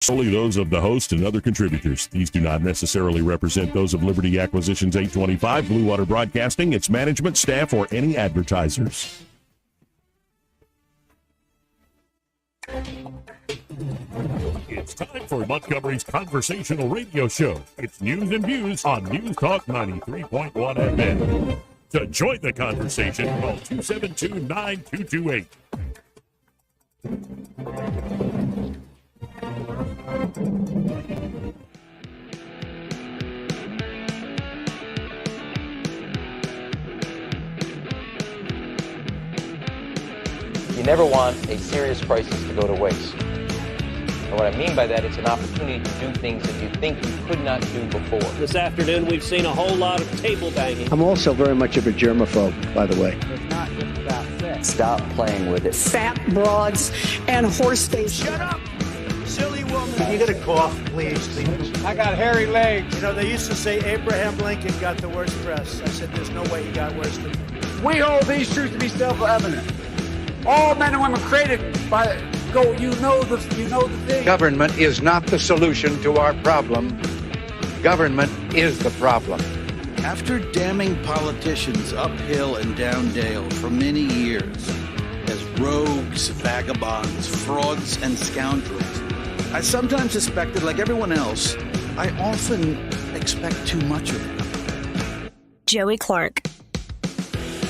Solely those of the host and other contributors. These do not necessarily represent those of Liberty Acquisitions 825, Blue Water Broadcasting, its management, staff, or any advertisers. It's time for Montgomery's Conversational Radio Show. It's news and views on News Talk 93.1 FM. To join the conversation, call 272-9228. You never want a serious crisis to go to waste. And what I mean by that, it's an opportunity to do things that you think you could not do before. This afternoon, we've seen a whole lot of table banging. I'm also very much of a germaphobe, by the way. It's not just about sex. Stop playing with it. Fat broads and horse face. Shut up, silly woman. Can you get a cough, please? I got hairy legs. You know, they used to say Abraham Lincoln got the worst press. I said, there's no way he got worse than me. We hold these truths to be self-evident. All men and women created by you know the thing. Government is not the solution to our problem. Government is the problem. After damning politicians uphill and down dale for many years as rogues, vagabonds, frauds, and scoundrels, I sometimes suspected, like everyone else, I often expect too much of them. Joey Clark.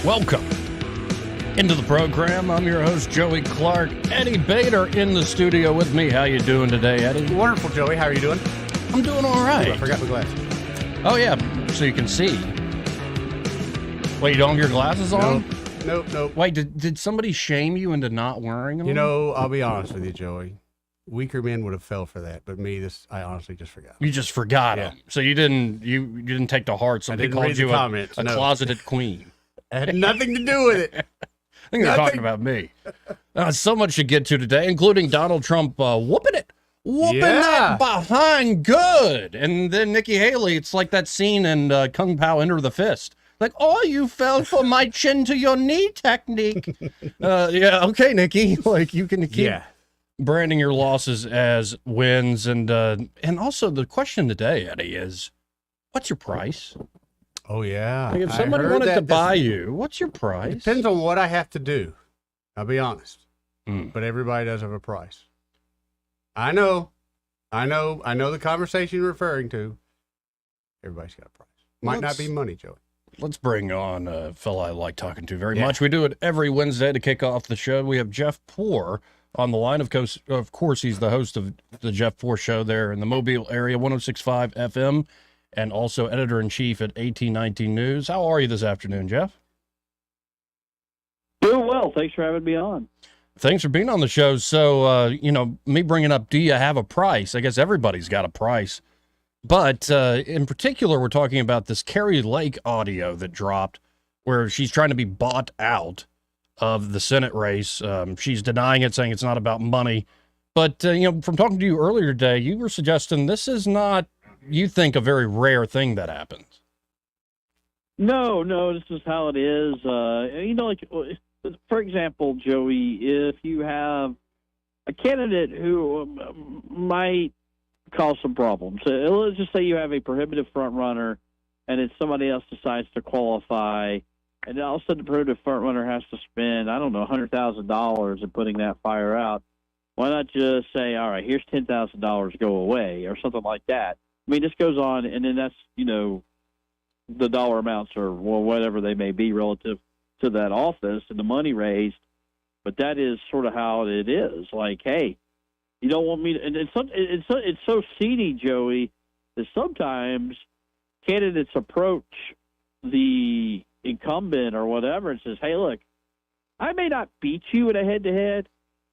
Welcome into the program. I'm your host, Joey Clark. Eddie Bader in the studio with me. How you doing today, Eddie? Wonderful, Joey. How are you doing? I'm doing all right. Ooh, I forgot my glasses. Oh, yeah, so you can see. Wait, you don't have your glasses on? Nope. Wait, did somebody shame you into not wearing them? You know, I'll be honest with you, Joey. Weaker men would have fell for that, but me, I honestly just forgot. You just forgot them. So you didn't take to heart somebody called you a closeted queen. It had nothing to do with it. I think they're talking about me. So much to get to today, including Donald Trump whooping that behind good. And then Nikki Haley, it's like that scene in Kung Pao Enter the Fist. Like, oh, you fell for my chin to your knee technique. Yeah, okay, Nikki. Like, you can keep branding your losses as wins. And also the question today, Eddie, is what's your price? Oh, yeah. Like if somebody wanted to buy you, what's your price? It depends on what I have to do. I'll be honest. But everybody does have a price. I know the conversation you're referring to. Everybody's got a price. Might not be money, Joey. Let's bring on a fella I like talking to very much. We do it every Wednesday to kick off the show. We have Jeff Poor on the line. Of course, he's the host of the Jeff Poor Show there in the Mobile area, 106.5 FM. And also editor-in-chief at 1819 News. How are you this afternoon, Jeff? Doing well. Thanks for having me on. Thanks for being on the show. So, me bringing up, do you have a price? I guess everybody's got a price. But in particular, we're talking about this Kari Lake audio that dropped where she's trying to be bought out of the Senate race. She's denying it, saying it's not about money. But, from talking to you earlier today, you were suggesting this is not, you think, a very rare thing that happens. No, this is how it is. For example, Joey, if you have a candidate who might cause some problems, let's just say you have a prohibitive front runner and then somebody else decides to qualify, and all of a sudden the prohibitive front runner has to spend, $100,000 in putting that fire out. Why not just say, all right, here's $10,000, go away, or something like that? I mean, this goes on, and then that's, the dollar amounts or whatever they may be relative to that office and the money raised. But that is sort of how it is. Like, hey, you don't want me to, and it's so seedy, Joey, that sometimes candidates approach the incumbent or whatever and says, hey, look, I may not beat you in a head-to-head,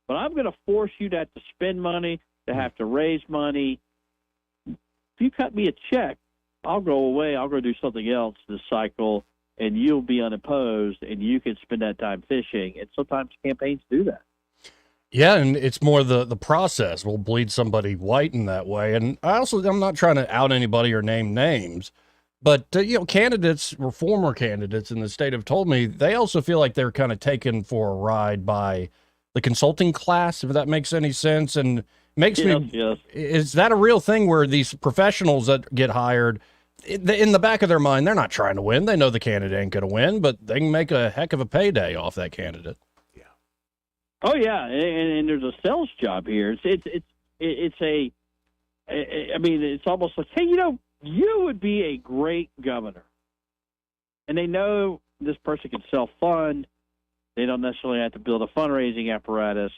but I'm going to force you to have to spend money, to have to raise money. If you cut me a check, I'll go away. I'll go do something else this cycle, and you'll be unopposed, and you can spend that time fishing. And sometimes campaigns do that. Yeah, and it's more the process will bleed somebody white in that way. And I'm not trying to out anybody or name names, but, candidates or former candidates in the state have told me they also feel like they're kind of taken for a ride by the consulting class, if that makes any sense. And makes me. Yes. Is that a real thing where these professionals that get hired, in the back of their mind, they're not trying to win. They know the candidate ain't going to win, but they can make a heck of a payday off that candidate. Oh yeah, and there's a sales job here. It's almost like, hey, you would be a great governor, and they know this person can self-fund. They don't necessarily have to build a fundraising apparatus.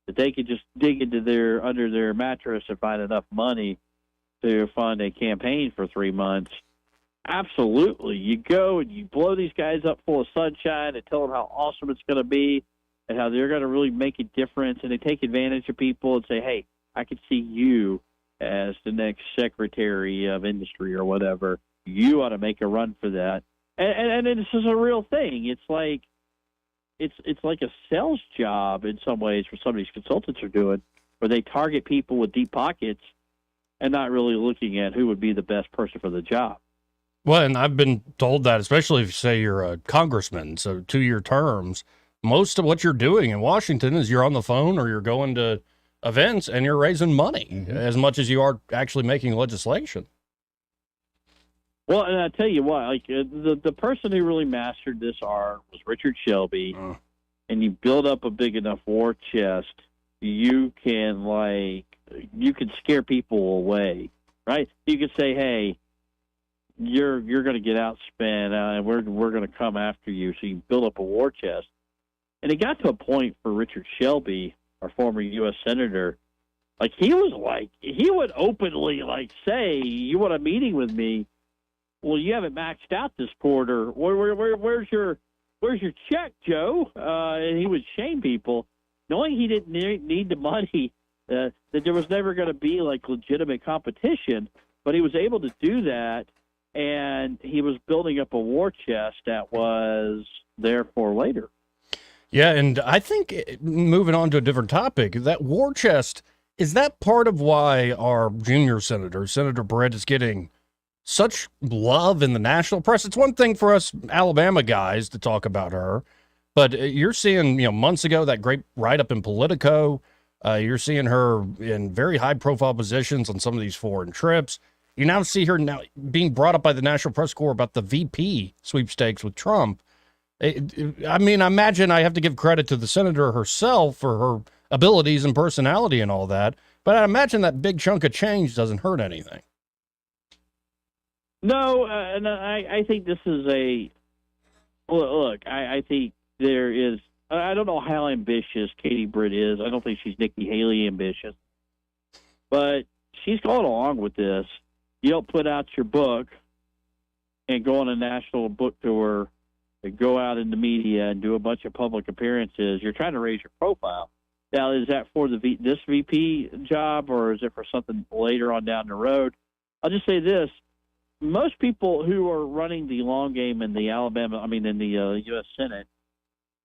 That they could just dig into under their mattress and find enough money to fund a campaign for 3 months. Absolutely, you go and you blow these guys up full of sunshine and tell them how awesome it's going to be and how they're going to really make a difference, and they take advantage of people and say, hey, I could see you as the next Secretary of Industry or whatever. You ought to make a run for that. And this is a real thing. It's like a sales job in some ways for some of these consultants are doing, where they target people with deep pockets and not really looking at who would be the best person for the job. Well, and I've been told that, especially if you say you're a congressman, so 2-year terms, most of what you're doing in Washington is you're on the phone or you're going to events and you're raising money as much as you are actually making legislation. Well, and I tell you what, like the person who really mastered this art was Richard Shelby, and you build up a big enough war chest, you can scare people away, right? You could say, hey, you're going to get outspent, and we're going to come after you. So you build up a war chest. And it got to a point for Richard Shelby, our former U.S. Senator, he would openly say, you want a meeting with me? Well, you haven't maxed out this quarter. Where's your check, Joe? And he would shame people, knowing he didn't need the money, that there was never going to be legitimate competition. But he was able to do that, and he was building up a war chest that was there for later. Yeah, and I think, moving on to a different topic, that war chest, is that part of why our junior senator, Senator Britt, is getting such love in the national press? It's one thing for us Alabama guys to talk about her, but you're seeing, months ago, that great write-up in Politico. You're seeing her in very high-profile positions on some of these foreign trips. You now see her now being brought up by the National Press Corps about the VP sweepstakes with Trump. I imagine I have to give credit to the senator herself for her abilities and personality and all that, but I imagine that big chunk of change doesn't hurt anything. No, and I think this is look, I think there is, I don't know how ambitious Katie Britt is. I don't think she's Nikki Haley ambitious, but she's going along with this. You don't put out your book and go on a national book tour and go out in the media and do a bunch of public appearances. You're trying to raise your profile. Now, is that for this VP job, or is it for something later on down the road? I'll just say this. Most people who are running the long game in the U.S. Senate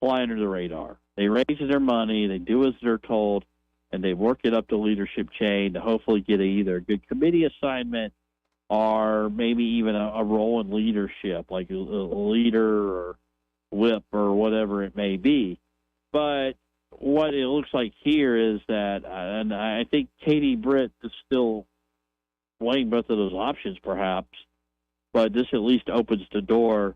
fly under the radar. They raise their money, they do as they're told, and they work it up the leadership chain to hopefully get either a good committee assignment or maybe even a role in leadership, like a leader or whip or whatever it may be. But what it looks like here is that, and I think Katie Britt is still weighing both of those options perhaps, but this at least opens the door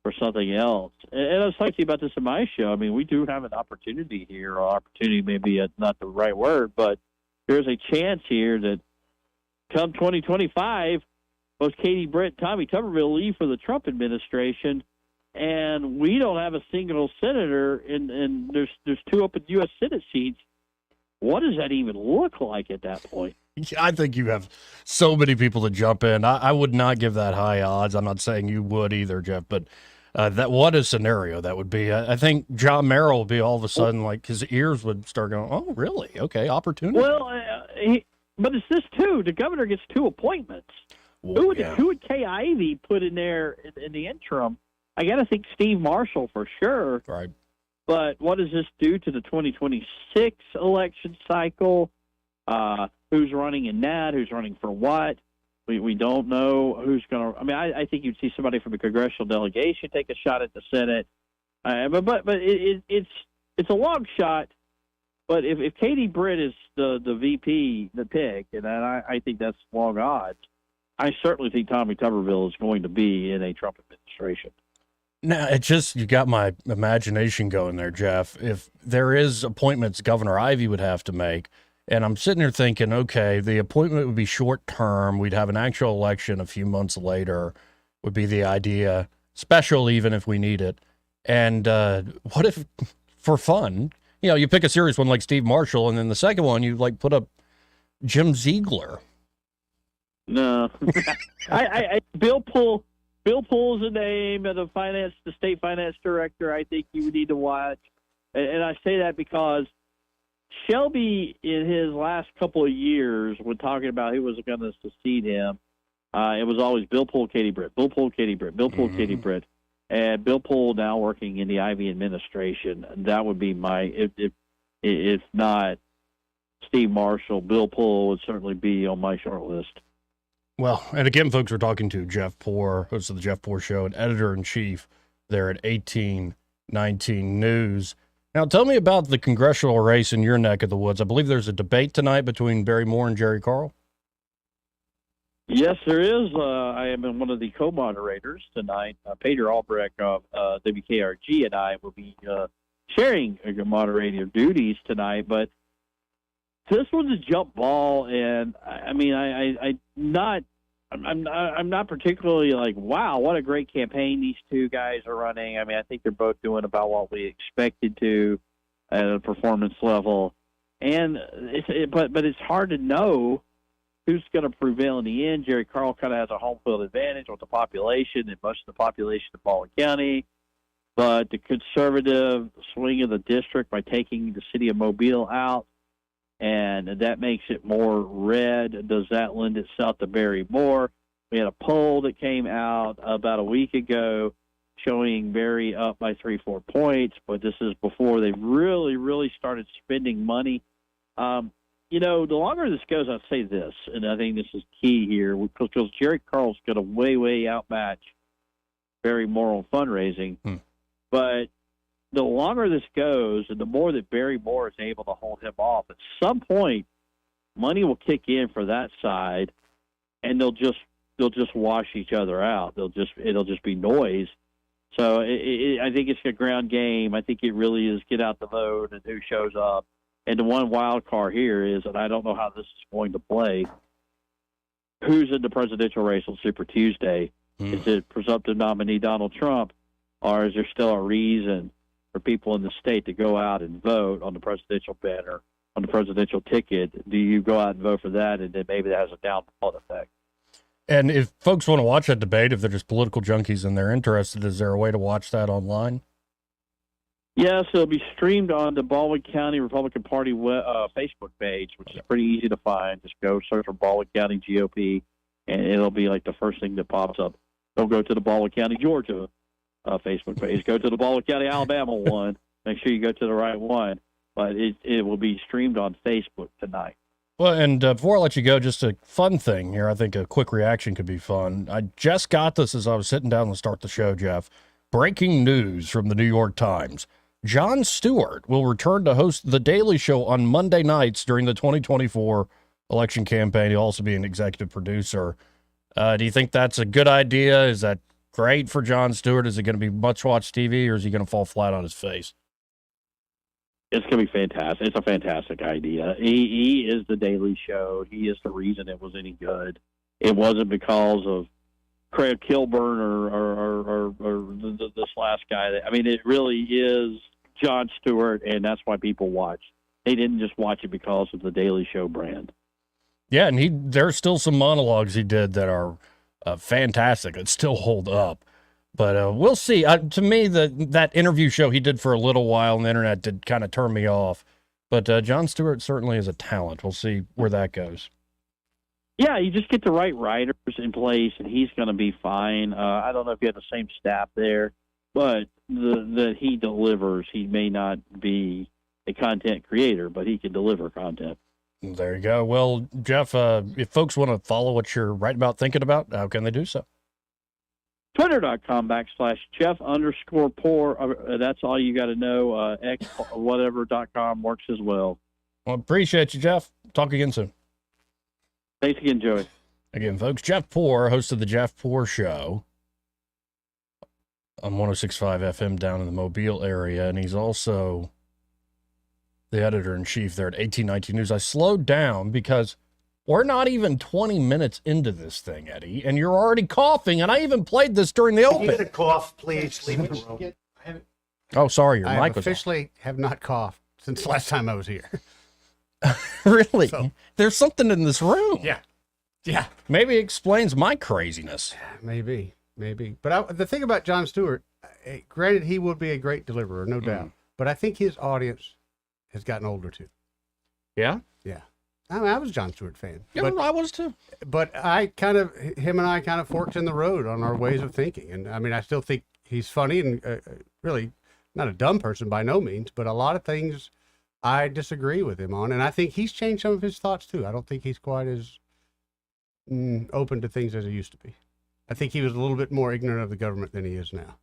for something else. And I was talking about this in my show. I mean, we do have an opportunity here, or opportunity may be not the right word, but there's a chance here that come 2025, both Katie Britt and Tommy Tuberville leave for the Trump administration, and we don't have a single senator, and there's 2 open U.S. Senate seats. What does that even look like at that point? I think you have so many people to jump in. I would not give that high odds. I'm not saying you would either, Jeff, but what a scenario that would be. I think John Merrill would be all of a sudden, his ears would start going, oh, really? Okay, opportunity. Well, but it's this, too. The governor gets 2 appointments. Well, who would Kay Ivey put in there in the interim? I got to think Steve Marshall for sure. Right. But what does this do to the 2026 election cycle? Who's running in that? Who's running for what? We don't know who's going to. I mean, I think you'd see somebody from the congressional delegation take a shot at the Senate. But it's a long shot. But if Katie Britt is the VP, the pick, and I think that's long odds, I certainly think Tommy Tuberville is going to be in a Trump administration. Now, you got my imagination going there, Jeff. If there is appointments Governor Ivey would have to make, and I'm sitting here thinking, okay, the appointment would be short term. We'd have an actual election a few months later, would be the idea, special even if we need it. And what if, for fun, you pick a serious one like Steve Marshall, and then the second one, you like put up Jim Ziegler. No, Bill Poole is a name, and the state finance director. I think you need to watch, and I say that because Shelby, in his last couple of years, when talking about who was going to succeed him, it was always Bill Poole, Katie Britt, Bill Poole, Katie Britt, Bill Poole, Katie Britt, and Bill Poole now working in the Ivey administration. That would be my if not Steve Marshall, Bill Poole would certainly be on my short list. Well, and again, folks, we're talking to Jeff Poor, host of the Jeff Poor Show and editor-in-chief there at 1819 News. Now, tell me about the congressional race in your neck of the woods. I believe there's a debate tonight between Barry Moore and Jerry Carl. Yes, there is. I am one of the co-moderators tonight. Peter Albrecht of WKRG and I will be sharing moderator duties tonight, but this one's a jump ball, and I mean, I'm not particularly like, wow, what a great campaign these two guys are running. I mean, I think they're both doing about what we expected to at a performance level, and but it's hard to know who's going to prevail in the end. Jerry Carl kind of has a home field advantage with the population and most of the population of Baldwin County, but the conservative swing of the district by taking the city of Mobile out, and that makes it more red. Does that lend itself to Barry Moore? We had a poll that came out about a week ago showing Barry up by 3-4 points, but this is before they really started spending money. The longer this goes, I'll say this, and I think this is key here, because Jerry Carl's going to way outmatch Barry Moore on fundraising. But the longer this goes, and the more that Barry Moore is able to hold him off, at some point, money will kick in for that side, and they'll just wash each other out. It'll just be noise. So I think it's a ground game. I think it really is get out the vote and who shows up. And the one wild card here is, and I don't know how this is going to play, who's in the presidential race on Super Tuesday? Is it presumptive nominee Donald Trump, or is there still a reason for people in the state to go out and vote on the presidential banner, on the presidential ticket? Do you go out and vote for that, and then maybe that has a down ballot effect? And if folks want to watch that debate, if they're just political junkies and they're interested, is there a way to watch that online? Yes, it'll be streamed on the Baldwin County Republican Party Facebook page, which is pretty easy to find. Just go search for Baldwin County GOP, and it'll be like the first thing that pops up. Don't go to the Baldwin County, Georgia Facebook page. Go to the Baldwin County, Alabama one. Make sure you go to the right one. But it will be streamed on Facebook tonight. Well, and before I let you go, just a fun thing here. I think a quick reaction could be fun. I just got this as I was sitting down to start the show, Jeff. Breaking news from the New York Times. Jon Stewart will return to host The Daily Show on Monday nights during the 2024 election campaign. He'll also be an executive producer. Do you think that's a good idea? Is that great for Jon Stewart? Is it going to be much-watched TV, or is he going to fall flat on his face? It's going to be fantastic. It's a fantastic idea. He is The Daily Show. He is the reason it was any good. It wasn't because of Craig Kilburn or this last guy. I mean, it really is Jon Stewart, and that's why people watch. They didn't just watch it because of the Daily Show brand. Yeah, and there's still some monologues he did that are fantastic, that still hold up. But we'll see. To me, that interview show he did for a little while on the internet did kind of turn me off. But Jon Stewart certainly is a talent. We'll see where that goes. Yeah, you just get the right writers in place, and he's going to be fine. I don't know if you have the same staff there, but that he delivers. He may not be a content creator, but he can deliver content. There you go. Well, Jeff, if folks want to follow what you're writing about, thinking about, how can they do so? Twitter.com/Jeff_Poor. That's all you got to know. X whatever.com works as well. Well, appreciate you, Jeff. Talk again soon. Thanks again, Joey. Again, folks, Jeff Poor, host of the Jeff Poor Show on 106.5 FM down in the Mobile area, and he's also the editor-in-chief there at 1819 News. I slowed down because we're not even 20 minutes into this thing, Eddie, and you're already coughing, and I even played this during the open. You get a cough, please leave the room. Oh, sorry, your mic was officially have not coughed since last time I was here. Really? So, there's something in this room. Yeah. Maybe it explains my craziness. Maybe. But the thing about Jon Stewart, granted, he would be a great deliverer, no doubt. But I think his audience has gotten older too. Yeah? Yeah. I mean, I was a Jon Stewart fan. Yeah, I was too. But him and I kind of forked in the road on our ways of thinking. And I mean, I still think he's funny and really not a dumb person by no means, but a lot of things I disagree with him on. And I think he's changed some of his thoughts too. I don't think he's quite as open to things as he used to be. I think he was a little bit more ignorant of the government than he is now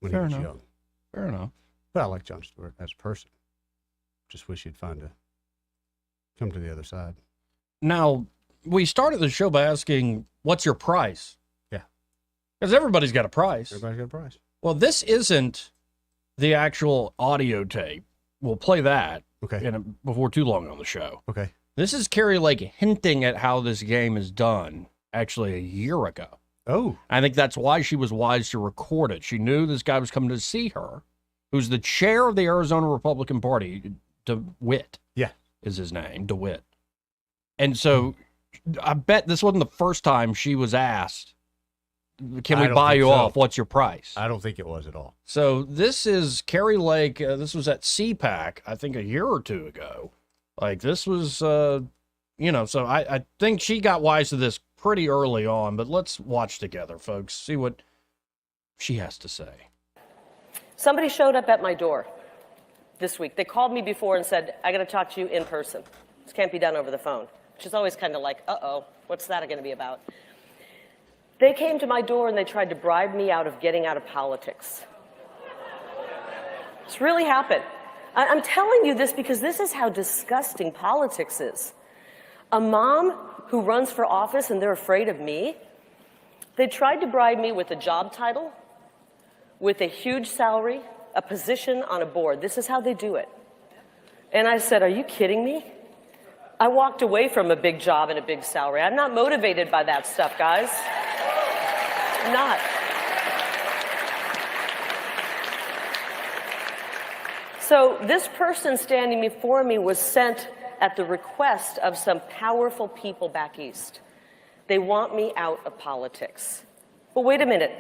when he was young. Fair enough. But I like Jon Stewart as a person. Just wish he'd come to the other side. Now, we started the show by asking, what's your price? Yeah. Because everybody's got a price. Everybody's got a price. Well, this isn't the actual audio tape. We'll play that before too long on the show. Okay. This is Kari Lake hinting at how this game is done actually a year ago. Oh. I think that's why she was wise to record it. She knew this guy was coming to see her, who's the chair of the Arizona Republican Party, DeWitt. Yeah. Is his name, DeWitt. And so I bet this wasn't the first time she was asked, can we buy you off? What's your price? I don't think it was at all. So this is Kari Lake. This was at CPAC, I think a year or two ago. Like this was, so I think she got wise to this pretty early on, but let's watch together, folks, see what she has to say. Somebody showed up at my door this week. They called me before and said, I got to talk to you in person. This can't be done over the phone, which is always kind of like, uh-oh, what's that going to be about? They came to my door and they tried to bribe me out of getting out of politics. It's really happened. I'm telling you this because this is how disgusting politics is. A mom who runs for office and they're afraid of me, they tried to bribe me with a job title, with a huge salary, a position on a board. This is how they do it. And I said, are you kidding me? I walked away from a big job and a big salary. I'm not motivated by that stuff, guys. I'm not. So this person standing before me was sent at the request of some powerful people back east. They want me out of politics. But wait a minute.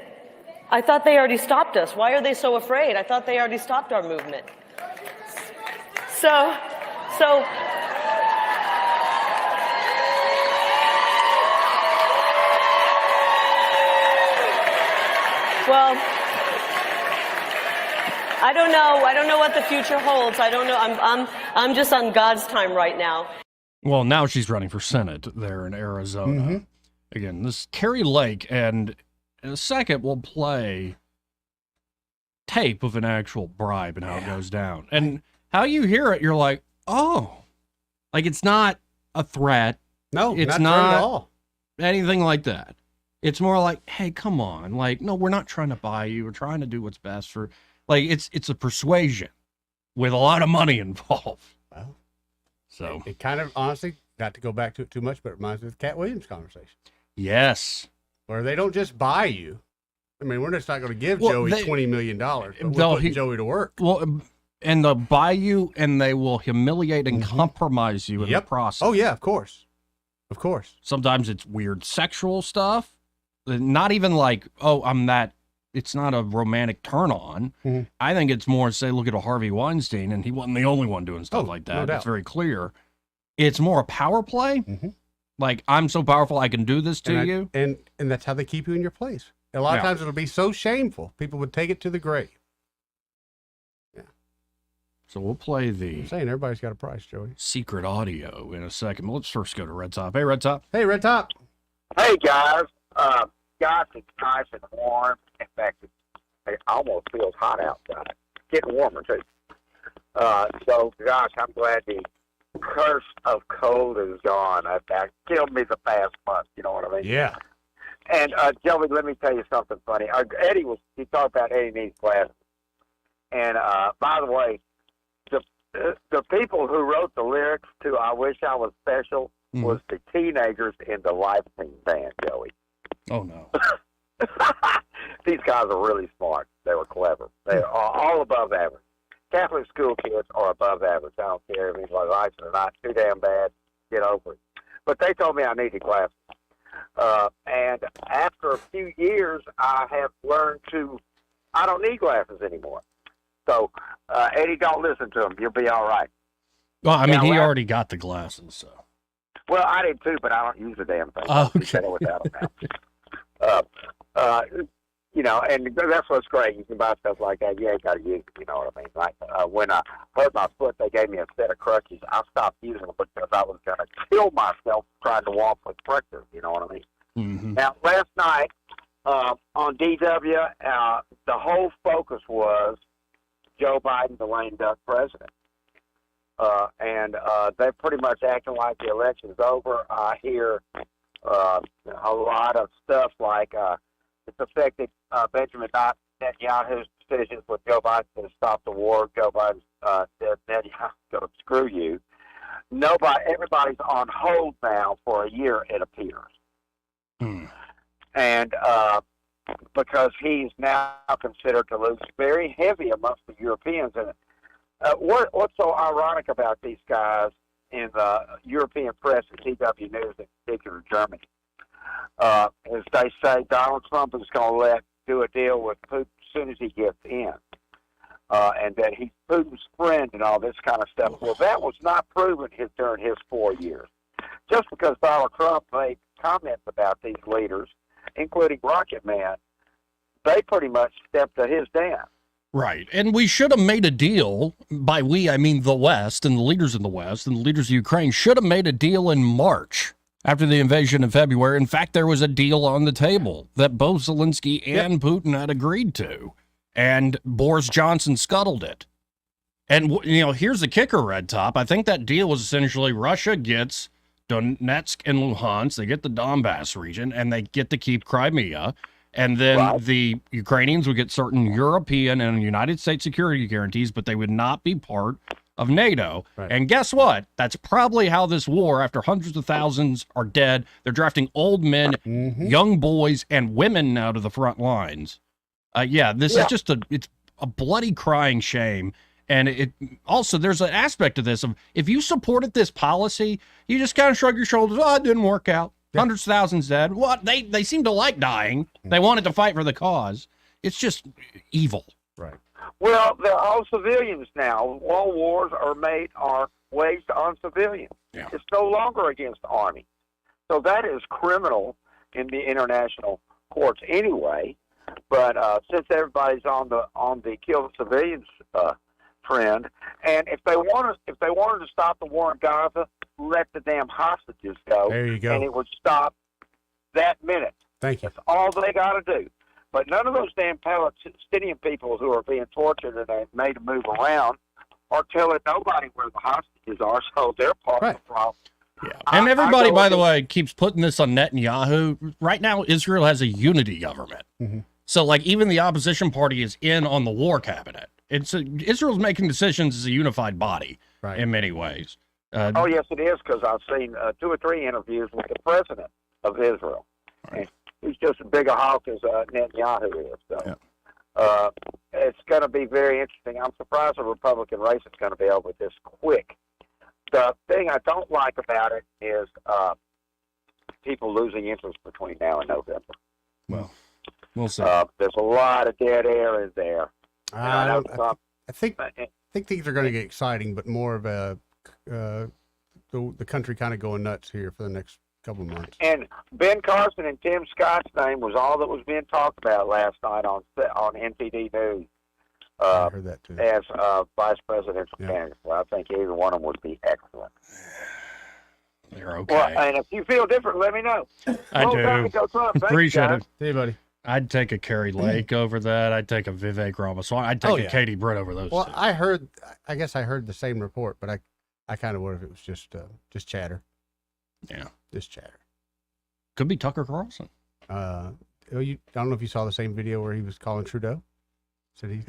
I thought they already stopped us. Why are they so afraid? I thought they already stopped our movement. So, well, I don't know. I don't know what the future holds. I don't know. I'm just on God's time right now. Well, now she's running for Senate there in Arizona. Mm-hmm. Again, this is Kari Lake, and in a second we'll play tape of an actual bribe and how it goes down. And how you hear it, you're like, oh, like it's not a threat. No, it's not at all. Anything like that. It's more like, hey, come on. Like, no, we're not trying to buy you. We're trying to do what's best for, like, it's a persuasion with a lot of money involved. Well, so it kind of, honestly, not to go back to it too much, but it reminds me of the Cat Williams conversation. Yes. Where they don't just buy you. I mean, we're just not going to give Joey $20 million, but we're putting Joey to work. Well, and they'll buy you, and they will humiliate and compromise you in the process. Oh, yeah, of course. Of course. Sometimes it's weird sexual stuff. Not even like, oh, it's not a romantic turn on. Mm-hmm. I think it's more, say, look at a Harvey Weinstein, and he wasn't the only one doing stuff like that. No doubt. It's very clear. It's more a power play. Mm-hmm. Like, I'm so powerful, I can do this to you. And that's how they keep you in your place. A lot of times it'll be so shameful, people would take it to the grave. Yeah. So we'll play I'm saying everybody's got a price, Joey. Secret audio in a second. Let's first go to Red Top. Hey, Red Top. Hey, Red Top. Hey, guys. gosh, it's nice and warm. In fact, it almost feels hot outside. It's getting warmer, too. So, gosh, I'm glad the curse of cold is gone. That killed me the past month, you know what I mean? Yeah. And, Joey, let me tell you something funny. He talked about Eddie needs glasses. And, by the way, the people who wrote the lyrics to I Wish I Was Special was the teenagers in the Life Team band, Joey. Oh, no. These guys are really smart. They were clever. They are all above average. Catholic school kids are above average. I don't care if anybody likes it or not. Too damn bad. Get over it. But they told me I needed glasses. And after a few years, I have learned I don't need glasses anymore. So, Eddie, don't listen to him. You'll be all right. Well, I mean, he already got the glasses, so. Well, I did too, but I don't use the damn thing. Okay. Without them now. You know, and that's what's great. You can buy stuff like that. You ain't got to use it, you know what I mean? Like, when I hurt my foot, they gave me a set of crutches. I stopped using them because I was going to kill myself trying to walk with crutches, you know what I mean? Mm-hmm. Now, last night on DW, the whole focus was Joe Biden, the lame duck president. And they're pretty much acting like the election's over. I hear a lot of stuff like it's affected Benjamin Netanyahu's decisions with Joe Biden to stop the war. Joe Biden said, Netanyahu, screw you. Everybody's on hold now for a year, it appears. And because he's now considered to lose very heavy amongst the Europeans. And what's so ironic about these guys in the European press and DW News, in particular Germany, is they say Donald Trump is going to do a deal with Putin as soon as he gets in, and that he's Putin's friend and all this kind of stuff. Well, that was not proven during his 4 years. Just because Donald Trump made comments about these leaders, including Rocket Man, they pretty much stepped to his dance. Right. And we should have made a deal. By we, I mean the West and the leaders in the West and the leaders of Ukraine should have made a deal in March after the invasion in February. In fact, there was a deal on the table that both Zelensky and Putin had agreed to. And Boris Johnson scuttled it. And, here's the kicker, Red Top. I think that deal was essentially Russia gets Donetsk and Luhansk. They get the Donbass region, and they get to keep Crimea. And then the Ukrainians would get certain European and United States security guarantees, but they would not be part of NATO. Right. And guess what? That's probably how this war, after hundreds of thousands are dead, they're drafting old men, young boys, and women now to the front lines. This is just it's a bloody crying shame. And it also, there's an aspect of this of if you supported this policy, you just kind of shrug your shoulders. Oh, it didn't work out. Hundreds of thousands dead. What? They seem to like dying. They wanted to fight for the cause. It's just evil. Right. Well, they're all civilians now. All wars are waged on civilians. Yeah. It's no longer against the army. So that is criminal in the international courts anyway. But since everybody's on the kill civilians trend, and if they wanted to stop the war in Gaza, let the damn hostages go. There you go. And it would stop that minute. Thank you. That's all they got to do. But none of those damn Palestinian people who are being tortured and they made to move around are telling nobody where the hostages are, so they're part of the problem. Yeah. And everybody, by the way, keeps putting this on Netanyahu. Right now, Israel has a unity government. So, even the opposition party is in on the war cabinet. Israel's making decisions as a unified body in many ways. Oh, yes, it is, because I've seen 2 or 3 interviews with the president of Israel. And he's just as big a hawk as Netanyahu is. So it's going to be very interesting. I'm surprised the Republican race is going to be over this quick. The thing I don't like about it is people losing interest between now and November. Well, we'll see. There's a lot of dead air in there. I think things are going to get exciting, but more of a the country kind of going nuts here for the next couple of months. And Ben Carson and Tim Scott's name was all that was being talked about last night on NPD News. I heard that too. As vice presidential candidate. Well, I think either one of them would be excellent. They're okay. Well, and if you feel different, let me know. I Long do. time to go, Trump. Thanks, Appreciate guys. it. See you, buddy. I'd take a Kerry Lake over that. I'd take a Vivek Ramaswamy. I'd take a Katie Britt over those Well, two. I guess I heard the same report, but I kind of wonder if it was just chatter. Yeah. Just chatter. Could be Tucker Carlson. I don't know if you saw the same video where he was calling Trudeau. Said he.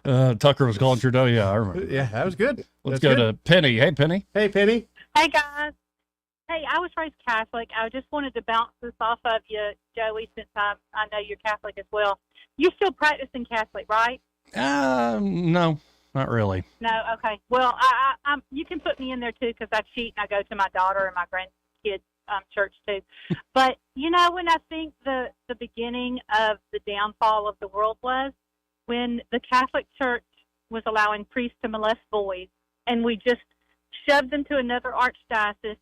Yeah. Tucker was calling Trudeau. Yeah, I remember. Yeah, that was good. Let's That's go good. to Penny. Hey, Penny. Hey, Penny. Hey, guys. Hey, I was raised Catholic. I just wanted to bounce this off of you, Joey, since I know you're Catholic as well. You're still practicing Catholic, right? No, not really. No? Okay. Well, I'm, you can put me in there, too, because I cheat and I go to my daughter and my grandkids' church, too. But, you know, when I think the beginning of the downfall of the world was when the Catholic Church was allowing priests to molest boys, and we just shoved them to another archdiocese,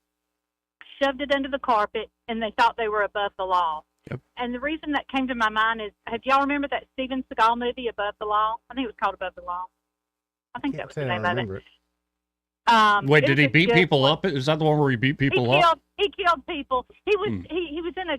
shoved it under the carpet, and they thought they were above the law. Yep. And the reason that came to my mind is, have y'all remember that Steven Seagal movie, Above the Law? I think it was called Above the Law. I think that was the name of it. Wait, it did he was a beat good people one. up? Is that the one where he beat people up? He killed people. He was he was in a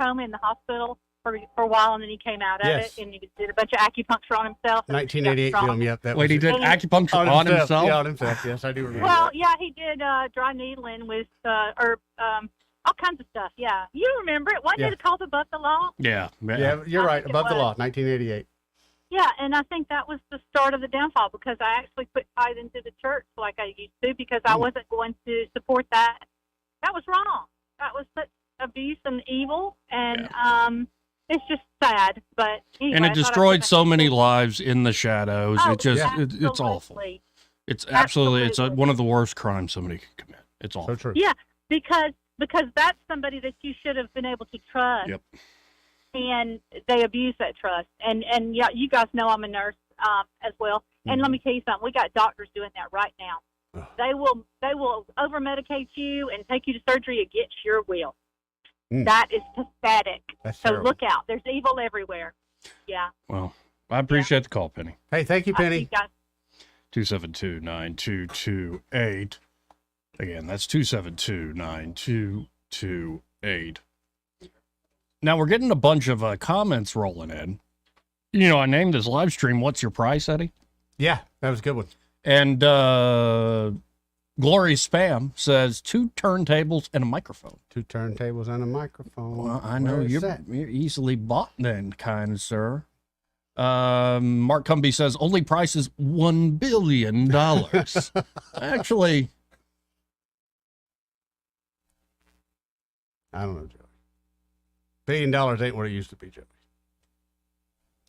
coma in the hospital for a while, and then he came out of Yes. it, and he did a bunch of acupuncture on himself. 1988 film. Yep. That Wait, was he it. did acupuncture on himself? Yeah, on himself. Yes, I do remember. Well, that. yeah, he did dry needling with all kinds of stuff. Yeah, you remember it? Wasn't Yeah. it called Above the Law? Yeah. Yeah, you're right. Above the law, 1988. Yeah, and I think that was the start of the downfall because I actually put tithe into the church like I used to because I wasn't going to support that. That was wrong. That was such abuse and evil, and it's just sad. But anyway, And I it thought I'd destroyed put so that many in. lives in the shadows. Oh, It just, yeah. it's awful. Absolutely. It's absolutely, it's one of the worst crimes somebody can commit. It's awful. So true. Yeah, because that's somebody that you should have been able to trust. Yep. And they abuse that trust. And yeah, you guys know I'm a nurse as well. And let me tell you something. We got doctors doing that right now. They will over medicate you and take you to surgery against your will. That is pathetic. That's so terrible. look out. There's evil everywhere. Yeah. Well, I appreciate the call, Penny. Hey, thank you, Penny. You guys. 272-9228. Again, that's 272-9228. Now we're getting a bunch of comments rolling in. You know, I named this live stream, What's Your Price, Eddie? Yeah, that was a good one. And Glory Spam says 2 turntables and a microphone. 2 turntables and a microphone. Well, I know Where is you're that? easily bought then, kind sir. Mark Cumby says only price is $1 billion. Actually, I don't know, Joey. $1 billion ain't what it used to be, Joey.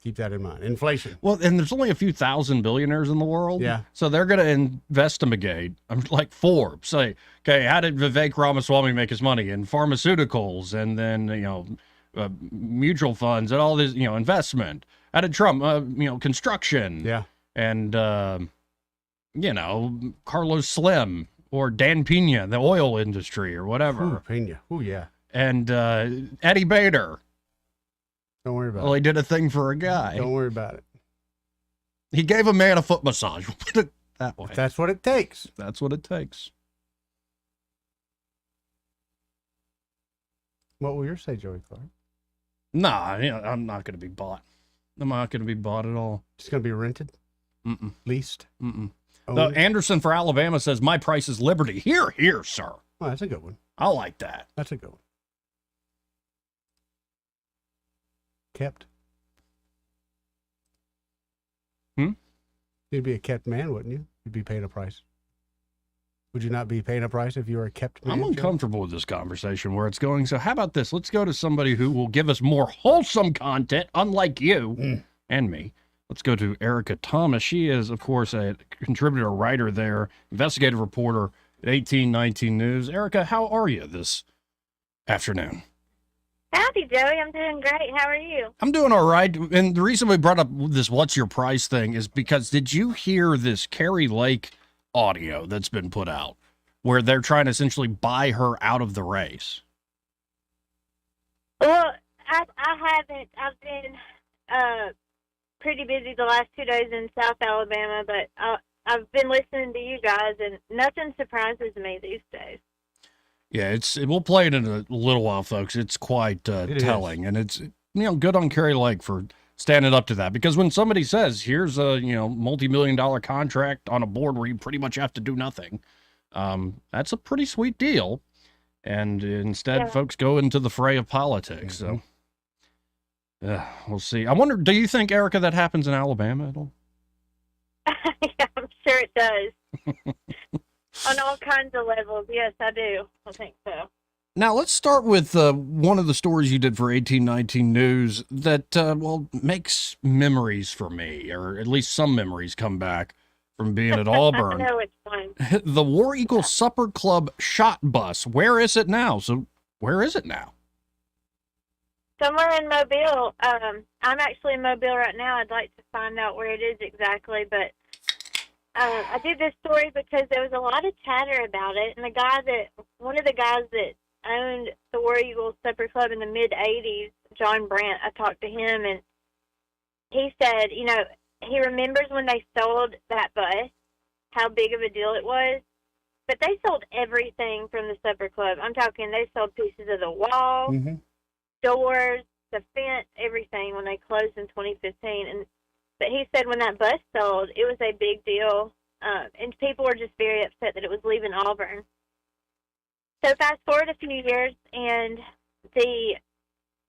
Keep that in mind. Inflation. well, and there's only a few thousand billionaires in the world. Yeah. So they're going to investigate. I'm like Forbes. Say, okay, how did Vivek Ramaswamy make his money in pharmaceuticals and then, mutual funds and all this, investment? How did Trump, construction? Yeah. And, Carlos Slim or Dan Pena, the oil industry or whatever. Ooh, Pena. Ooh, yeah. And Eddie Bader. Don't worry about Well, it. he did a thing for a guy. Don't worry about it. He gave a man a foot massage. We'll put it that way. If that's what it takes. That's what it takes. What will yours say, Joey Clark? Nah, I'm not going to be bought. I'm not going to be bought at all. It's going to be rented? Mm-mm. Leased? Mm-mm. Owned? No, Anderson for Alabama says, my price is liberty. Here, sir. Oh, that's a good one. I like that. That's a good one. Kept? You'd be a kept man, wouldn't you? You'd be paying a price. Would you not be paying a price if you were a kept man? I'm Joe? uncomfortable with this conversation where it's going. So how about this? Let's go to somebody who will give us more wholesome content, unlike you and me. Let's go to Erica Thomas. She is, of course, a contributor, writer there, investigative reporter at 1819 News. Erica, how are you this afternoon? Howdy, Joey. I'm doing great. How are you? I'm doing all right. And the reason we brought up this What's Your Price thing is because did you hear this Kerry Lake audio that's been put out where they're trying to essentially buy her out of the race? Well, I haven't. I've been pretty busy the last 2 days in South Alabama, but I've been listening to you guys, and nothing surprises me these days. Yeah, we'll play it in a little while, folks. It's quite telling, and it's good on Kari Lake for standing up to that. Because when somebody says, "Here's a multi-million-dollar contract on a board where you pretty much have to do nothing," that's a pretty sweet deal. And instead, folks go into the fray of politics. So we'll see. I wonder, do you think, Erica, that happens in Alabama at all? Yeah, I'm sure it does. On all kinds of levels, yes, I do. I think so. Now, let's start with one of the stories you did for 1819 News that, makes memories for me, or at least some memories come back from being at Auburn. I know it's fun. The War Eagle Supper Club shot bus. Where is it now? So, where is it now? Somewhere in Mobile. I'm actually in Mobile right now. I'd like to find out where it is exactly, but I did this story because there was a lot of chatter about it, and one of the guys that owned the War Eagle Supper Club in the mid-'80s, John Brandt, I talked to him, and he said, he remembers when they sold that bus, how big of a deal it was, but they sold everything from the Supper Club. I'm talking they sold pieces of the wall, doors, the fence, everything when they closed in 2015. But he said when that bus sold, it was a big deal, and people were just very upset that it was leaving Auburn. So fast forward a few years, and the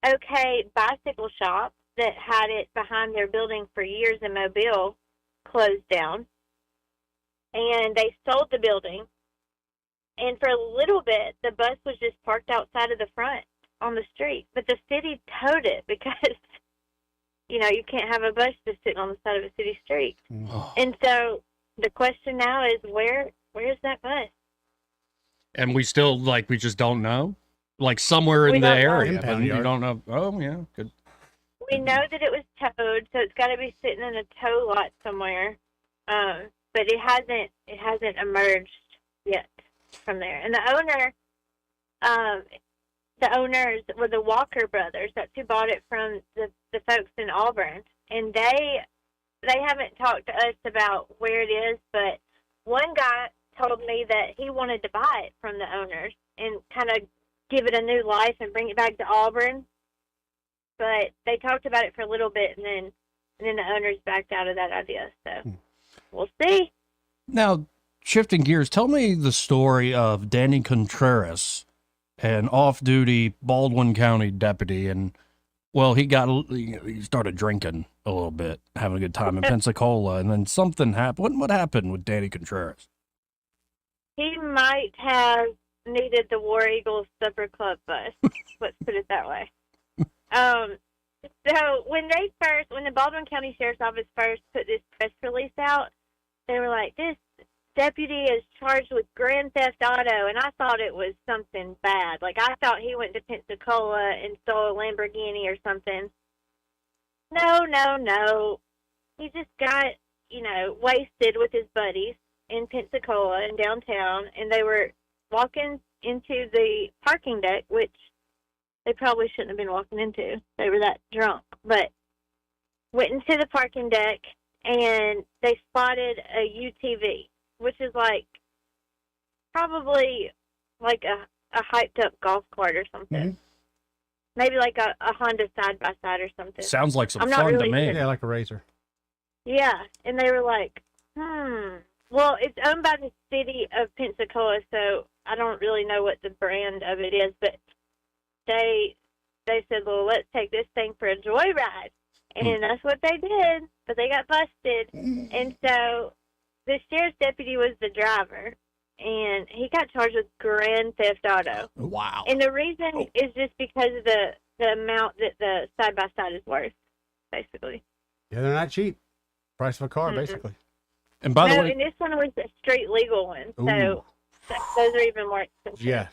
OK Bicycle Shop that had it behind their building for years in Mobile closed down, and they sold the building. And for a little bit, the bus was just parked outside of the front on the street, but the city towed it because you can't have a bus just sitting on the side of a city street. And so the question now is, where's that bus? And we still, we just don't know? Like somewhere in the area, but you yard. don't know. Oh, yeah, good. We know that it was towed, so it's got to be sitting in a tow lot somewhere. But it hasn't emerged yet from there. And the owners were the Walker brothers. That's who bought it from the folks in Auburn. And they haven't talked to us about where it is, but one guy told me that he wanted to buy it from the owners and kind of give it a new life and bring it back to Auburn. But they talked about it for a little bit, and then the owners backed out of that idea. So we'll see. Now, shifting gears, tell me the story of Danny Contreras, an off-duty Baldwin County deputy, and he started drinking a little bit, having a good time in Pensacola, and then something happened. What happened with Danny Contreras? He might have needed the War Eagle Supper Club bus. Let's put it that way. So when the Baldwin County Sheriff's Office first put this press release out, they were like, this deputy is charged with grand theft auto, and I thought it was something bad. Like, I thought he went to Pensacola and stole a Lamborghini or something. No. He just got, wasted with his buddies in Pensacola and downtown, and they were walking into the parking deck, which they probably shouldn't have been walking into. They were that drunk. But went into the parking deck, and they spotted a UTV, which is probably like a hyped-up golf cart or something. Maybe like a Honda side-by-side or something. Sounds like some fun to me. Yeah, like a Razor. Yeah, and they were like, Well, it's owned by the city of Pensacola, so I don't really know what the brand of it is, but they said, well, let's take this thing for a joyride. And that's what they did, but they got busted. And so the sheriff's deputy was the driver, and he got charged with grand theft auto. Wow. And the reason is just because of the amount that the side-by-side is worth, basically. Yeah, they're not cheap. Price of a car, basically. And by the way, and this one was a straight legal one, so those are even more expensive. Yeah.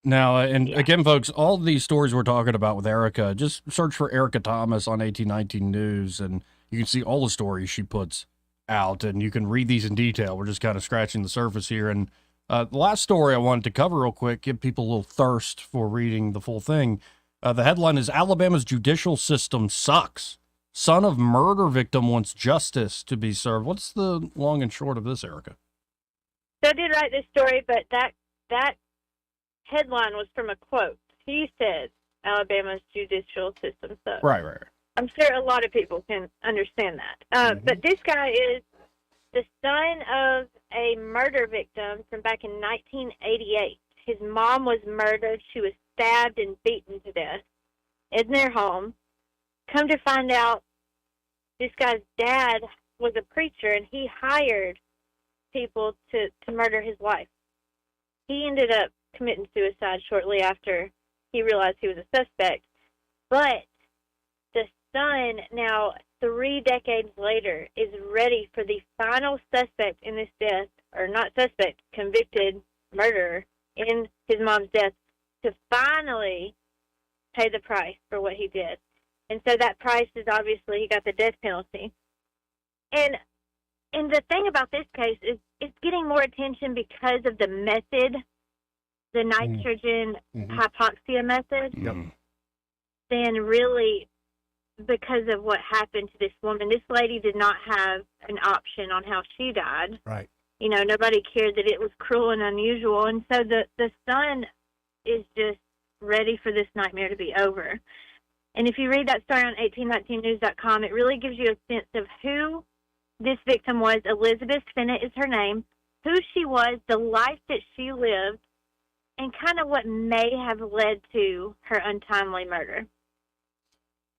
Now, again, folks, all these stories we're talking about with Erica, just search for Erica Thomas on 1819 News, and you can see all the stories she puts out, and you can read these in detail. We're just kind of scratching the surface here. And the last story I wanted to cover real quick, give people a little thirst for reading the full thing. The headline is Alabama's judicial system sucks, Son of murder victim wants justice to be served. What's the long and short of this, Erica? So I did write this story, but that headline was from a quote. He said Alabama's judicial system sucks. Right. I'm sure a lot of people can understand that. But this guy is the son of a murder victim from back in 1988. His mom was murdered. She was stabbed and beaten to death in their home. Come to find out, this guy's dad was a preacher, and he hired people to murder his wife. He ended up committing suicide shortly after he realized he was a suspect. But the son, now 3 decades later, is ready for the final suspect in this death, or not suspect, convicted murderer in his mom's death, to finally pay the price for what he did. And so that price is obviously he got the death penalty. And the thing about this case is it's getting more attention because of the method, the nitrogen hypoxia method, than really because of what happened to this woman. This lady did not have an option on how she died. Right. You know, nobody cared that it was cruel and unusual. And so the son is just ready for this nightmare to be over. And if you read that story on 1819news.com, it really gives you a sense of who this victim was. Elizabeth Fennett is her name, who she was, the life that she lived, and kind of what may have led to her untimely murder.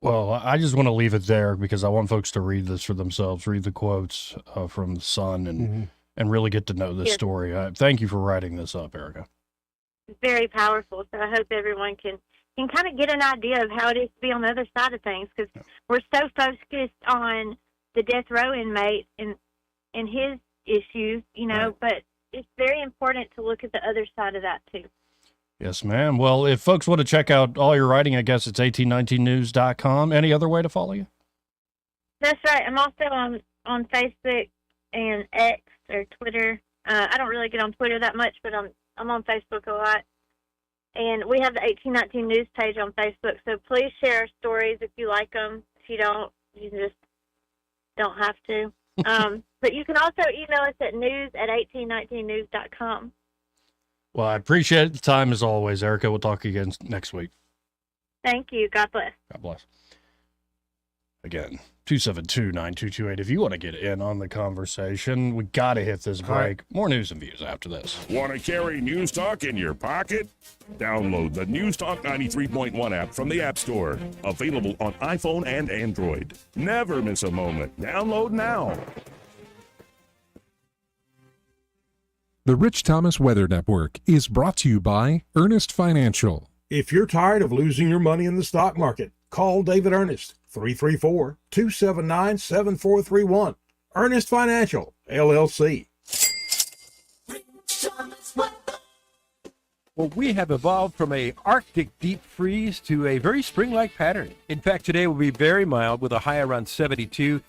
Well, I just want to leave it there because I want folks to read this for themselves, read the quotes from the son, and really get to know this story. Thank you for writing this up, Erica. It's very powerful, so I hope everyone can kind of get an idea of how it is to be on the other side of things, because we're so focused on the death row inmate and his issues, you know, but it's very important to look at the other side of that too. Yes, ma'am. Well, if folks want to check out all your writing, I guess it's 1819news.com. Any other way to follow you? That's right. I'm also on Facebook and X or Twitter. I don't really get on Twitter that much, but I'm on Facebook a lot. And we have the 1819 News page on Facebook, so please share our stories if you like them. If you don't, you just don't have to. But you can also email us at news@1819news.com. Well, I appreciate the time as always, Erica. We'll talk again next week. Thank you. God bless. God bless. Again, 272-9228. If you want to get in on the conversation, we got to hit this break. Right. More news and views after this. Want to carry News Talk in your pocket? Download the News Talk 93.1 app from the App Store. Available on iPhone and Android. Never miss a moment. Download now. The Rich Thomas Weather Network is brought to you by Earnest Financial. If you're tired of losing your money in the stock market, call David Earnest, 334-279-7431. Earnest Financial, LLC. Well, we have evolved from a Arctic deep freeze to a very spring-like pattern. In fact, today will be very mild with a high around 72.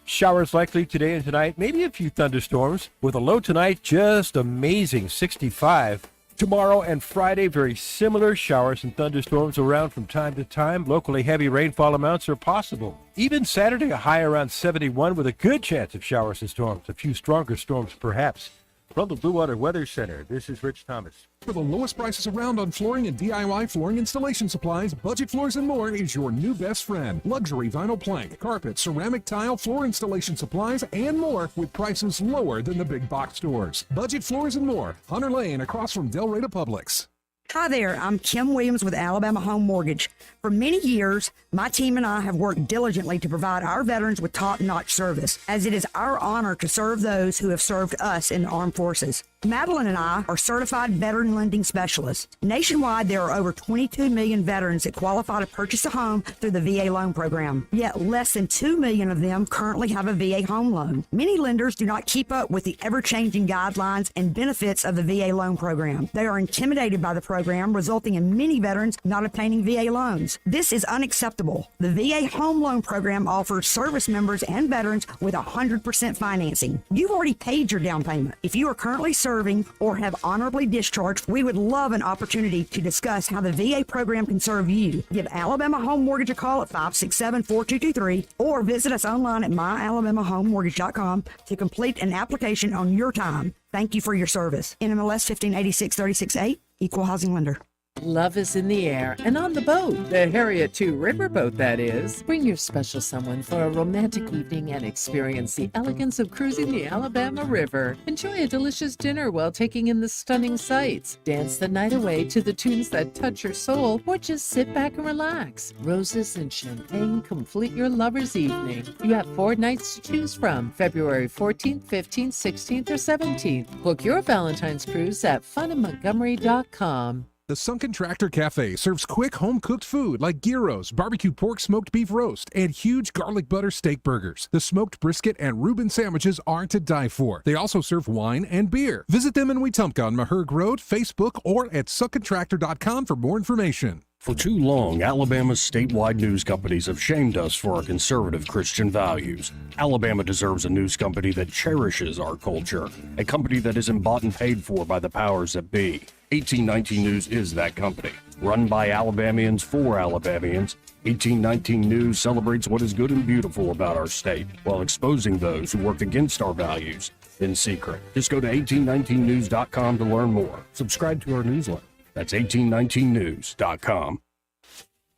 Showers likely today and tonight, maybe a few thunderstorms, with a low tonight just amazing 65. Tomorrow and Friday, very similar showers and thunderstorms around from time to time. Locally heavy rainfall amounts are possible. Even Saturday, a high around 71 with a good chance of showers and storms, a few stronger storms perhaps. From the Blue Water Weather Center, this is Rich Thomas. For the lowest prices around on flooring and DIY flooring installation supplies, Budget Floors and More is your new best friend. Luxury vinyl plank, carpet, ceramic tile, floor installation supplies, and more with prices lower than the big box stores. Budget Floors and More, Hunter Lane across from Del Rey to Publix. Hi there, I'm Kim Williams with Alabama Home Mortgage. For many years, my team and I have worked diligently to provide our veterans with top-notch service, as it is our honor to serve those who have served us in the armed forces. Madeline and I are certified veteran lending specialists. Nationwide, there are over 22 million veterans that qualify to purchase a home through the VA loan program. Yet less than 2 million of them currently have a VA home loan. Many lenders do not keep up with the ever-changing guidelines and benefits of the VA loan program. They are intimidated by the program, resulting in many veterans not obtaining VA loans. This is unacceptable. The VA home loan program offers service members and veterans with 100% financing. You've already paid your down payment. If you are currently serving serving or have honorably discharged, we would love an opportunity to discuss how the VA program can serve you. Give Alabama Home Mortgage a call at 567-4223 or visit us online at myalabamahomemortgage.com to complete an application on your time. Thank you for your service. NMLS 1586-36A, Equal Housing Lender. Love is in the air and on the boat. The Harriet II riverboat, that is. Bring your special someone for a romantic evening and experience the elegance of cruising the Alabama River. Enjoy a delicious dinner while taking in the stunning sights. Dance the night away to the tunes that touch your soul, or just sit back and relax. Roses and champagne complete your lover's evening. You have 4 nights to choose from, February 14th, 15th, 16th, or 17th. Book your Valentine's cruise at funinmontgomery.com. The Sunken Tractor Cafe serves quick home-cooked food like gyros, barbecue pork smoked beef roast, and huge garlic butter steak burgers. The smoked brisket and Reuben sandwiches are to die for. They also serve wine and beer. Visit them in Wetumpka on Maherg Road, Facebook, or at sunkentractor.com for more information. For too long, Alabama's statewide news companies have shamed us for our conservative Christian values. Alabama deserves a news company that cherishes our culture, a company that isn't bought and paid for by the powers that be. 1819 News is that company. Run by Alabamians for Alabamians, 1819 News celebrates what is good and beautiful about our state, while exposing those who work against our values in secret. Just go to 1819news.com to learn more. Subscribe to our newsletter. That's 1819news.com.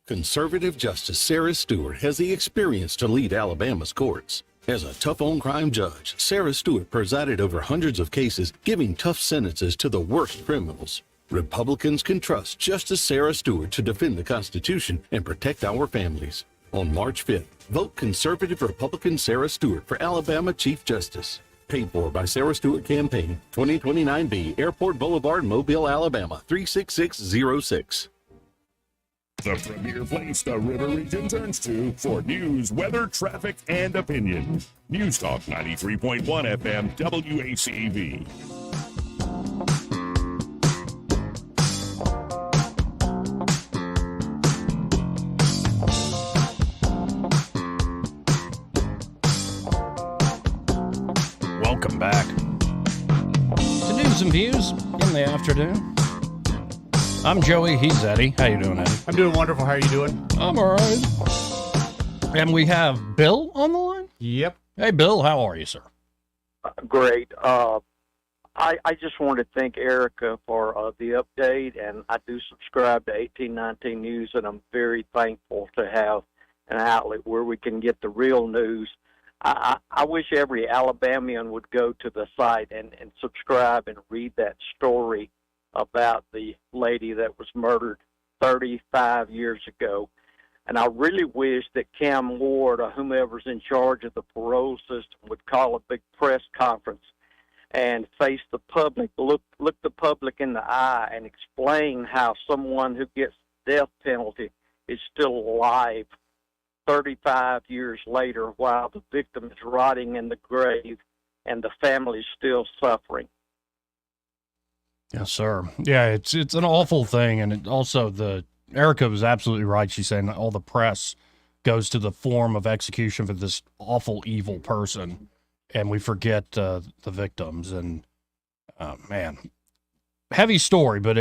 Conservative Justice Sarah Stewart has the experience to lead Alabama's courts. As a tough-on-crime judge, Sarah Stewart presided over hundreds of cases, giving tough sentences to the worst criminals. Republicans can trust Justice Sarah Stewart to defend the Constitution and protect our families. On March 5th, vote conservative Republican Sarah Stewart for Alabama Chief Justice. Paid for by Sarah Stewart Campaign, 2029B, Airport Boulevard, Mobile, Alabama, 36606. The premier place the river region turns to for news, weather, traffic, and opinion. News Talk 93.1 FM, WACV. Welcome back to News and Views in the afternoon. I'm Joey, he's Eddie. How you doing, Eddie? I'm doing wonderful. How are you doing? I'm all right. And we have Bill on the line? Yep. Hey, Bill, how are you, sir? Great. I just want to thank Erica for the update, and I do subscribe to 1819 News, and I'm very thankful to have an outlet where we can get the real news. I wish every Alabamian would go to the site and subscribe and read that story about the lady that was murdered 35 years ago. And I really wish that Cam Ward or whomever's in charge of the parole system would call a big press conference and face the public, look the public in the eye and explain how someone who gets death penalty is still alive 35 years later while the victim is rotting in the grave and the family is still suffering. Yes, sir. Yeah, it's an awful thing, and it also Erica was absolutely right. She's saying that all the press goes to the form of execution for this awful, evil person, and we forget the victims. And man, heavy story, but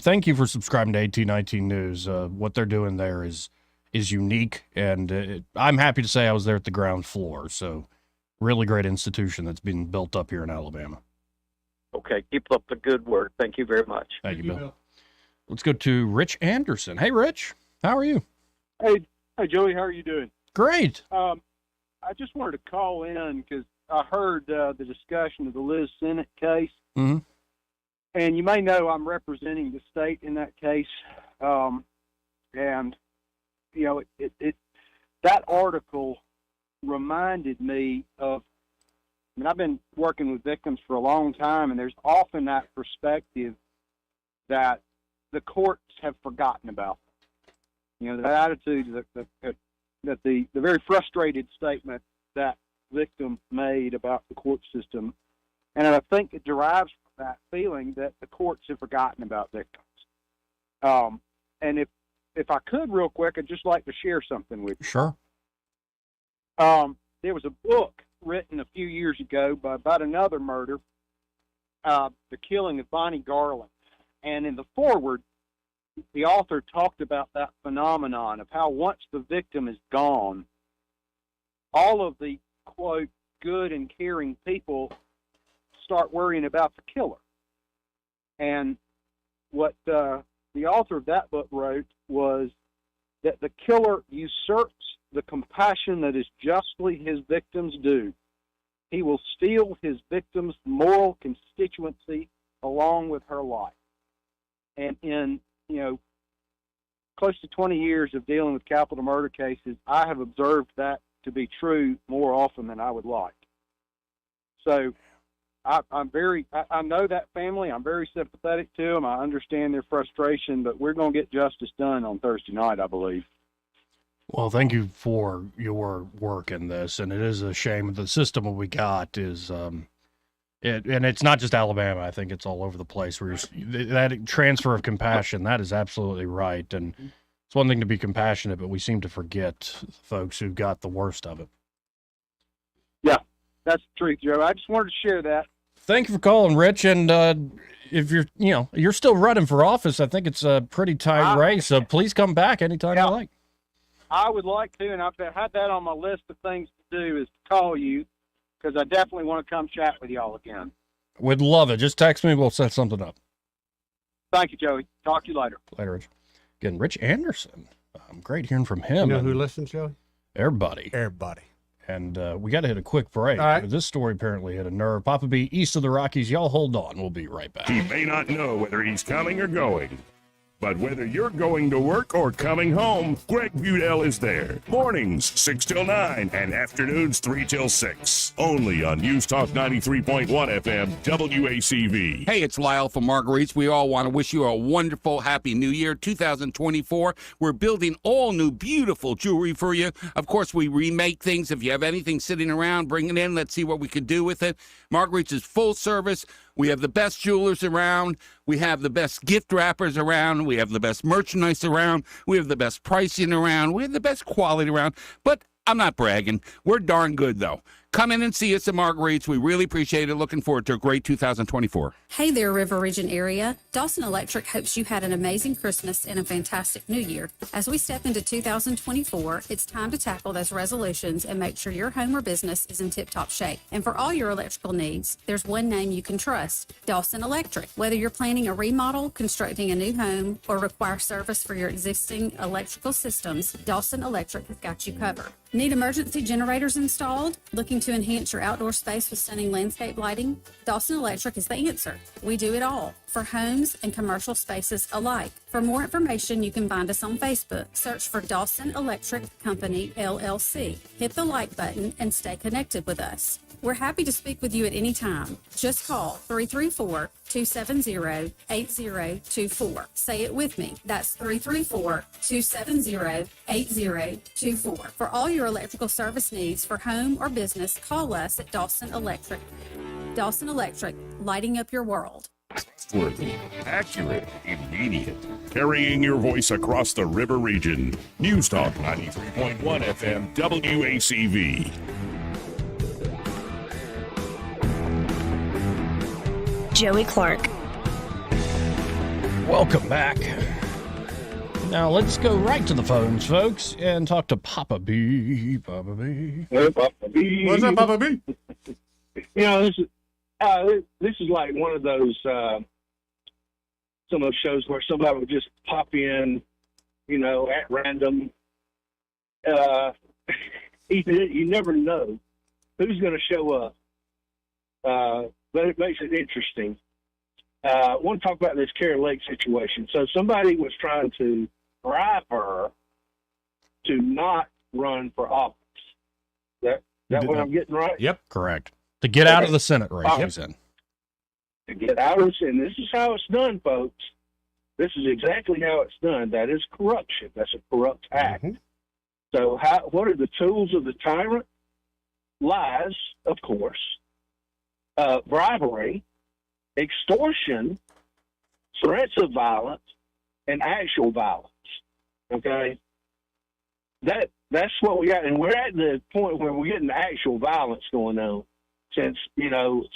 thank you for subscribing to 1819 News. What they're doing there is unique, and I'm happy to say I was there at the ground floor. So, really great institution that's been built up here in Alabama. Okay, keep up the good work. Thank you very much. Thank you, Bill. Let's go to Rich Anderson. Hey, Rich. How are you? Hey, Joey. How are you doing? Great. I just wanted to call in because I heard the discussion of the Liz Sennett case. Mm-hmm. And you may know I'm representing the state in that case. And, you know, that article reminded me of, I mean, I've been working with victims for a long time, and there's often that perspective that the courts have forgotten about. You know, the attitude that the very frustrated statement that victim made about the court system, and I think it derives from that feeling that the courts have forgotten about victims. And if I could, real quick, I'd just like to share something with you. Sure. There was a book written a few years ago about another murder the killing of Bonnie Garland. And in the foreword, the author talked about that phenomenon of how once the victim is gone, all of the, quote, good and caring people start worrying about the killer. And what the author of that book wrote was that the killer usurps the compassion that is justly his victim's due. He will steal his victim's moral constituency along with her life. And in, close to 20 years of dealing with capital murder cases, I have observed that to be true more often than I would like. So I know that family. I'm very sympathetic to them. I understand their frustration, but we're going to get justice done on Thursday night, I believe. Well, thank you for your work in this, and it is a shame the system that we got is, and it's not just Alabama. I think it's all over the place. Where that transfer of compassion, that is absolutely right, and it's one thing to be compassionate, but we seem to forget folks who got the worst of it. Yeah, that's the truth, Joe. I just wanted to share that. Thank you for calling, Rich. And if you're still running for office, I think it's a pretty tight race. So please come back anytime you like. I would like to, and I've had that on my list of things to do is to call you, because I definitely want to come chat with y'all again. We'd love it. Just text me. We'll set something up. Thank you, Joey. Talk to you later. Later, Rich. Again, Rich Anderson. Great hearing from him. You know who listens, Joey? Everybody. Everybody. And we got to hit a quick break. All right. This story apparently hit a nerve. Papa B, east of the Rockies. Y'all hold on. We'll be right back. He may not know whether he's coming or going, but whether you're going to work or coming home, Greg Budell is there. Mornings, 6 till 9, and afternoons, 3 till 6. Only on News Talk 93.1 FM, WACV. Hey, it's Lyle from Marguerite's. We all want to wish you a wonderful, happy new year, 2024. We're building all new, beautiful jewelry for you. Of course, we remake things. If you have anything sitting around, bring it in. Let's see what we can do with it. Marguerite's is full service. We have the best jewelers around. We have the best gift wrappers around. We have the best merchandise around. We have the best pricing around. We have the best quality around. But I'm not bragging. We're darn good, though. Come in and see us at Marguerite's. We really appreciate it. Looking forward to a great 2024. Hey there, River Region area. Dawson Electric hopes you had an amazing Christmas and a fantastic New Year. As we step into 2024, it's time to tackle those resolutions and make sure your home or business is in tip-top shape. And for all your electrical needs, there's one name you can trust, Dawson Electric. Whether you're planning a remodel, constructing a new home, or require service for your existing electrical systems, Dawson Electric has got you covered. Need emergency generators installed? Looking to enhance your outdoor space with stunning landscape lighting? Dawson Electric is the answer. We do it all for homes and commercial spaces alike. For more information, you can find us on Facebook. Search for Dawson Electric Company, LLC. Hit the like button and stay connected with us. We're happy to speak with you at any time. Just call 334-270-8024. Say it with me. That's 334-270-8024. For all your electrical service needs for home or business, call us at Dawson Electric. Dawson Electric, lighting up your world. Trustworthy, accurate, immediate. Carrying your voice across the river region. News Talk 93.1 FM, WACV. Joey Clark. Welcome back. Now let's go right to the phones, folks, and talk to Papa B. Papa B. Hey, Papa B. What's up, Papa B? This is like one of those some of those shows where somebody would just pop in, at random. You never know who's going to show up. But it makes it interesting. I want to talk about this Karen Lake situation. So somebody was trying to bribe her to not run for office. That what I'm getting right? Yep, correct. To get out of the Senate race he's in. To get out of the, and this is how it's done, folks. This is exactly how it's done. That is corruption. That's a corrupt act. So what are the tools of the tyrant? Lies, of course. Bribery, extortion, threats of violence, and actual violence. Okay? That's what we got. And we're at the point where we're getting actual violence going on. since,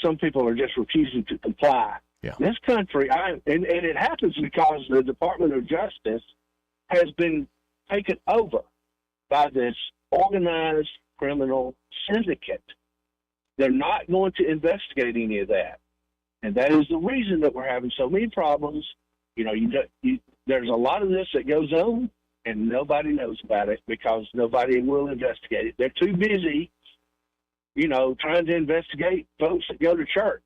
some people are just refusing to comply. Yeah. This country, and it happens because the Department of Justice has been taken over by this organized criminal syndicate. They're not going to investigate any of that. And that is the reason that we're having so many problems. There's a lot of this that goes on, and nobody knows about it because nobody will investigate it. They're too busy, trying to investigate folks that go to church.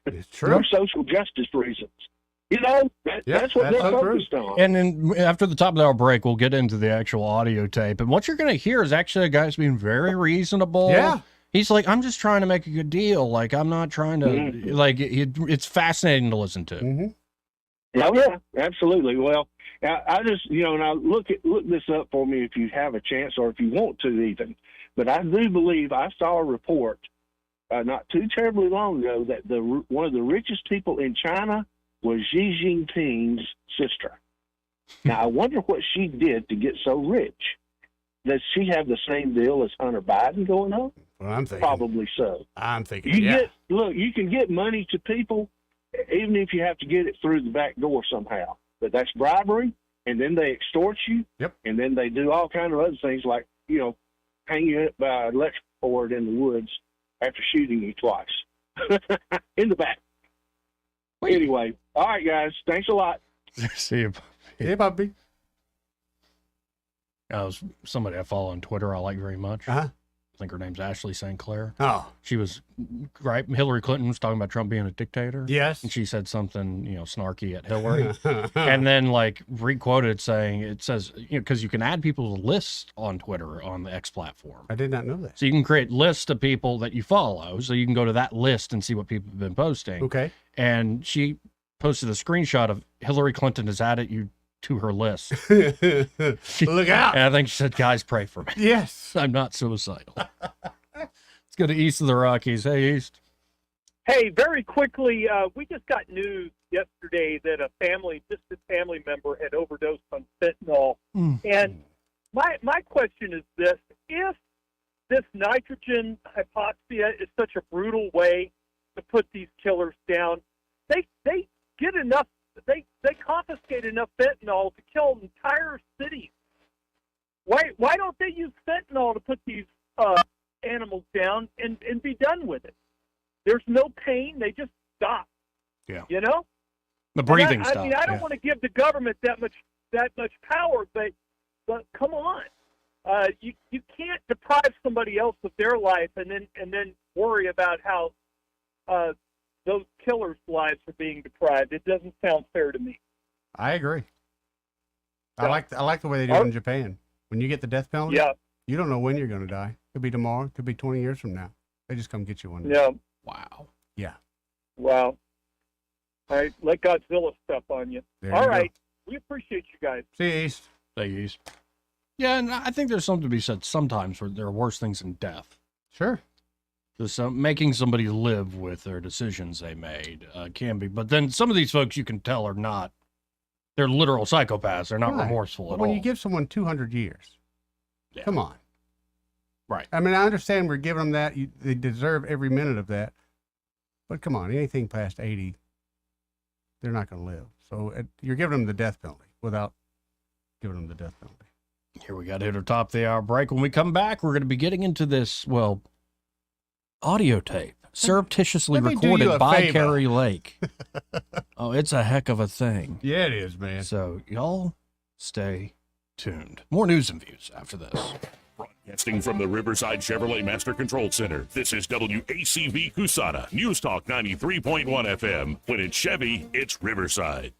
It's true. For social justice reasons. That's what they're focused on. And then after the top of our break, we'll get into the actual audio tape. And what you're going to hear is actually a guy who's being very reasonable. Yeah. He's like, I'm just trying to make a good deal. Like, I'm not trying to, it's fascinating to listen to. Mm-hmm. Oh, yeah, absolutely. Well, I just, now look this up for me if you have a chance or if you want to even. But I do believe I saw a report not too terribly long ago that one of the richest people in China was Xi Jinping's sister. Now, I wonder what she did to get so rich. Does she have the same deal as Hunter Biden going on? Well, I'm thinking. Probably so. I'm thinking, you can get money to people even if you have to get it through the back door somehow. But that's bribery, and then they extort you, and then they do all kinds of other things like, hang you up by an electric cord in the woods after shooting you twice in the back. Anyway, all right, guys. Thanks a lot. See you, Bobby. Hey, Bobby. Somebody I follow on Twitter I like very much. Uh-huh. I think her name's Ashley St. Clair. Oh. She was, right, Hillary Clinton was talking about Trump being a dictator. Yes. And she said something, snarky at Hillary. And then, re-quoted saying, it says, because you can add people to lists on Twitter on the X platform. I did not know that. So you can create lists of people that you follow. So you can go to that list and see what people have been posting. Okay. And she posted a screenshot of Hillary Clinton has added you to her list. Look out. And I think she said, guys, pray for me. Yes. I'm not suicidal. Let's go to East of the Rockies. Hey, East. Hey, very quickly, we just got news yesterday that a distant family member had overdosed on fentanyl. And my question is this: if this nitrogen hypoxia is such a brutal way to put these killers down, they get enough. They confiscate enough fentanyl to kill entire cities. Why don't they use fentanyl to put these animals down and be done with it? There's no pain. They just stop. Yeah. The breathing stuff. I mean, I don't want to give the government that much power, but come on. You can't deprive somebody else of their life and then worry about how those killers' lives are being deprived. It doesn't sound fair to me. I agree. I like the way they do it in Japan. When you get the death penalty, you don't know when you're going to die. Could be tomorrow. Could be 20 years from now. They just come get you one day. Yeah. Wow. Yeah. Wow. All right. Let Godzilla step on you. All right. We appreciate you guys. See you, East. See you, East. Yeah, and I think there's something to be said sometimes where there are worse things than death. Sure. Just making somebody live with their decisions they made can be. But then some of these folks you can tell are not, they're literal psychopaths. They're not remorseful at all. When you give someone 200 years, come on. Right. I mean, I understand we're giving them that. They deserve every minute of that. But come on, anything past 80, they're not going to live. So you're giving them the death penalty without giving them the death penalty. Here we got to hit our top of the hour break. When we come back, we're going to be getting into this, audio tape surreptitiously recorded by Carrie Lake. Oh, it's a heck of a thing. Yeah, it is, man. So y'all stay tuned. More news and views after this. Broadcasting from the Riverside Chevrolet Master Control Center, this is WACV Cusana, News Talk 93.1 FM. When it's Chevy, it's Riverside.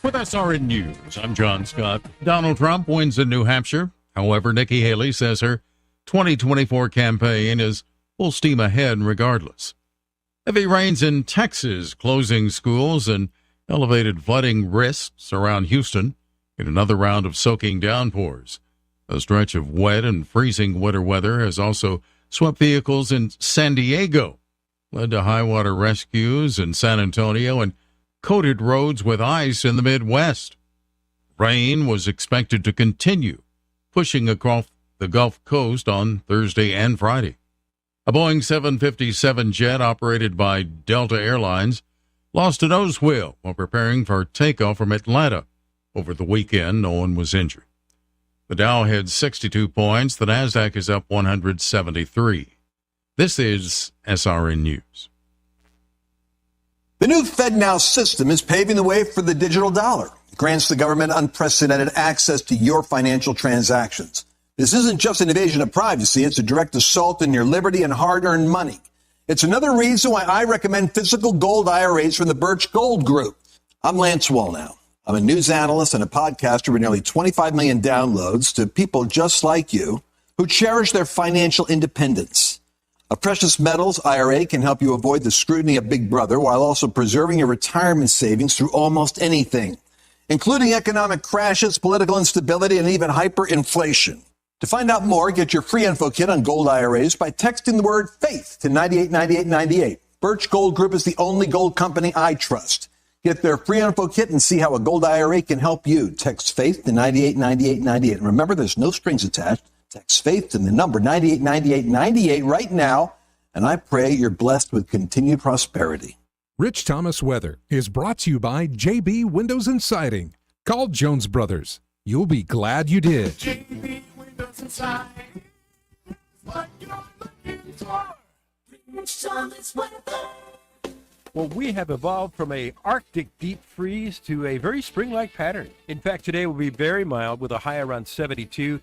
With SRN News, I'm John Scott. Donald Trump wins in New Hampshire. However, Nikki Haley says her 2024 campaign is full steam ahead regardless. Heavy rains in Texas, closing schools and elevated flooding risks around Houston in another round of soaking downpours. A stretch of wet and freezing winter weather has also swept vehicles in San Diego, led to high water rescues in San Antonio, and coated roads with ice in the Midwest. Rain was expected to continue, pushing across the Gulf Coast on Thursday and Friday. A Boeing 757 jet operated by Delta Airlines lost a nose wheel while preparing for takeoff from Atlanta. Over the weekend, no one was injured. The Dow had 62 points. The Nasdaq is up 173. This is SRN News. The new FedNow system is paving the way for the digital dollar. It grants the government unprecedented access to your financial transactions. This isn't just an invasion of privacy. It's a direct assault on your liberty and hard-earned money. It's another reason why I recommend physical gold IRAs from the Birch Gold Group. I'm Lance Wallnow. I'm a news analyst and a podcaster with nearly 25 million downloads to people just like you who cherish their financial independence. A precious metals IRA can help you avoid the scrutiny of Big Brother while also preserving your retirement savings through almost anything, including economic crashes, political instability, and even hyperinflation. To find out more, get your free info kit on gold IRAs by texting the word FAITH to 989898. Birch Gold Group is the only gold company I trust. Get their free info kit and see how a gold IRA can help you. Text FAITH to 989898. And remember, there's no strings attached. Text FAITH to the number 989898 right now, and I pray you're blessed with continued prosperity. Rich Thomas Weather is brought to you by JB Windows and Siding. Call Jones Brothers. You'll be glad you did. JB Windows and Siding. What you're looking for. Rich Thomas Weather. Well, we have evolved from a Arctic deep freeze to a very spring-like pattern. In fact, today will be very mild with a high around 72.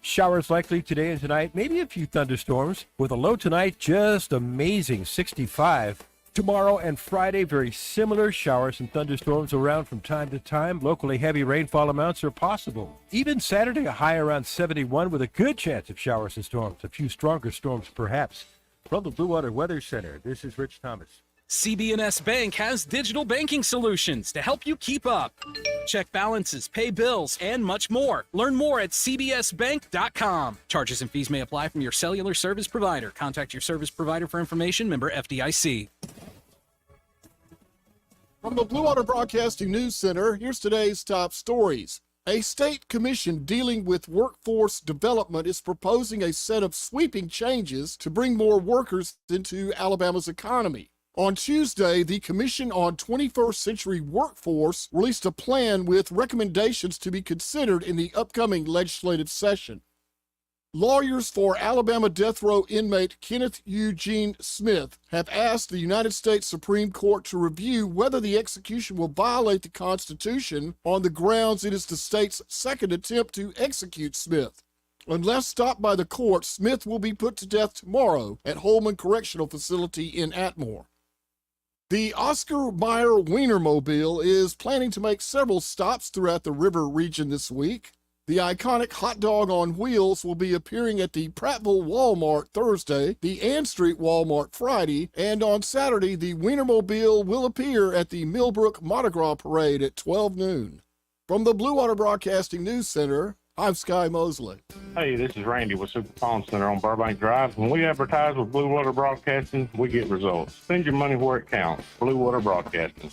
Showers likely today and tonight, maybe a few thunderstorms. With a low tonight, just amazing 65. Tomorrow and Friday, very similar showers and thunderstorms around from time to time. Locally heavy rainfall amounts are possible. Even Saturday, a high around 71 with a good chance of showers and storms. A few stronger storms perhaps. From the Blue Water Weather Center, this is Rich Thomas. CB&S Bank has digital banking solutions to help you keep up. Check balances, pay bills, and much more. Learn more at cbsbank.com. Charges and fees may apply from your cellular service provider. Contact your service provider for information. Member FDIC. From the Blue Water Broadcasting News Center, here's today's top stories. A state commission dealing with workforce development is proposing a set of sweeping changes to bring more workers into Alabama's economy. On Tuesday, the Commission on 21st Century Workforce released a plan with recommendations to be considered in the upcoming legislative session. Lawyers for Alabama death row inmate Kenneth Eugene Smith have asked the United States Supreme Court to review whether the execution will violate the Constitution on the grounds it is the state's second attempt to execute Smith. Unless stopped by the court, Smith will be put to death tomorrow at Holman Correctional Facility in Atmore. The Oscar Mayer Wienermobile is planning to make several stops throughout the river region this week. The iconic hot dog on wheels will be appearing at the Prattville Walmart Thursday, the Ann Street Walmart Friday, and on Saturday, the Wienermobile will appear at the Millbrook Mardi Gras Parade at 12 noon. From the Blue Water Broadcasting News Center, I'm Sky Mosley. Hey, this is Randy with Super Pawn Center on Burbank Drive. When we advertise with Blue Water Broadcasting, we get results. Spend your money where it counts. Blue Water Broadcasting.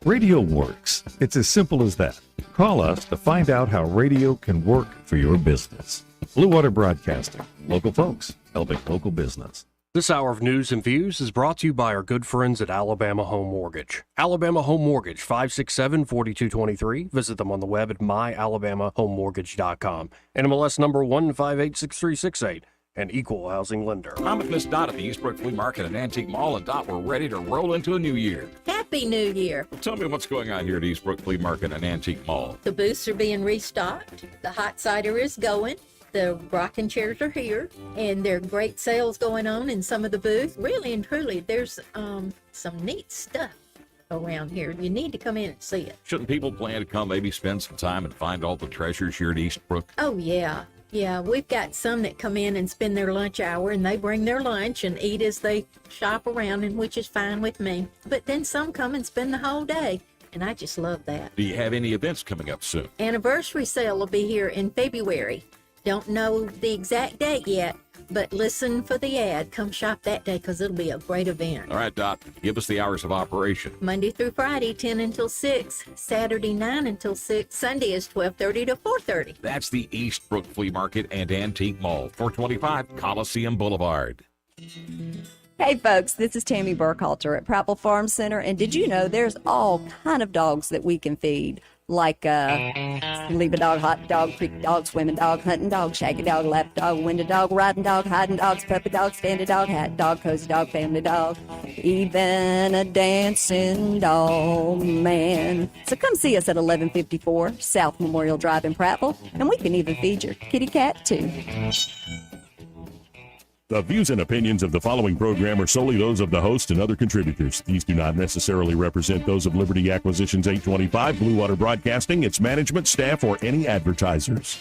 Radio works. It's as simple as that. Call us to find out how radio can work for your business. Blue Water Broadcasting. Local folks helping local business. This hour of news and views is brought to you by our good friends at Alabama Home Mortgage. Alabama Home Mortgage, 567-4223. Visit them on the web at myalabamahomemortgage.com. NMLS number 1586368. An equal housing lender. I'm with Miss Dot at the Eastbrook Flea Market and Antique Mall, and Dot, we're ready to roll into a new year. Happy New Year. Well, tell me what's going on here at Eastbrook Flea Market and Antique Mall. The booths are being restocked. The hot cider is going. The rocking chairs are here, and there are great sales going on in some of the booths. Really and truly, there's some neat stuff around here. You need to come in and see it. Shouldn't people plan to come, maybe spend some time and find all the treasures here at Eastbrook? Oh, yeah. Yeah, we've got some that come in and spend their lunch hour, and they bring their lunch and eat as they shop around, and which is fine with me. But then some come and spend the whole day, and I just love that. Do you have any events coming up soon? Anniversary sale will be here in February. Don't know the exact date yet, But listen for the ad. Come shop that day because it'll be a great event. All right, Dot, give us the hours of operation. Monday through Friday, 10 until 6. Saturday, 9 until 6. Sunday is 12:30 to 4:30. That's the Eastbrook Flea Market and Antique Mall, 425 Coliseum Boulevard. Hey folks, this is Tammy Burkhalter at Prattville Farm Center, and did you know there's all kind of dogs that we can feed? Like sleep a dog, hot dog, creek dog, swimming dog, hunting dog, shaggy dog, lap dog, window dog, riding dog, hiding dogs, puppy dog, standing dog, hat dog, cozy dog, family dog, even a dancing dog, man. So come see us at 1154 South Memorial Drive in Prattville, and we can even feed your kitty cat too. The views and opinions of the following program are solely those of the host and other contributors. These do not necessarily represent those of Liberty Acquisitions 825, Blue Water Broadcasting, its management, staff, or any advertisers.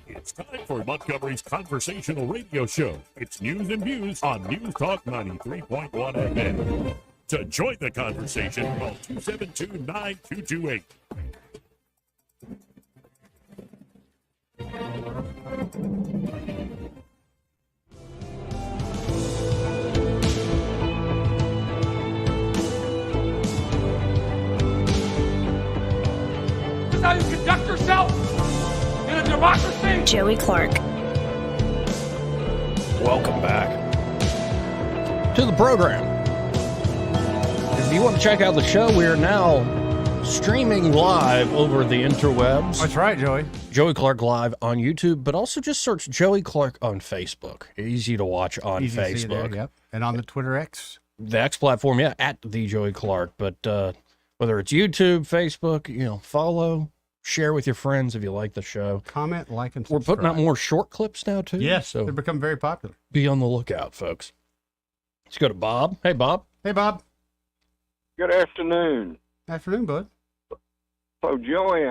It's time for Montgomery's conversational radio show. It's news and views on News Talk 93.1 FM. To join the conversation, call 272-9228. This is how you conduct yourself in a democracy? Joey Clark. Welcome back to the program. If you want to check out the show, we are now streaming live over the interwebs. That's right, Joey. Joey Clark live on YouTube, but also just search Joey Clark on Facebook. Easy to watch on Easy to see Facebook. there, yep. And on the Twitter X. The X platform, yeah, at the Joey Clark. But whether it's YouTube, Facebook, follow, share with your friends if you like the show. Comment, like, and We're subscribe. putting out more short clips now, too. Yes, so they've become very popular. be on the lookout, folks. Let's go to Bob. Hey, Bob. Hey, Bob. Good afternoon. Afternoon, bud. So, Joey,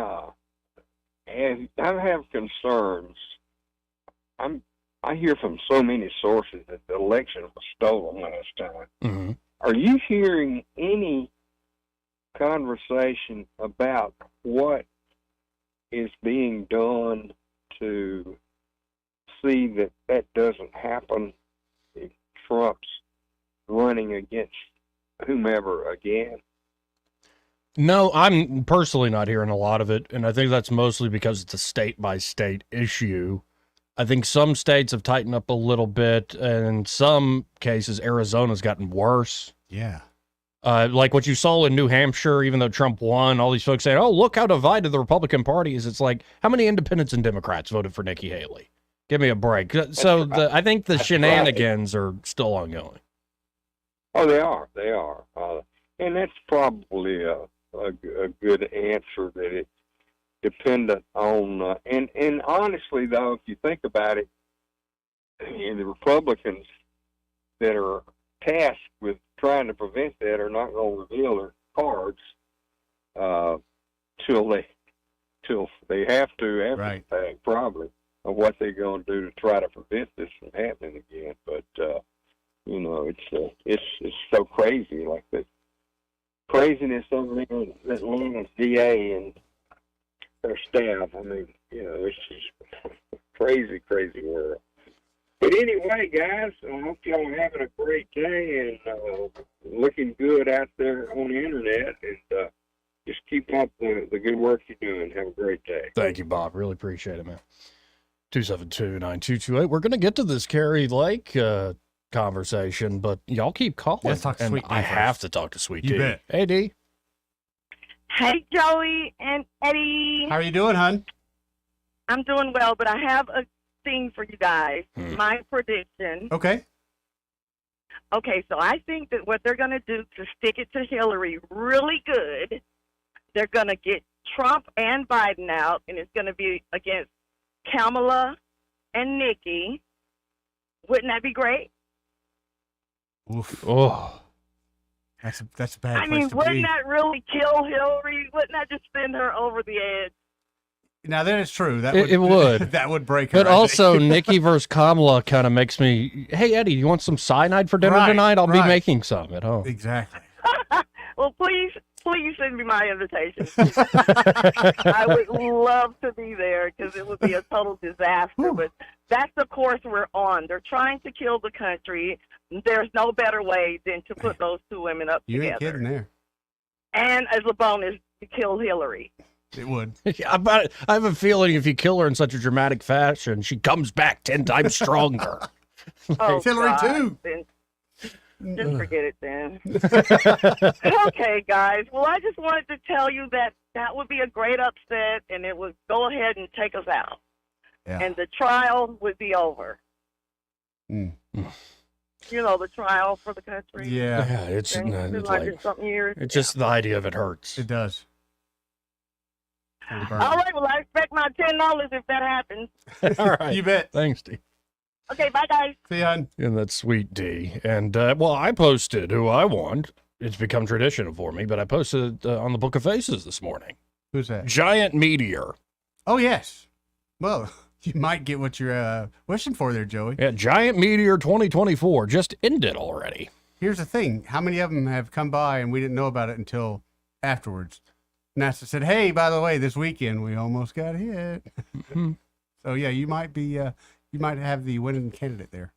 and I have concerns. I hear from so many sources that the election was stolen last time. Mm-hmm. Are you hearing any conversation about what is being done to see that that doesn't happen if Trump's running against whomever again? No, I'm personally not hearing a lot of it, and I think that's mostly because it's a state-by-state issue. I think some states have tightened up a little bit, and in some cases, Arizona's gotten worse. Yeah. Like what you saw in New Hampshire, even though Trump won, all these folks saying, oh, look how divided the Republican Party is. It's like, how many independents and Democrats voted for Nikki Haley? Give me a break. So I think the shenanigans are still ongoing. Oh, they are. They are. And that's probably a good answer, that it's dependent on, and honestly, though, if you think about it, the Republicans that are tasked with trying to prevent that are not going to reveal their cards till they have to after the fact, probably, of what they're going to do to try to prevent this from happening again. But it's so crazy, like the craziness over there that Atlanta DA and their staff. I mean, it's just crazy world. But anyway, guys, I hope y'all are having a great day and looking good out there on the internet. And just keep up the good work you're doing. Have a great day. Thank you, Bob. Really appreciate it, man. 272-9228. We're going to get to this Carrie Lake conversation, but y'all keep calling. Let's talk to and Sweet D I first. have to talk to Sweet D. You bet. Hey, D. Hey, Joey and Eddie. How are you doing, hon? I'm doing well, but I have a thing for you guys. My prediction. Okay. Okay, so I think that what they're going to do to stick it to Hillary really good, they're going to get Trump and Biden out, and it's going to be against Kamala and Nikki. Wouldn't that be great? Oof. Oh. That's a bad I place mean, to wouldn't be. that really kill Hillary? Wouldn't that just send her over the edge? Now, that is true. That It would. That would break her. But I think. also, Nikki versus Kamala kind of makes me, hey, Eddie, you want some cyanide for dinner Right, tonight? I'll be right. making some at home. Exactly. Well, please please send me my invitation. I would love to be there because it would be a total disaster. But that's the course we're on. They're trying to kill the country. There's no better way than to put those two women up You together. ain't kidding there. And as a bonus, to kill Hillary. It would. I have a feeling if you kill her in such a dramatic fashion, she comes back 10 times stronger. Oh, Hillary God. too. Then just forget it then. Okay, guys. Well, I just wanted to tell you that would be a great upset, and it would go ahead and take us out. Yeah. And the trial would be over. Mm. You know, the trial for the country. Yeah. It's Been it's 100-something years. it's just the idea of it hurts. It does. All right. Well, I expect my $10 if that happens. All right. You bet. Thanks, D. Okay, bye, guys. See you, hon. And that's sweet D. And, well, I posted who I want. It's become tradition for me, but I posted on the Book of Faces this morning. Who's that? Giant Meteor. Oh, yes. Well, you might get what you're wishing for there, Joey. Yeah, Giant Meteor 2024 just ended already. Here's the thing. How many of them have come by and we didn't know about it until afterwards? NASA said, hey, by the way, this weekend we almost got hit. So, yeah, you might be, you might have the winning candidate there.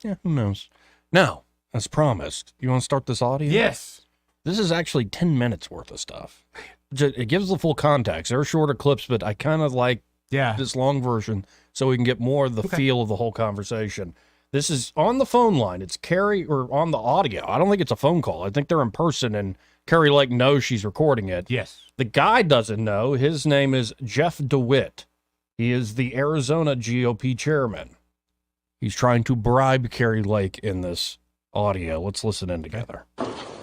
Yeah, who knows? Now, as promised, you want to start this audio? Yes. This is actually 10 minutes worth of stuff. It gives the full context. There are shorter clips, but I kind of like this long version so we can get more of the feel of the whole conversation. This is on the phone line. It's Carrie, or on the audio. I don't think it's a phone call. I think they're in person, and Carrie Lake knows she's recording it. Yes. The guy doesn't know. His name is Jeff DeWitt. He is the Arizona GOP chairman. He's trying to bribe Carrie Lake in this audio. Let's listen in together.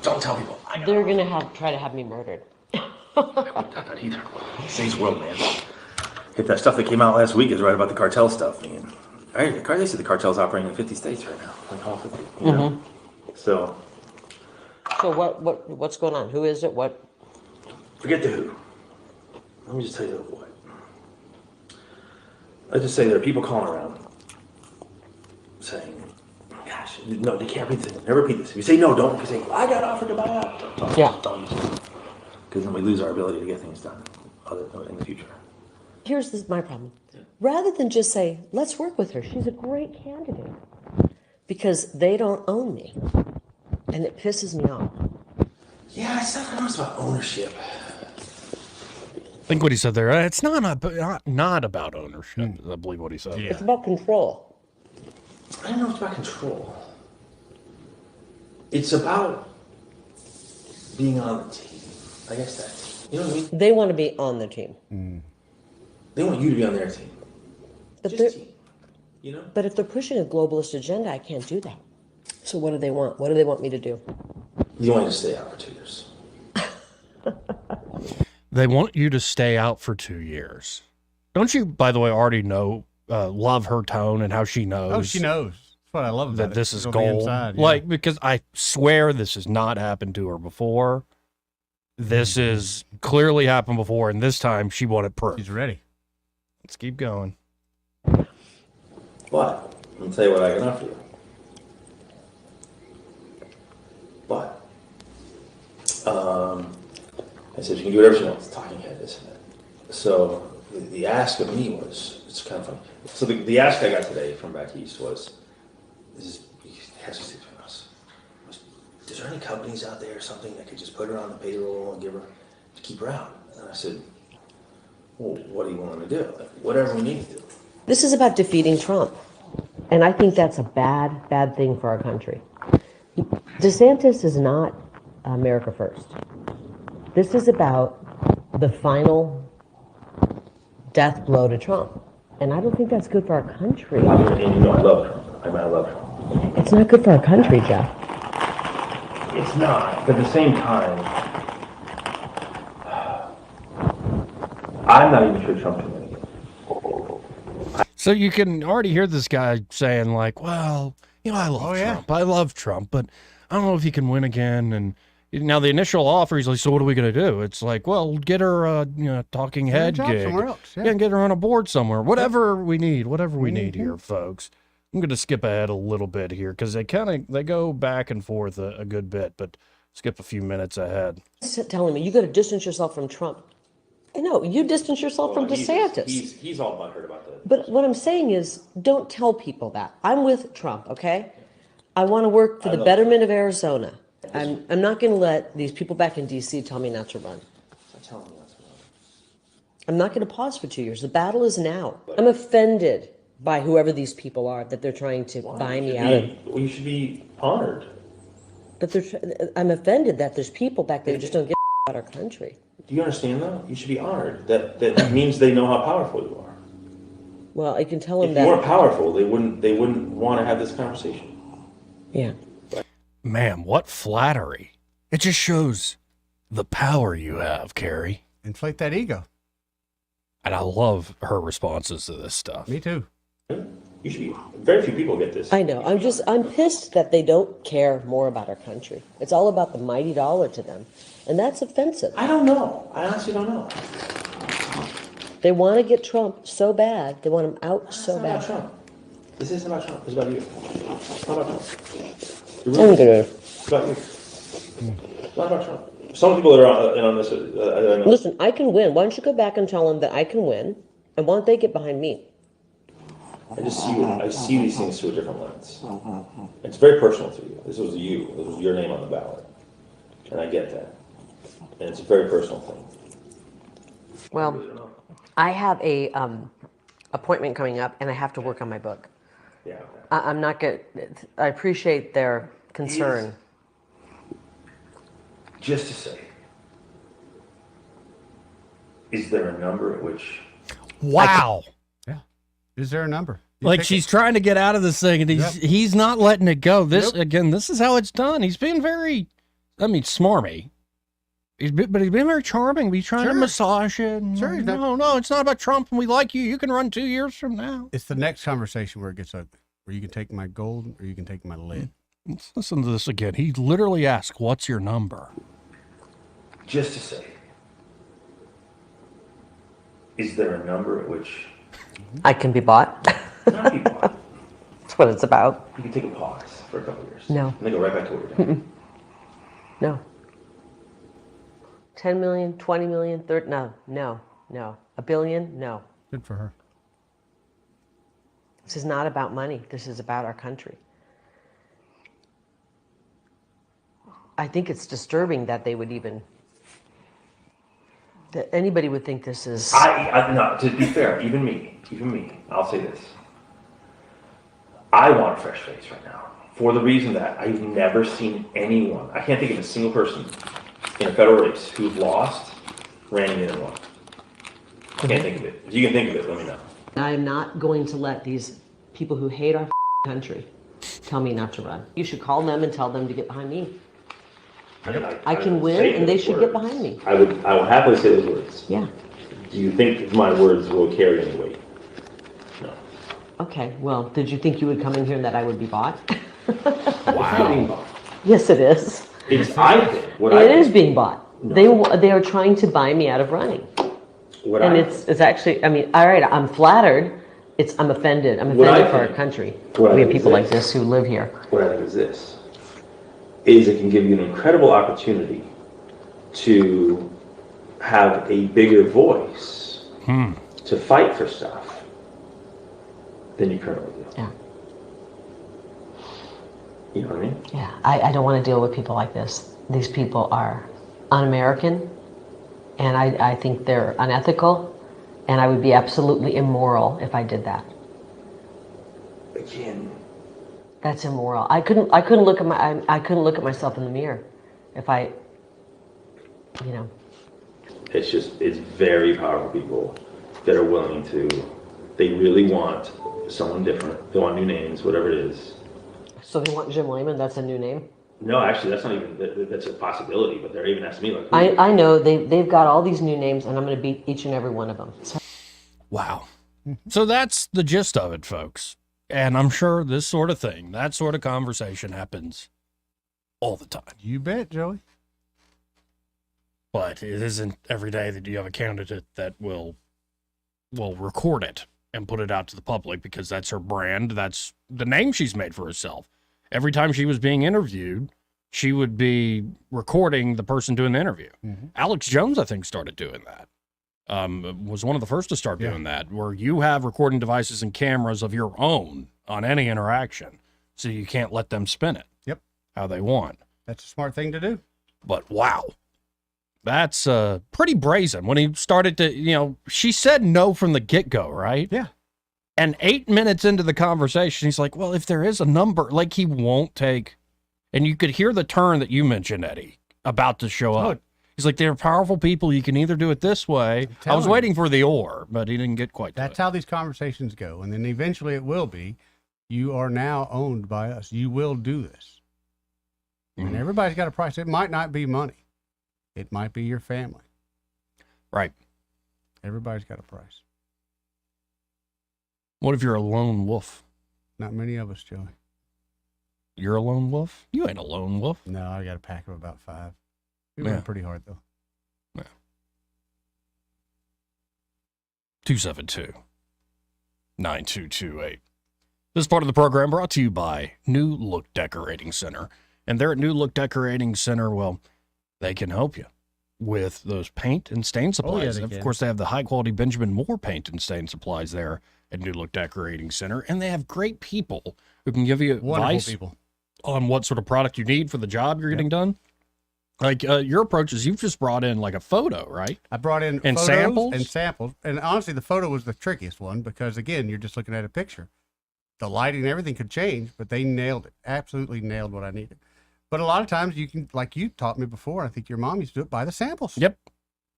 Don't tell people. They're going to try to have me murdered. I wouldn't have that either. Today's world, man. If that stuff that came out last week is right about the cartel stuff, I mean, they say the cartel's operating in 50 states right now, like all 50. You know? So what's going on? Who is it? What? Forget the who. Let me just tell you the what. Let's just say there are people calling around saying, gosh, no, they can't repeat this. Never repeat this. If you say no, don't. If you say, I got offered to buy out. Don't use it. Because then we lose our ability to get things done in the future. Here's my problem. Rather than just say, let's work with her, she's a great candidate. Because they don't own me. And it pisses me off. Yeah, it's not about ownership. I think what he said there, it's not about ownership, I believe what he said. It's about control. I don't know if it's about control. It's about being on the team. I guess that's, you know what I mean? They want to be on the team. They want you to be on their team. But you know? But if they're pushing a globalist agenda, I can't do that. So what do they want? What do they want me to do? You want to stay out for 2 years. They want you to stay out for 2 years. Don't you, by the way, already know, love her tone and how she knows? Oh, she knows. That's what I love about that it. this is It'll be gold. inside, yeah. Like, because I swear this has not happened to her before. This has clearly happened before, and this time she wanted proof. She's ready. Let's keep going. But, let me tell you what I can offer you. But, I said, you can do whatever she wants, talking head, this and that. So, the ask of me was, it's kind of funny. So, the ask I got today from back east was, it has to stay between us. Is there any companies out there or something that could just put her on the payroll and give her, to keep her out? And I said, well, what do you want to do? Like, whatever we need to do. This is about defeating Trump. And I think that's a bad, bad thing for our country. DeSantis is not America first. This is about the final death blow to Trump. And I don't think that's good for our country. And you know I love Trump. I love Trump. It's not good for our country, Jeff. It's not. But at the same time, I'm not even sure Trump's going to win. So you can already hear this guy saying, like, well, you know, I love Trump. I love Trump, but I don't know if he can win again. And now the initial offer, he's like, so what are we going to do? It's like, well, get her a talking head gig. somewhere else, yeah. And get her on a board somewhere. Whatever we need here, folks. I'm going to skip ahead a little bit here because they go back and forth a good bit. But skip a few minutes ahead. Telling me you got to distance yourself from Trump. I know you distance yourself from DeSantis. He's all butthurt about that. But what I'm saying is, don't tell people that. I'm with Trump, okay? I want to work for the betterment of Arizona. I'm not going to let these people back in D.C. tell me not to run. I'm telling you not to run. I'm not going to pause for 2 years. The battle is now. I'm offended by whoever these people are that they're trying to buy me out of. Well, you should be honored. But I'm offended that there's people back there who just don't give about our country. Do you understand though? You should be honored. That means they know how powerful you are. Well, I can tell them If that. you weren't powerful, they wouldn't want to have this conversation. Yeah. Man, what flattery. It just shows the power you have, Carrie. Inflate that ego. And I love her responses to this stuff. Me too. You should be. Very few people get this. I know. I'm pissed that they don't care more about our country. It's all about the mighty dollar to them. And that's offensive. I don't know. I honestly don't know. They want to get Trump so bad. They want him out so bad. It's not about Trump. This isn't about Trump. It's about you. It's not about Trump. It's about you. It's not about Trump. Some people that are in on this. I know. Listen, I can win. Why don't you go back and tell them that I can win? And why don't they get behind me? I see these things through a different lens. It's very personal to you. This was you. This was your name on the ballot. And I get that. And it's a very personal thing. Well, I have a appointment coming up, and I have to work on my book. Yeah. Okay. I'm not good. I appreciate their concern. Just to say, is there a number at which? Wow. Yeah. Is there a number? Like she's trying to get out of this thing, and he's not letting it go. This again, this is how it's done. He's been very, smarmy. He's been very charming. He's trying to massage it. Sure, No, it's not about Trump, and we like you. You can run 2 years from now. It's the next conversation where it gets ugly, where you can take my gold or you can take my lead. Let's listen to this again. He literally asked, "What's your number?" Just to say, is there a number at which I can be bought. not be bought? That's what it's about. You can take a pause for a couple of years. No. And then go right back to what you're doing. No. 10 million, 20 million, 30, no. $1 billion, no. Good for her. This is not about money. This is about our country. I think it's disturbing that they would even, that anybody would think this is. No, to be fair, even me, I'll say this. I want a fresh face right now for the reason that I've never seen anyone, I can't think of a single person in a federal race who's lost, ran in and won. I can't think of it. If you can think of it, let me know. I am not going to let these people who hate our country tell me not to run. You should call them and tell them to get behind me. I can win, and they should get behind me. I will happily say those words. Yeah. Do you think my words will carry any weight? No. Okay, well, did you think you would come in here and that I would be bought? Wow. Yes, it is. It is being bought. No. They are trying to buy me out of running. It's actually, all right, I'm flattered. I'm offended. I'm offended for our country. We have people like this who live here. What I think is this, is it can give you an incredible opportunity to have a bigger voice to fight for stuff than you currently do. Yeah. You know what I mean? Yeah, I don't want to deal with people like this. These people are un-American, and I think they're unethical, and I would be absolutely immoral if I did that. Again. That's immoral. I couldn't look at myself in the mirror if I, It's very powerful people that are willing to, they really want someone different. They want new names, whatever it is. So they want Jim Lehman, that's a new name? No, actually, that's not even, that's a possibility, but they're even asking me like. I know, they've got all these new names, and I'm going to beat each and every one of them. Wow. So that's the gist of it, folks. And I'm sure this sort of thing, that sort of conversation happens all the time. You bet, Joey. But it isn't every day that you have a candidate that will record it and put it out to the public, because that's her brand. That's the name she's made for herself. Every time she was being interviewed, she would be recording the person doing the interview. Alex Jones, I think, started doing that. Was one of the first to start doing that, where you have recording devices and cameras of your own on any interaction, so you can't let them spin it. Yep. How they want. That's a smart thing to do. But wow, that's pretty brazen. When he started to, she said no from the get-go, right? Yeah. And 8 minutes into the conversation, he's like, well, if there is a number, like he won't take, and you could hear the turn that you mentioned, Eddie, about to show up. He's like, they're powerful people. You can either do it this way. I was waiting for the or, but he didn't get quite to it. That's how these conversations go. And then eventually it will be, you are now owned by us. You will do this. And everybody's got a price. It might not be money. It might be your family. Right. Everybody's got a price. What if you're a lone wolf? Not many of us, Joey. You're a lone wolf? You ain't a lone wolf. No, I got a pack of about 5. We Yeah. went pretty hard, though. Yeah. 272-9228. This part of the program brought to you by New Look Decorating Center. And they're at New Look Decorating Center, well, they can help you with those paint and stain supplies. they Of can. course, they have the high-quality Benjamin Moore paint and stain supplies there at New Look Decorating Center. And they have great people who can give you Wonderful advice people. on what sort of product you need for the job you're getting done. Like your approach is you've just brought in like a photo, right? I brought in and photos samples. and samples. And honestly, the photo was the trickiest one because, again, you're just looking at a picture. The lighting and everything could change, but they nailed it. Absolutely nailed what I needed. But a lot of times you can, like you taught me before, I think your mom used to do it by the samples. Yep.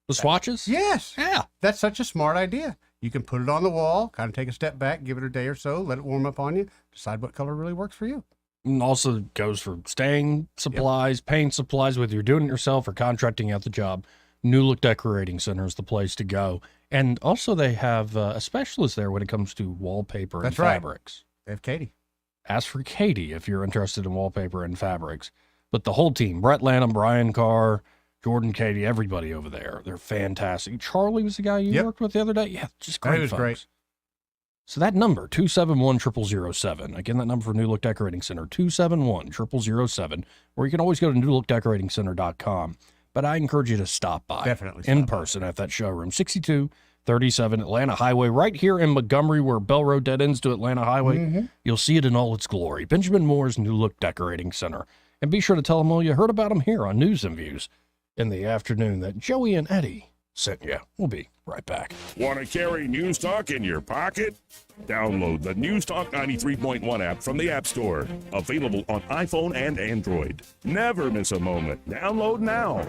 The swatches? Yes. Yeah. That's such a smart idea. You can put it on the wall, kind of take a step back, give it a day or so, let it warm up on you, decide what color really works for you. And also goes for stain supplies, paint supplies, whether you're doing it yourself or contracting out the job. New Look Decorating Center is the place to go. And also they have a specialist there when it comes to wallpaper and fabrics. They have Katie. Ask for Katie if you're interested in wallpaper and fabrics. But the whole team, Brett Lanham, Brian Carr, Jordan, Katie, everybody over there, they're fantastic. Charlie was the guy you worked with the other day? Yeah, just great He was folks. great. So that number, 271-0007. Again, that number for New Look Decorating Center, 271-0007. Or you can always go to newlookdecoratingcenter.com. But I encourage you to stop by. Definitely in person at that showroom, 6237 Atlanta Highway, right here in Montgomery, where Bell Road dead ends to Atlanta Highway. You'll see it in all its glory. Benjamin Moore's New Look Decorating Center. And be sure to tell them all you heard about them here on News and Views in the afternoon that Joey and Eddie sent you. We'll be right back. Want to carry News Talk in your pocket? Download the News Talk 93.1 app from the App Store. Available on iPhone and Android. Never miss a moment. Download now.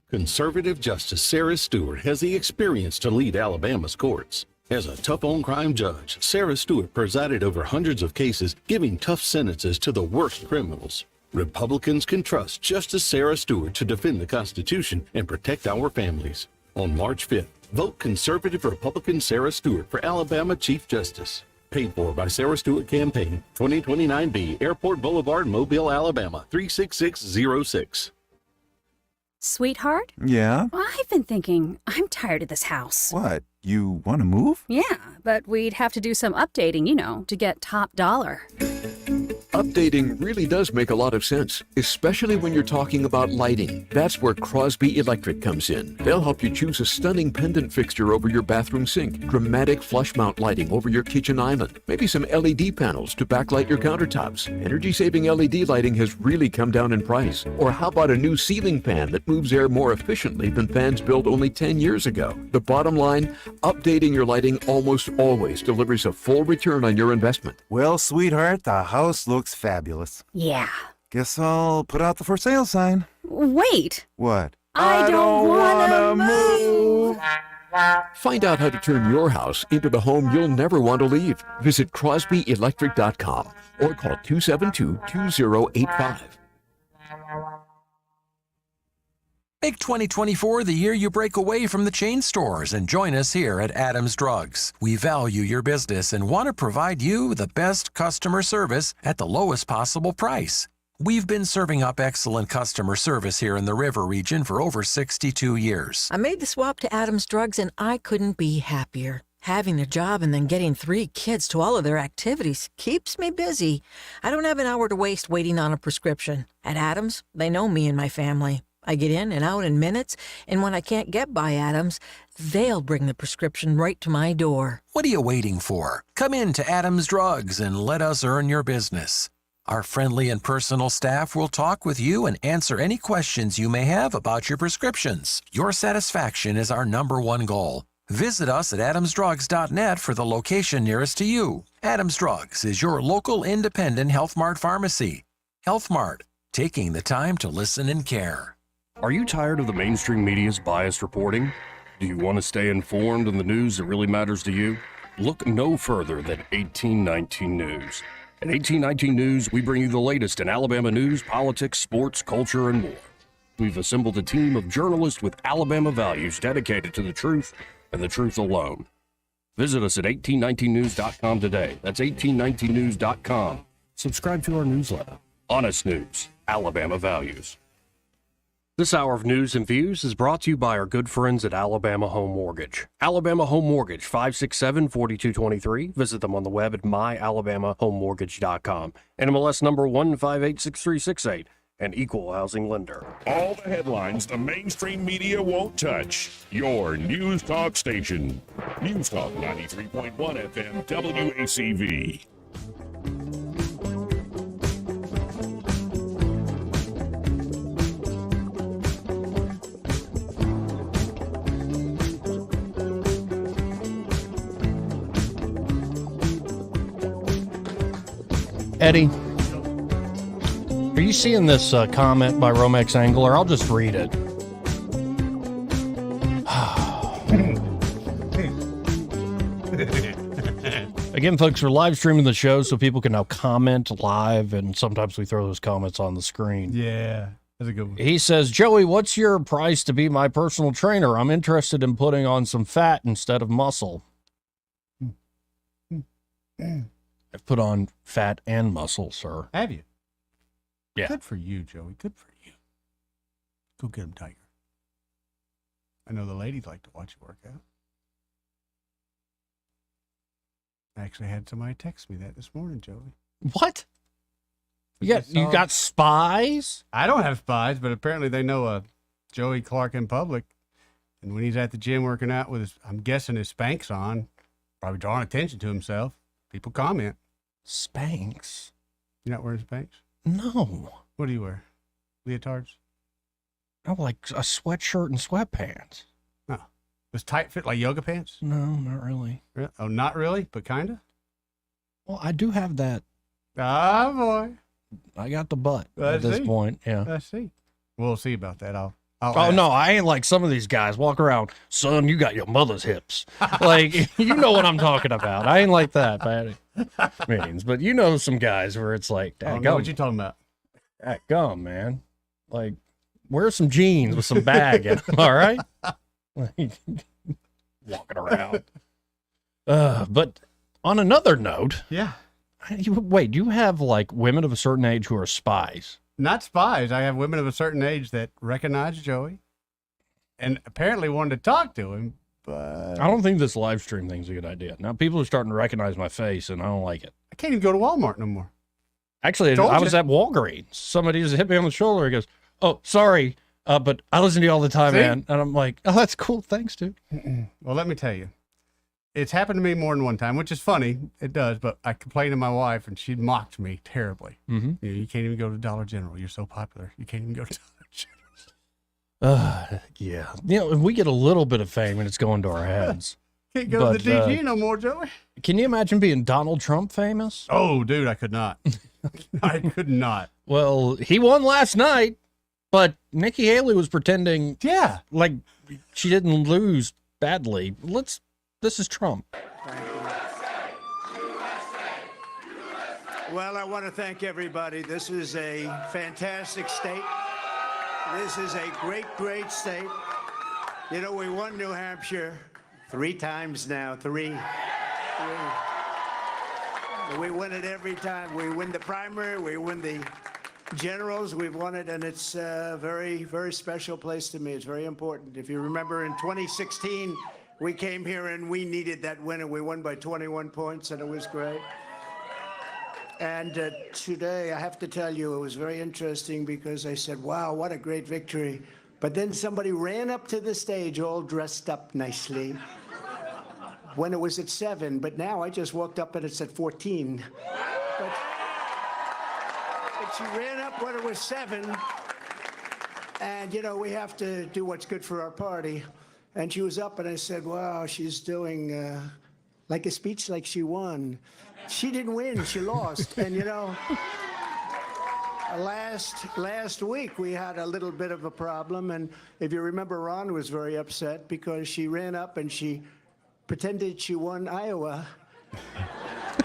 Conservative Justice Sarah Stewart has the experience to lead Alabama's courts. As a tough-on-crime judge, Sarah Stewart presided over hundreds of cases, giving tough sentences to the worst criminals. Republicans can trust Justice Sarah Stewart to defend the Constitution and protect our families. On March 5th, vote conservative Republican Sarah Stewart for Alabama Chief Justice. Paid for by Sarah Stewart Campaign, 2029B, Airport Boulevard, Mobile, Alabama, 36606. Sweetheart? Yeah? Well, I've been thinking, I'm tired of this house. What? You want to move? Yeah, but we'd have to do some updating, to get top dollar. Updating really does make a lot of sense, especially when you're talking about lighting. That's where Crosby Electric comes in. They'll help you choose a stunning pendant fixture over your bathroom sink, dramatic flush mount lighting over your kitchen island, maybe some LED panels to backlight your countertops. Energy-saving LED lighting has really come down in price. Or how about a new ceiling fan that moves air more efficiently than fans built only 10 years ago? The bottom line, updating your lighting almost always delivers a full return on your investment. Well, sweetheart, the house looks fabulous. Yeah. Guess I'll put out the for sale sign. Wait. What? I don't wanna move. Find out how to turn your house into the home you'll never want to leave. Visit crosbyelectric.com or call 272-2085. Make 2024 the year you break away from the chain stores and join us here at Adams Drugs. We value your business and want to provide you the best customer service at the lowest possible price. We've been serving up excellent customer service here in the River region for over 62 years. I made the swap to Adams Drugs and I couldn't be happier. Having a job and then getting 3 kids to all of their activities keeps me busy. I don't have an hour to waste waiting on a prescription. At Adams, they know me and my family. I get in and out in minutes, and when I can't get by Adams, they'll bring the prescription right to my door. What are you waiting for? Come in to Adams Drugs and let us earn your business. Our friendly and personal staff will talk with you and answer any questions you may have about your prescriptions. Your satisfaction is our #1 goal. Visit us at adamsdrugs.net for the location nearest to you. Adams Drugs is your local independent Health Mart pharmacy. Health Mart, taking the time to listen and care. Are you tired of the mainstream media's biased reporting? Do you want to stay informed on the news that really matters to you? Look no further than 1819 News. At 1819 News, we bring you the latest in Alabama news, politics, sports, culture, and more. We've assembled a team of journalists with Alabama values dedicated to the truth and the truth alone. Visit us at 1819news.com today. That's 1819news.com. Subscribe to our newsletter. Honest News, Alabama Values. This hour of news and views is brought to you by our good friends at Alabama Home Mortgage. Alabama Home Mortgage, 567-4223. Visit them on the web at myalabamahomemortgage.com. NMLS number 1586368. An equal housing lender. All the headlines the mainstream media won't touch. Your News Talk station. News Talk 93.1 FM WACV. Eddie, are you seeing this comment by Romex Angler? I'll just read it. Again, folks, we're live streaming the show so people can now comment live, and sometimes we throw those comments on the screen. Yeah, that's a good one. He says, Joey, what's your price to be my personal trainer? I'm interested in putting on some fat instead of muscle. I've put on fat and muscle, sir. Have you? Yeah. Good for you, Joey. Good for you. Go get him, Tiger. I know the ladies like to watch you work out. I actually had somebody text me that this morning, Joey. What? You got spies? I don't have spies, but apparently they know Joey Clark in public. And when he's at the gym working out with his, I'm guessing his Spanx on, probably drawing attention to himself, people comment. Spanx? You're not wearing Spanx? No. What do you wear? Leotards? Oh, like a sweatshirt and sweatpants. No. Was tight fit like yoga pants? No, not really. Oh, not really, but kind of? Well, I do have that. Ah, boy. I got the butt at this point. Yeah. I see. We'll see about that. I'll no, I ain't like some of these guys walk around, son, you got your mother's hips. Like, you know what I'm talking about. I ain't like that by any means. But you know some guys where it's like, I don't know what you talking about. Gum, man. Like, wear some jeans with some bag in them, all right? Like, walking around. But on another note. Yeah. Wait, do you have, like, women of a certain age who are spies? Not spies. I have women of a certain age that recognize Joey and apparently wanted to talk to him, but I don't think this live stream thing's a good idea. Now people are starting to recognize my face, and I don't like it. I can't even go to Walmart no more. Actually, I was at Walgreens. Somebody just hit me on the shoulder. He goes, "Oh, sorry, but I listen to you all the time, man." And I'm like, "Oh, that's cool. Thanks, dude." Well, let me tell you. It's happened to me more than one time, which is funny. It does, but I complained to my wife, and she mocked me terribly. Mm-hmm. You can't even go to Dollar General. You're so popular. You can't even go to Dollar General. Yeah. You know, we get a little bit of fame, and it's going to our heads. Can't go to the DG no more, Joey. Can you imagine being Donald Trump famous? Oh, dude, I could not. I could not. Well, he won last night, but Nikki Haley was pretending, like she didn't lose badly. This is Trump. Well, I want to thank everybody. This is a fantastic state. This is a great, great state. You know, we won New Hampshire 3 times now. Three. We win it every time. We win the primary. We win the generals. We've won it, and it's a very, very special place to me. It's very important. If you remember in 2016, We came here and we needed that win, and we won by 21 points, and it was great. And today, I have to tell you, it was very interesting because I said, wow, what a great victory. But then somebody ran up to the stage all dressed up nicely when it was at 7. But now I just walked up and it's at 14. But she ran up when it was 7. And, you know, we have to do what's good for our party. And she was up and I said, wow, she's doing like a speech like she won. She didn't win, she lost. And, you know, last week we had a little bit of a problem. And if you remember, Ron was very upset because she ran up and she pretended she won Iowa.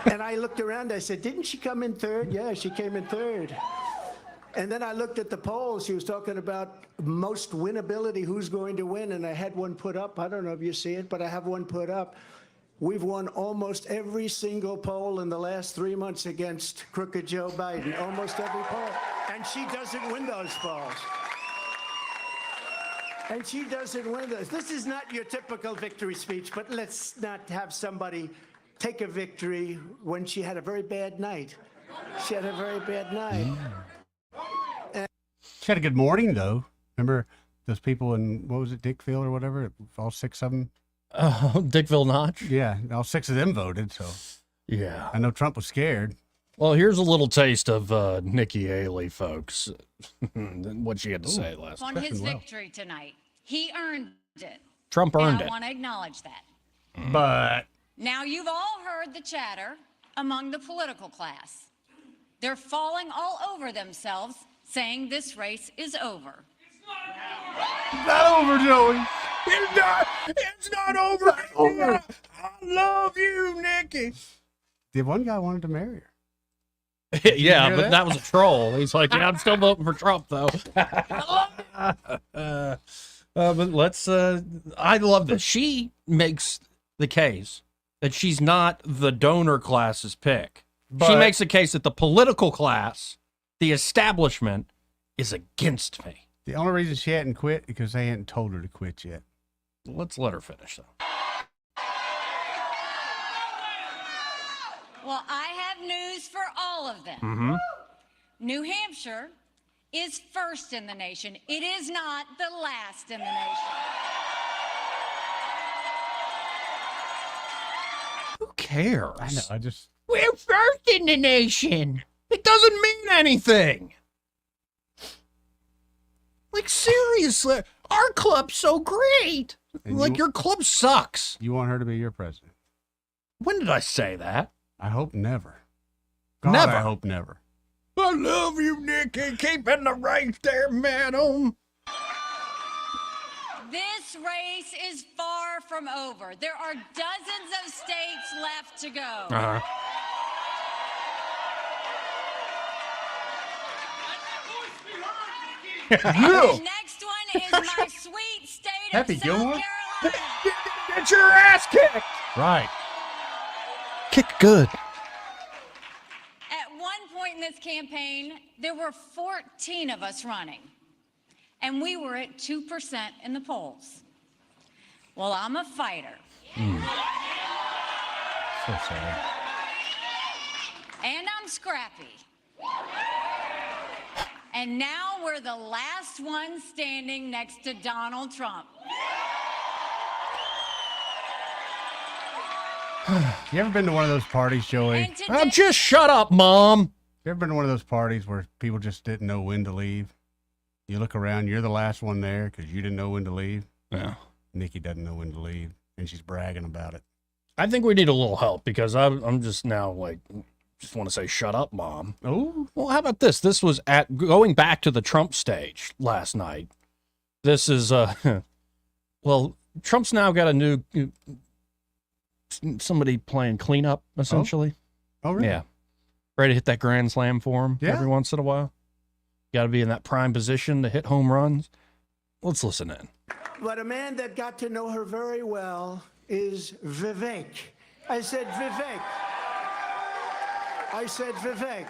And I looked around, I said, didn't she come in 3rd? Yeah, she came in 3rd. And then I looked at the polls. She was talking about most winnability, who's going to win, and I had one put up. I don't know if you see it, but I have one put up. We've won almost every single poll in the last 3 months against crooked Joe Biden, almost every poll. And she doesn't win those polls. And she doesn't win those. This is not your typical victory speech, but let's not have somebody take a victory when she had a very bad night. She had a very bad night. She had a good morning, though. Remember those people in, what was it, Dickville or whatever? All 6 of them? Dickville Notch? Yeah, all 6 of them voted, so. Yeah. I know Trump was scared. Well, here's a little taste of Nikki Haley, folks. What she had to say last On night. his victory tonight. He earned it. Trump And earned I it. want to acknowledge that. But Now, you've all heard the chatter among the political class. They're falling all over themselves, saying this race is over. it's not over, Joey. It's not over. I love you, Nikki. The one guy wanted to marry her. Yeah, hear but that? that was a troll. He's like, yeah, I'm still voting for Trump, though. But let's, I love this. She makes the case that she's not the donor class's pick. She But- makes the case that the political class, the establishment, is against me. The only reason she hadn't quit because they hadn't told her to quit yet. Let's let her finish, though. Well, I have news for all of them. Mm-hmm. New Hampshire is first in the nation. It is not the last in the nation. Who cares? I know, I just... We're first in the nation. It doesn't mean anything. Like, seriously, our club's so great. And Like, you- your club sucks. You want her to be your president? When did I say that? I hope never. God, Never. I hope never. I love you, Nikki. Keeping the race there, madam. This race is far from over. There are dozens of states left to go. Uh-huh. The next one is my sweet state Happy of South Gilmore? Carolina. Get your ass kicked. Right. Kick good. At one point in this campaign, there were 14 of us running, and we were at 2% in the polls. Well, I'm a fighter, So sad. and I'm scrappy. And now we're the last one standing next to Donald Trump. You ever been to one of those parties, Joey? And today, Just shut up, Mom. You ever been to one of those parties where people just didn't know when to leave? You look around, you're the last one there because you didn't know when to leave. Yeah. Nikki doesn't know when to leave, and she's bragging about it. I think we need a little help because I'm just now like, just want to say, shut up, Mom. Oh. Well, how about this? This was at going back to the Trump stage last night. This is, well, Trump's now got a new, somebody playing cleanup, essentially. Oh, really? Yeah. Ready to hit that grand slam for him Yeah. every once in a while. Got to be in that prime position to hit home runs. Let's listen in. But a man that got to know her very well is Vivek. I said, Vivek. I said, Vivek,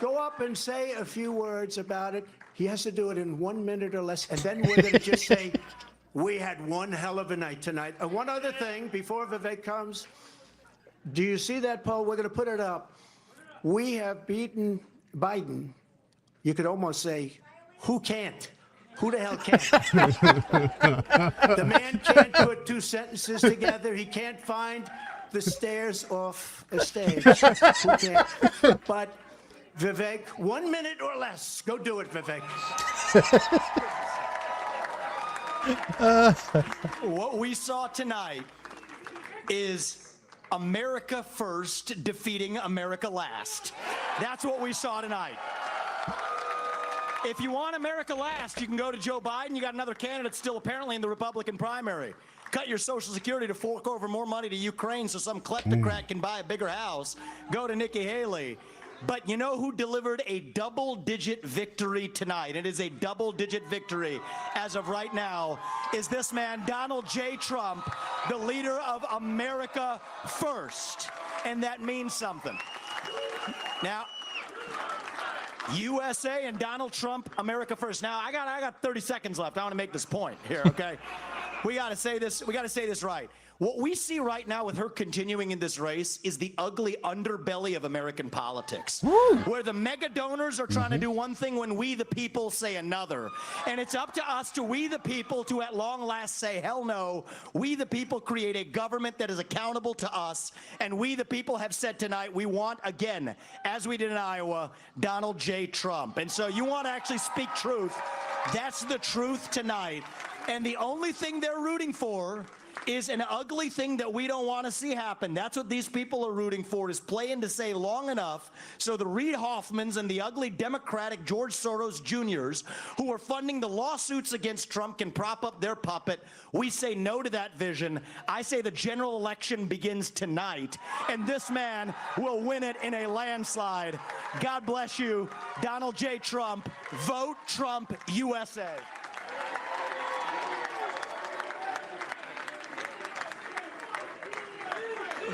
go up and say a few words about it. He has to do it in 1 minute or less, and then we're going to just say, We had one hell of a night tonight. And one other thing before Vivek comes. Do you see that poll? We're going to put it up. We have beaten Biden. You could almost say, who can't? Who the hell can't? The man can't put two sentences together. He can't find the stairs off a stage. Who can't? But Vivek, 1 minute or less. Go do it, Vivek. What we saw tonight is America first defeating America last. That's what we saw tonight. If you want America last, you can go to Joe Biden. You got another candidate still apparently in the Republican primary. Cut your Social Security to fork over more money to Ukraine so some kleptocrat can buy a bigger house. Go to Nikki Haley. But you know who delivered a double-digit victory tonight? It is a double-digit victory as of right now, is this man, Donald J. Trump, the leader of America First. And that means something. Now, USA and Donald Trump, America First. Now, I got 30 seconds left. I want to make this point here, okay? We got to say this right. What we see right now with her continuing in this race is the ugly underbelly of American politics, where the mega donors are trying to do one thing when we the people say another. And it's up to us, we the people, to at long last say, hell no. We the people create a government that is accountable to us. And we the people have said tonight, we want, again, as we did in Iowa, Donald J. Trump. And so you want to actually speak truth. That's the truth tonight. And the only thing they're rooting for is an ugly thing that we don't want to see happen. That's what these people are rooting for, is playing to say long enough so the Reid Hoffmans and the ugly Democratic George Soros Jr.'s who are funding the lawsuits against Trump can prop up their puppet. We say no to that vision. I say the general election begins tonight, and this man will win it in a landslide. God bless you, Donald J. Trump. Vote Trump, USA.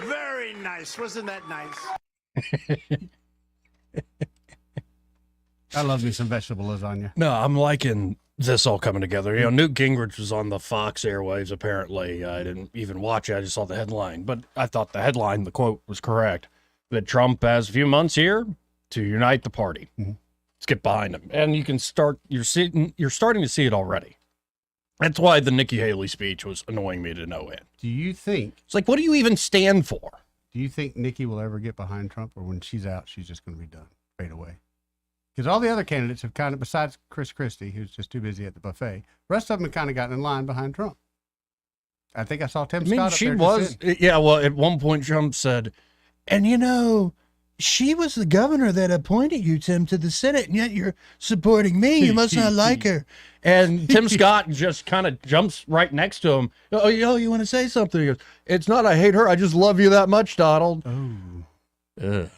Very nice. Wasn't that nice? I love me some vegetable lasagna. No, I'm liking this all coming together. You know, Newt Gingrich was on the Fox airwaves, apparently. I didn't even watch it. I just saw the headline. But I thought the headline, the quote, was correct. That Trump has a few months here to unite the party. Let's get behind him. And you can start, you're starting to see it already. That's why the Nikki Haley speech was annoying me to no end. Do you think... It's like, what do you even stand for? Do you think Nikki will ever get behind Trump, or when she's out, she's just going to be done, fade away? Because all the other candidates have kind of, besides Chris Christie, who's just too busy at the buffet, the rest of them have kind of gotten in line behind Trump. I think I saw Tim Scott up there just in. Yeah, well, at one point Trump said, and you know, she was the governor that appointed you, Tim, to the Senate, and yet you're supporting me. You must not like her. And Tim Scott just kind of jumps right next to him. Oh, you want to say something? He goes, it's not I hate her. I just love you that much, Donald. Oh.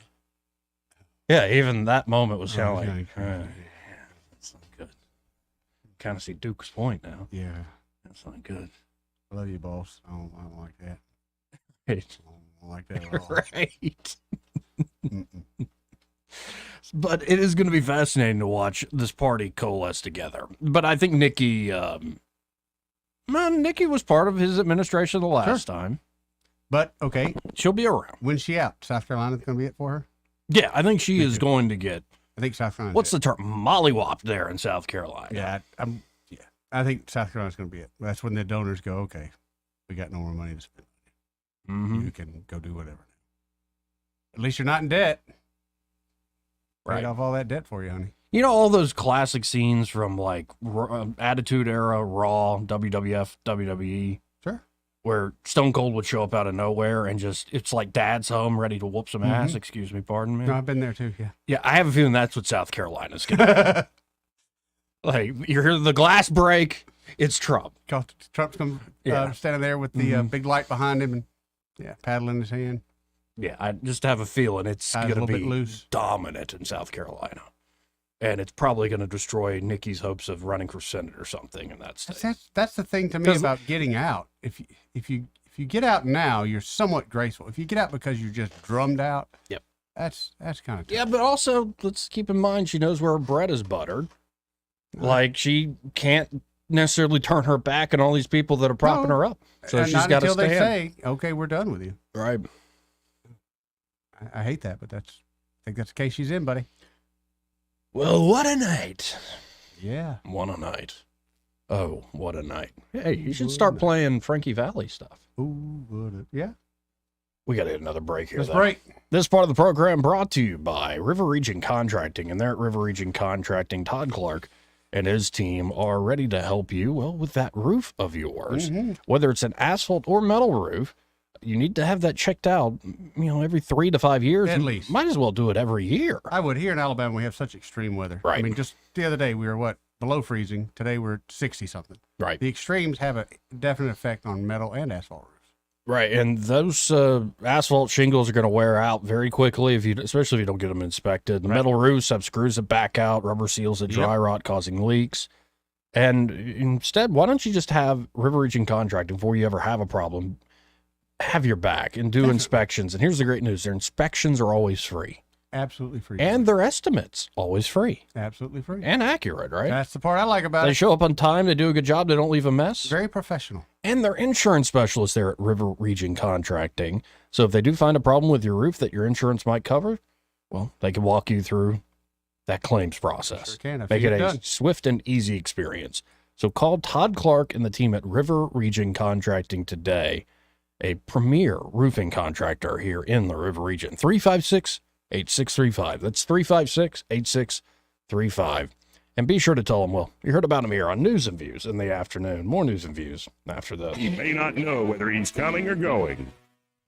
Yeah, even that moment was kind of like, that's not good. Kind of see Duke's point now. Yeah. That's not good. I love you, boss. I don't like that. Right. I don't like that at all. Right. But it is going to be fascinating to watch this party coalesce together. But I think Nikki was part of his administration the last time. But, okay. She'll be around. When's she out? South Carolina's going to be it for her? Yeah, I think she is going to get... I think South Carolina. What's the term? Mollywopped there in South Carolina. Yeah, I think South Carolina's going to be it. That's when the donors go, okay, we got no more money to spend. You can go do whatever. At least you're not in debt. Paid off all that debt for you, honey. You know, all those classic scenes from like Attitude Era, Raw, WWF, WWE. Sure. Where Stone Cold would show up out of nowhere and just, it's like dad's home ready to whoop some ass. Excuse me, pardon me. No, I've been there too, yeah. Yeah, I have a feeling that's what South Carolina's going to be. Like, you hear the glass break, it's Trump. Trump's going to standing there with the big light behind him and, paddle in his hand. Yeah, I just have a feeling it's going to be loose. Dominant in South Carolina. And it's probably going to destroy Nikki's hopes of running for Senate or something in that state. That's the thing to me about getting out. If you get out now, you're somewhat graceful. If you get out because you're just drummed out, that's kind of tough. Yeah, but also let's keep in mind she knows where her bread is buttered. Like she can't necessarily turn her back on all these people that are propping her up. So And she's not got to until stand. they say, "Okay, we're done with you." Right. I hate that, but I think that's the case she's in, buddy. Well, what a night. Yeah. What a night. Oh, what a night. Hey, you should start playing Frankie Valli stuff. Ooh, yeah. We got to hit another break here. Let's though. break. This part of the program brought to you by River Region Contracting. And there at River Region Contracting, Todd Clark and his team are ready to help you, well, with that roof of yours. Whether it's an asphalt or metal roof, you need to have that checked out, every 3 to 5 years. At You least. Might as well do it every year. I would. Here in Alabama, we have such extreme weather. Right. I mean, just the other day, we were below freezing. Today, we're 60-something. Right. The extremes have a definite effect on metal and asphalt roofs. Right, and those asphalt shingles are going to wear out very quickly, especially if you don't get them inspected. The metal roofs have screws that back out, rubber seals that dry rot, causing leaks. And instead, why don't you just have River Region Contracting, before you ever have a problem, have your back and do inspections. And here's the great news. Their inspections are always free. Absolutely free. And their estimates, always free. Absolutely free. And accurate, right? That's the part I like about They it. show up on time. They do a good job. They don't leave a mess. Very professional. And they're insurance specialists there at River Region Contracting. So if they do find a problem with your roof that your insurance might cover, well, they can walk you through that claims process. Sure can. I've Make seen it it a done. swift and easy experience. So call Todd Clark and the team at River Region Contracting today, a premier roofing contractor here in the River Region. 356-8635. That's 356-8635. And be sure to tell them, well, you heard about him here on News and Views in the afternoon. More News and Views after this. He may not know whether he's coming or going,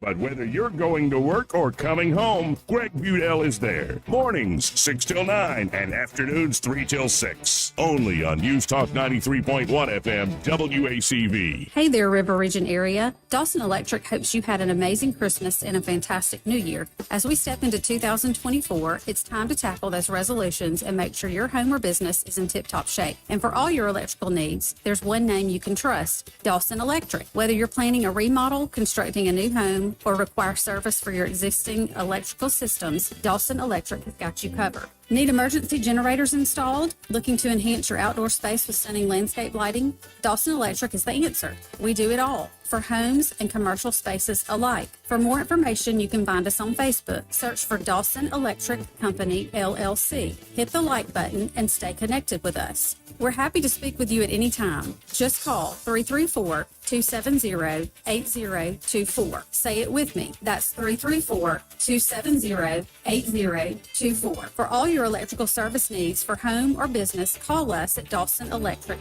but whether you're going to work or coming home, Greg Budell is there. Mornings 6 till 9 and afternoons 3 till 6. Only on News Talk 93.1 FM WACV. Hey there, River Region area. Dawson Electric hopes you had an amazing Christmas and a fantastic New Year. As we step into 2024, it's time to tackle those resolutions and make sure your home or business is in tip-top shape. And for all your electrical needs, there's one name you can trust, Dawson Electric. Whether you're planning a remodel, constructing a new home, or require service for your existing electrical systems, Dawson Electric has got you covered. Need emergency generators installed? Looking to enhance your outdoor space with stunning landscape lighting? Dawson Electric is the answer. We do it all for homes and commercial spaces alike. For more information, you can find us on Facebook. Search for Dawson Electric Company, LLC. Hit the like button and stay connected with us. We're happy to speak with you at any time. Just call 334-270-8024. Say it with me. That's 334-270-8024. For all your electrical service needs for home or business, call us at Dawson Electric.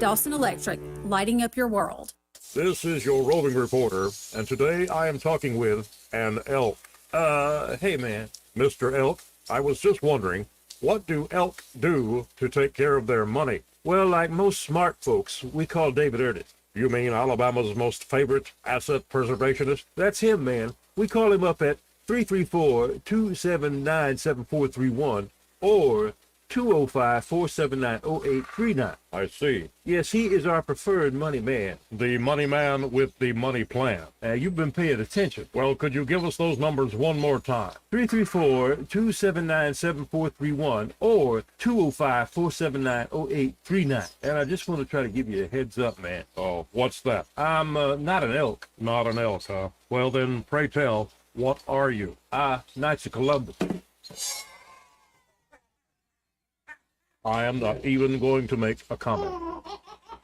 Dawson Electric, lighting up your world. This is your roving reporter, and today I am talking with an elk. Hey man. Mr. Elk, I was just wondering, what do elk do to take care of their money? Well, like most smart folks, we call David Ernest. You mean Alabama's most favorite asset preservationist? That's him, man. We call him up at 334-279-7431 or 205-479-0839. I see. Yes, he is our preferred money man. The money man with the money plan. You've been paying attention. Well, could you give us those numbers one more time? 334-279-7431 or 205-479-0839. And I just want to try to give you a heads up, man. Oh, what's that? I'm not an elk. Not an elk, huh? Well, then, pray tell, what are you? Knights of Columbus. I am not even going to make a comment.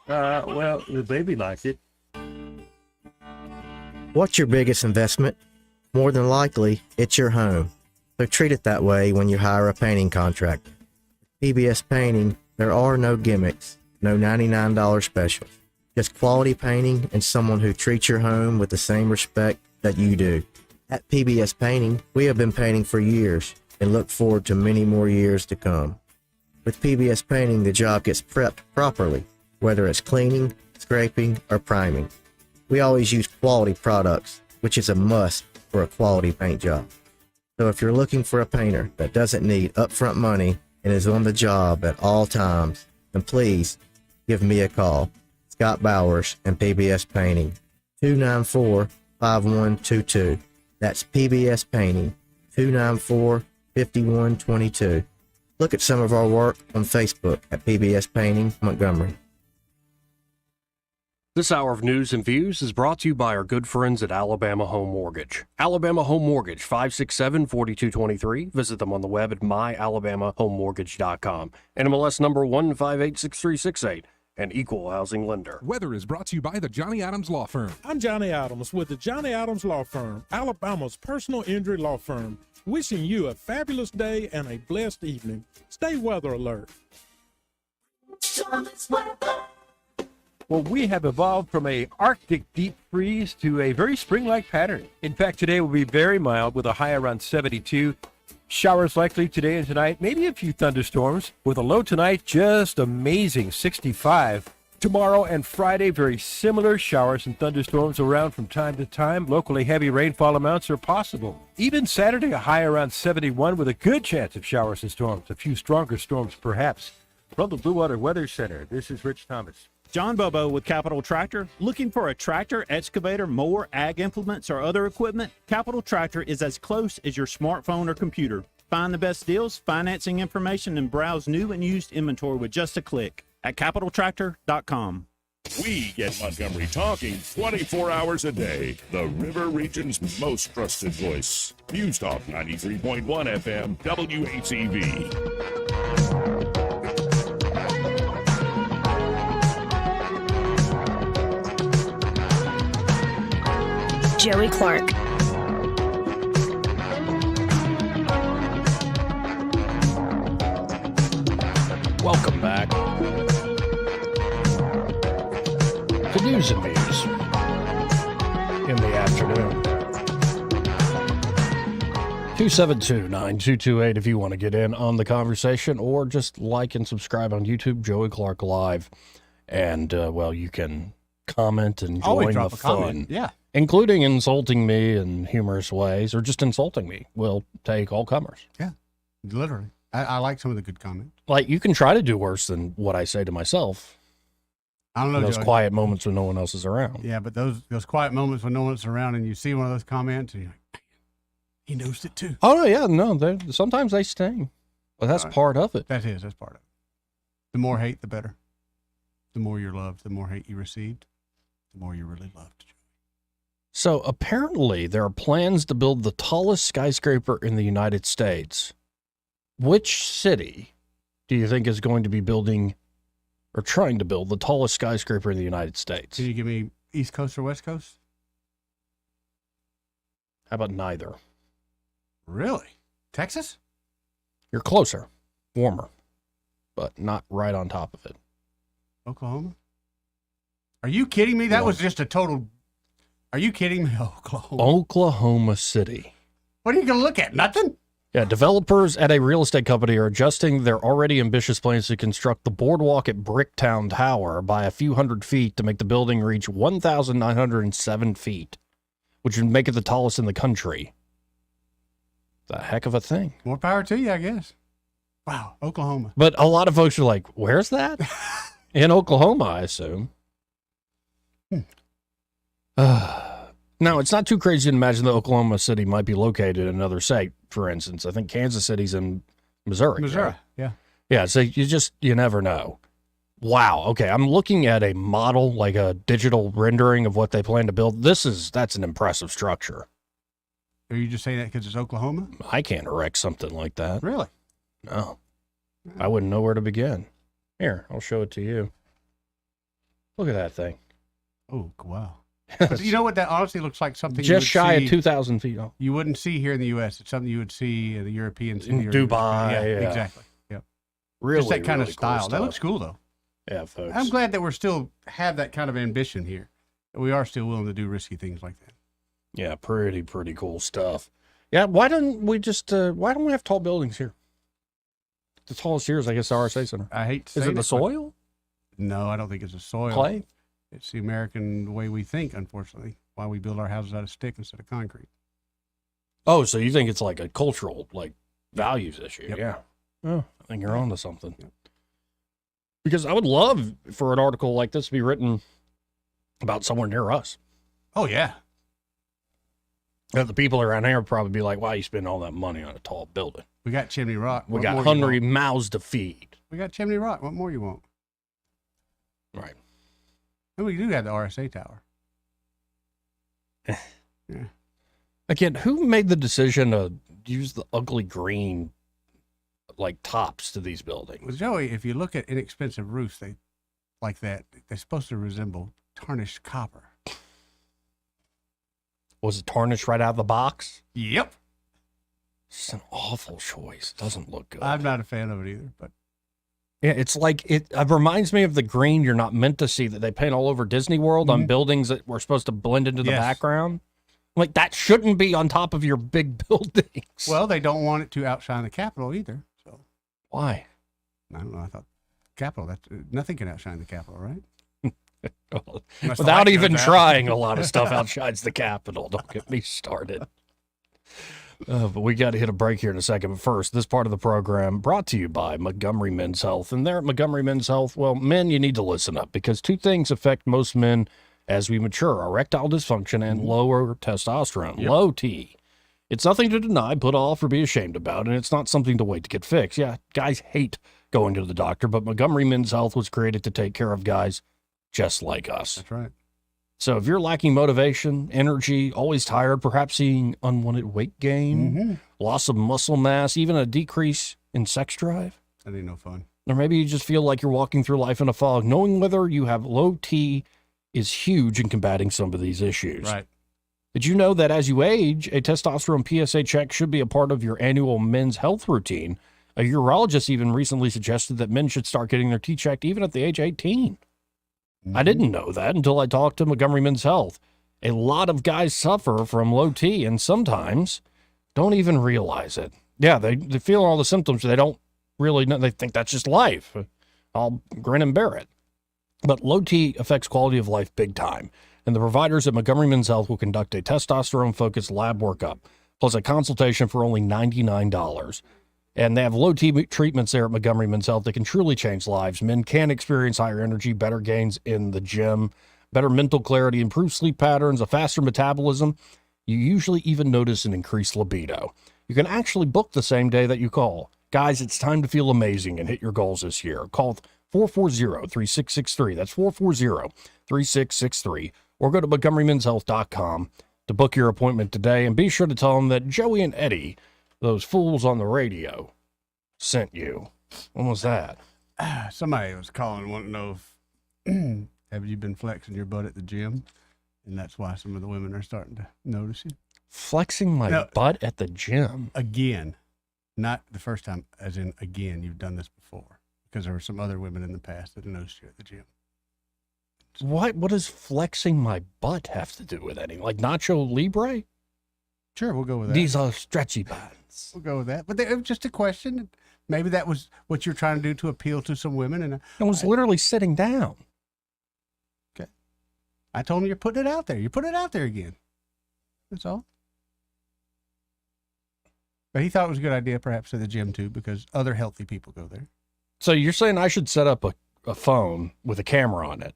Well, the baby likes it. What's your biggest investment? More than likely, it's your home. So treat it that way when you hire a painting contractor. PBS Painting, there are no gimmicks, no $99 specials. Just quality painting and someone who treats your home with the same respect that you do. At PBS Painting, we have been painting for years and look forward to many more years to come. With PBS Painting, the job gets prepped properly, whether it's cleaning, scraping, or priming. We always use quality products, which is a must for a quality paint job. So if you're looking for a painter that doesn't need upfront money and is on the job at all times, then please give me a call. Scott Bowers and PBS Painting, 294-5122. That's PBS Painting, 294-5122. Look at some of our work on Facebook at PBS Painting Montgomery. This hour of news and views is brought to you by our good friends at Alabama Home Mortgage. Alabama Home Mortgage, 567-4223. Visit them on the web at myalabamahomemortgage.com. NMLS number 1586368, an equal housing lender. Weather is brought to you by the Johnny Adams Law Firm. I'm Johnny Adams with the Johnny Adams Law Firm, Alabama's personal injury law firm. Wishing you a fabulous day and a blessed evening. Stay weather alert. Well, we have evolved from a Arctic deep freeze to a very spring-like pattern. In fact, today will be very mild with a high around 72. Showers likely today and tonight, maybe a few thunderstorms. With a low tonight, just amazing 65. Tomorrow and Friday, very similar showers and thunderstorms around from time to time. Locally heavy rainfall amounts are possible. Even Saturday, a high around 71 with a good chance of showers and storms. A few stronger storms perhaps. From the Blue Water Weather Center, this is Rich Thomas. John Bobo with Capital Tractor. Looking for a tractor, excavator, mower, ag implements, or other equipment? Capital Tractor is as close as your smartphone or computer. Find the best deals, financing information, and browse new and used inventory with just a click at CapitalTractor.com. We get Montgomery talking 24 hours a day. The River Region's most trusted voice. News Talk 93.1 FM, WHEV. Joey Clark. Welcome back to News and Views in the afternoon. 272-9228 if you want to get in on the conversation, or just like and subscribe on YouTube, Joey Clark Live. And, well, you can comment and Always join drop the a comment. fun. Yeah. Including insulting me in humorous ways, or just insulting me. We'll take all comers. Yeah, literally. I like some of the good comments. Like, you can try to do worse than what I say to myself. I don't know, Those Joey. quiet moments when no one else is around. Yeah, but those quiet moments when no one's around and you see one of those comments and you're like, he knows it too. Oh, yeah, no, sometimes they sting. But that's part of it. That's part of it. The more hate, the better. The more you're loved, the more hate you received, the more you're really loved. So apparently there are plans to build the tallest skyscraper in the United States. Which city do you think is going to be building or trying to build the tallest skyscraper in the United States? Can you give me East Coast or West Coast? How about neither? Really? Texas? You're closer, warmer, but not right on top of it. Oklahoma? Are you kidding me? That was just a total... Are you kidding me? Oklahoma. Oklahoma City. What are you going to look at? Nothing? Yeah, developers at a real estate company are adjusting their already ambitious plans to construct the boardwalk at Bricktown Tower by a few hundred feet to make the building reach 1,907 feet, which would make it the tallest in the country. It's a heck of a thing. More power to you, I guess. Wow, Oklahoma. But a lot of folks are like, where's that? In Oklahoma, I assume. Now, it's not too crazy to imagine that Oklahoma City might be located in another state, for instance. I think Kansas City's in Missouri. Missouri, right? yeah. Yeah, so you never know. Wow, okay, I'm looking at a model, like a digital rendering of what they plan to build. That's an impressive structure. Are you just saying that because it's Oklahoma? I can't erect something like that. Really? No. I wouldn't know where to begin. Here, I'll show it to you. Look at that thing. Oh, wow. But you know what? That honestly looks like something just you would shy see, of 2,000 feet. Oh. You wouldn't see here in the U.S. It's something you would see in the European city. In Dubai. Yeah, Yeah. exactly. Yep. Really, just that kind really of style. cool That stuff. looks cool, though. Yeah, folks. I'm glad that we're still have that kind of ambition here. That we are still willing to do risky things like that. Yeah, pretty cool stuff. Yeah, why don't we have tall buildings here? The tallest here is, I guess, the RSA Center. I hate to say Is it the this, but- soil? No, I don't think it's the soil. Clay? It's the American way we think, unfortunately. Why we build our houses out of stick instead of concrete. Oh, so you think it's like a cultural, values issue? Yep. Yeah. Oh, I think you're onto something. Yep. Because I would love for an article like this to be written about somewhere near us. Oh, yeah. The people around here would probably be like, why you spend all that money on a tall building? We got Chimney Rock. We What got more you hungry want? mouths to feed. We got Chimney Rock. What more you want? Right. And we do have the RSA tower. Yeah. Again, who made the decision to use the ugly green like tops to these buildings? Well, Joey, if you look at inexpensive roofs, they like that, they're supposed to resemble tarnished copper. Was it tarnished right out of the box? Yep. It's an awful choice. It doesn't look good. I'm not a fan of it either, but yeah, it's like it reminds me of the green you're not meant to see that they paint all over Disney World on buildings that were supposed to blend into the background. Like that shouldn't be on top of your big buildings. well, they don't want it to outshine the Capitol either. So why? I don't know. I thought Capitol. That nothing can outshine the Capitol, right? Without even trying, a lot of stuff outshines the Capitol. Don't get me started. But we got to hit a break here in a second. But first, this part of the program brought to you by Montgomery Men's Health. And there at Montgomery Men's Health, well, men, you need to listen up because two things affect most men as we mature: erectile dysfunction and lower testosterone, low T. It's nothing to deny, put off, or be ashamed about, and it's not something to wait to get fixed. Yeah, guys hate going to the doctor, but Montgomery Men's Health was created to take care of guys just like us. That's right. So if you're lacking motivation, energy, always tired, perhaps seeing unwanted weight gain, loss of muscle mass, even a decrease in sex drive, that ain't no fun. Or maybe you just feel like you're walking through life in a fog, knowing whether you have low T is huge in combating some of these issues. Right. Did you know that as you age, a testosterone PSA check should be a part of your annual men's health routine? A urologist even recently suggested that men should start getting their T checked even at the age of 18. I didn't know that until I talked to Montgomery Men's Health. A lot of guys suffer from low T and sometimes don't even realize it. Yeah, they feel all the symptoms. They don't really know. They think that's just life. I'll grin and bear it. But low T affects quality of life big time. And the providers at Montgomery Men's Health will conduct a testosterone-focused lab workup, plus a consultation for only $99. And they have low T treatments there at Montgomery Men's Health that can truly change lives. Men can experience higher energy, better gains in the gym, better mental clarity, improved sleep patterns, a faster metabolism. You usually even notice an increased libido. You can actually book the same day that you call. Guys, it's time to feel amazing and hit your goals this year. Call 440-3663. That's 440-3663. Or go to MontgomeryMen'sHealth.com to book your appointment today. And be sure to tell them that Joey and Eddie, those fools on the radio, sent you. When was that? Somebody was calling and wanting to know if have you been flexing your butt at the gym? And that's why some of the women are starting to notice you. Flexing my butt at the gym? Again. Not the first time, as in again, you've done this before. Because there were some other women in the past that noticed you at the gym. What does flexing my butt have to do with anything? Like Nacho Libre? Sure, we'll go with that. These are stretchy buns. We'll go with that. But it was just a question. Maybe that was what you're trying to do to appeal to some women. And I was literally sitting down. Okay. I told him you're putting it out there. You put it out there again. That's all. But he thought it was a good idea, perhaps, at the gym, too, because other healthy people go there. So you're saying I should set up a phone with a camera on it,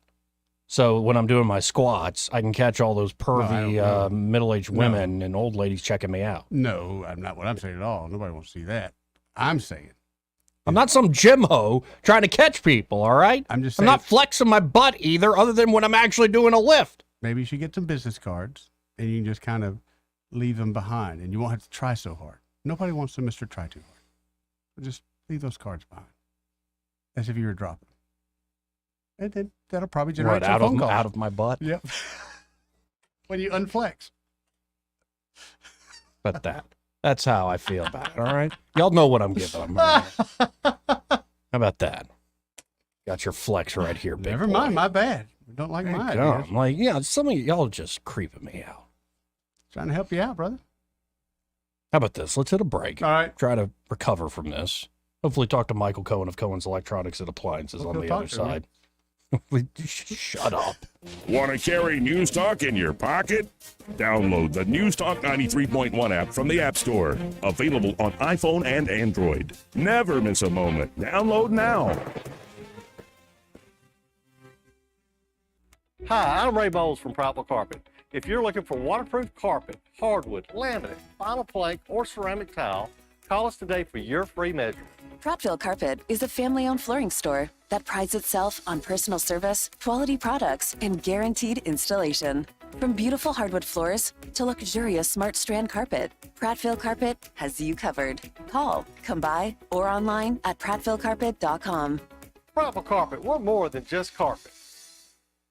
so when I'm doing my squats, I can catch all those pervy middle-aged women and old ladies checking me out? No, I'm not what I'm saying at all. Nobody wants to see that. I'm saying. I'm not some gym hoe trying to catch people, all right? I'm just I'm saying. not flexing my butt either, other than when I'm actually doing a lift. Maybe you should get some business cards, and you can just kind of leave them behind, and you won't have to try so hard. Nobody wants to Mr. Try Too Hard. So just leave those cards behind, as if you were dropping them. And then that'll probably generate some phone calls. Out of my butt? Yep. When you unflex. But that's how I feel about it, all right? Y'all know what I'm giving them. Right? How about that? Got your flex right here, big Never boy. mind, my bad. Don't like my ideas. I'm like, yeah, some of y'all just creeping me out. Trying to help you out, brother. How about this? Let's hit a break. All right. Try to recover from this. Hopefully talk to Michael Cohen of Cohen's Electronics and Appliances on the other side. Shut up. Want to carry News Talk in your pocket? Download the News Talk 93.1 app from the App Store. Available on iPhone and Android. Never miss a moment. Download now. Hi, I'm Ray Bowles from Prattville Carpet. If you're looking for waterproof carpet, hardwood, laminate, vinyl plank, or ceramic tile, Call us today for your free measure. Prattville Carpet is a family-owned flooring store that prides itself on personal service, quality products, and guaranteed installation. From beautiful hardwood floors to luxurious smart strand carpet, Prattville Carpet has you covered. Call, come by, or online at prattvillecarpet.com. Prattville Carpet, we're more than just carpet.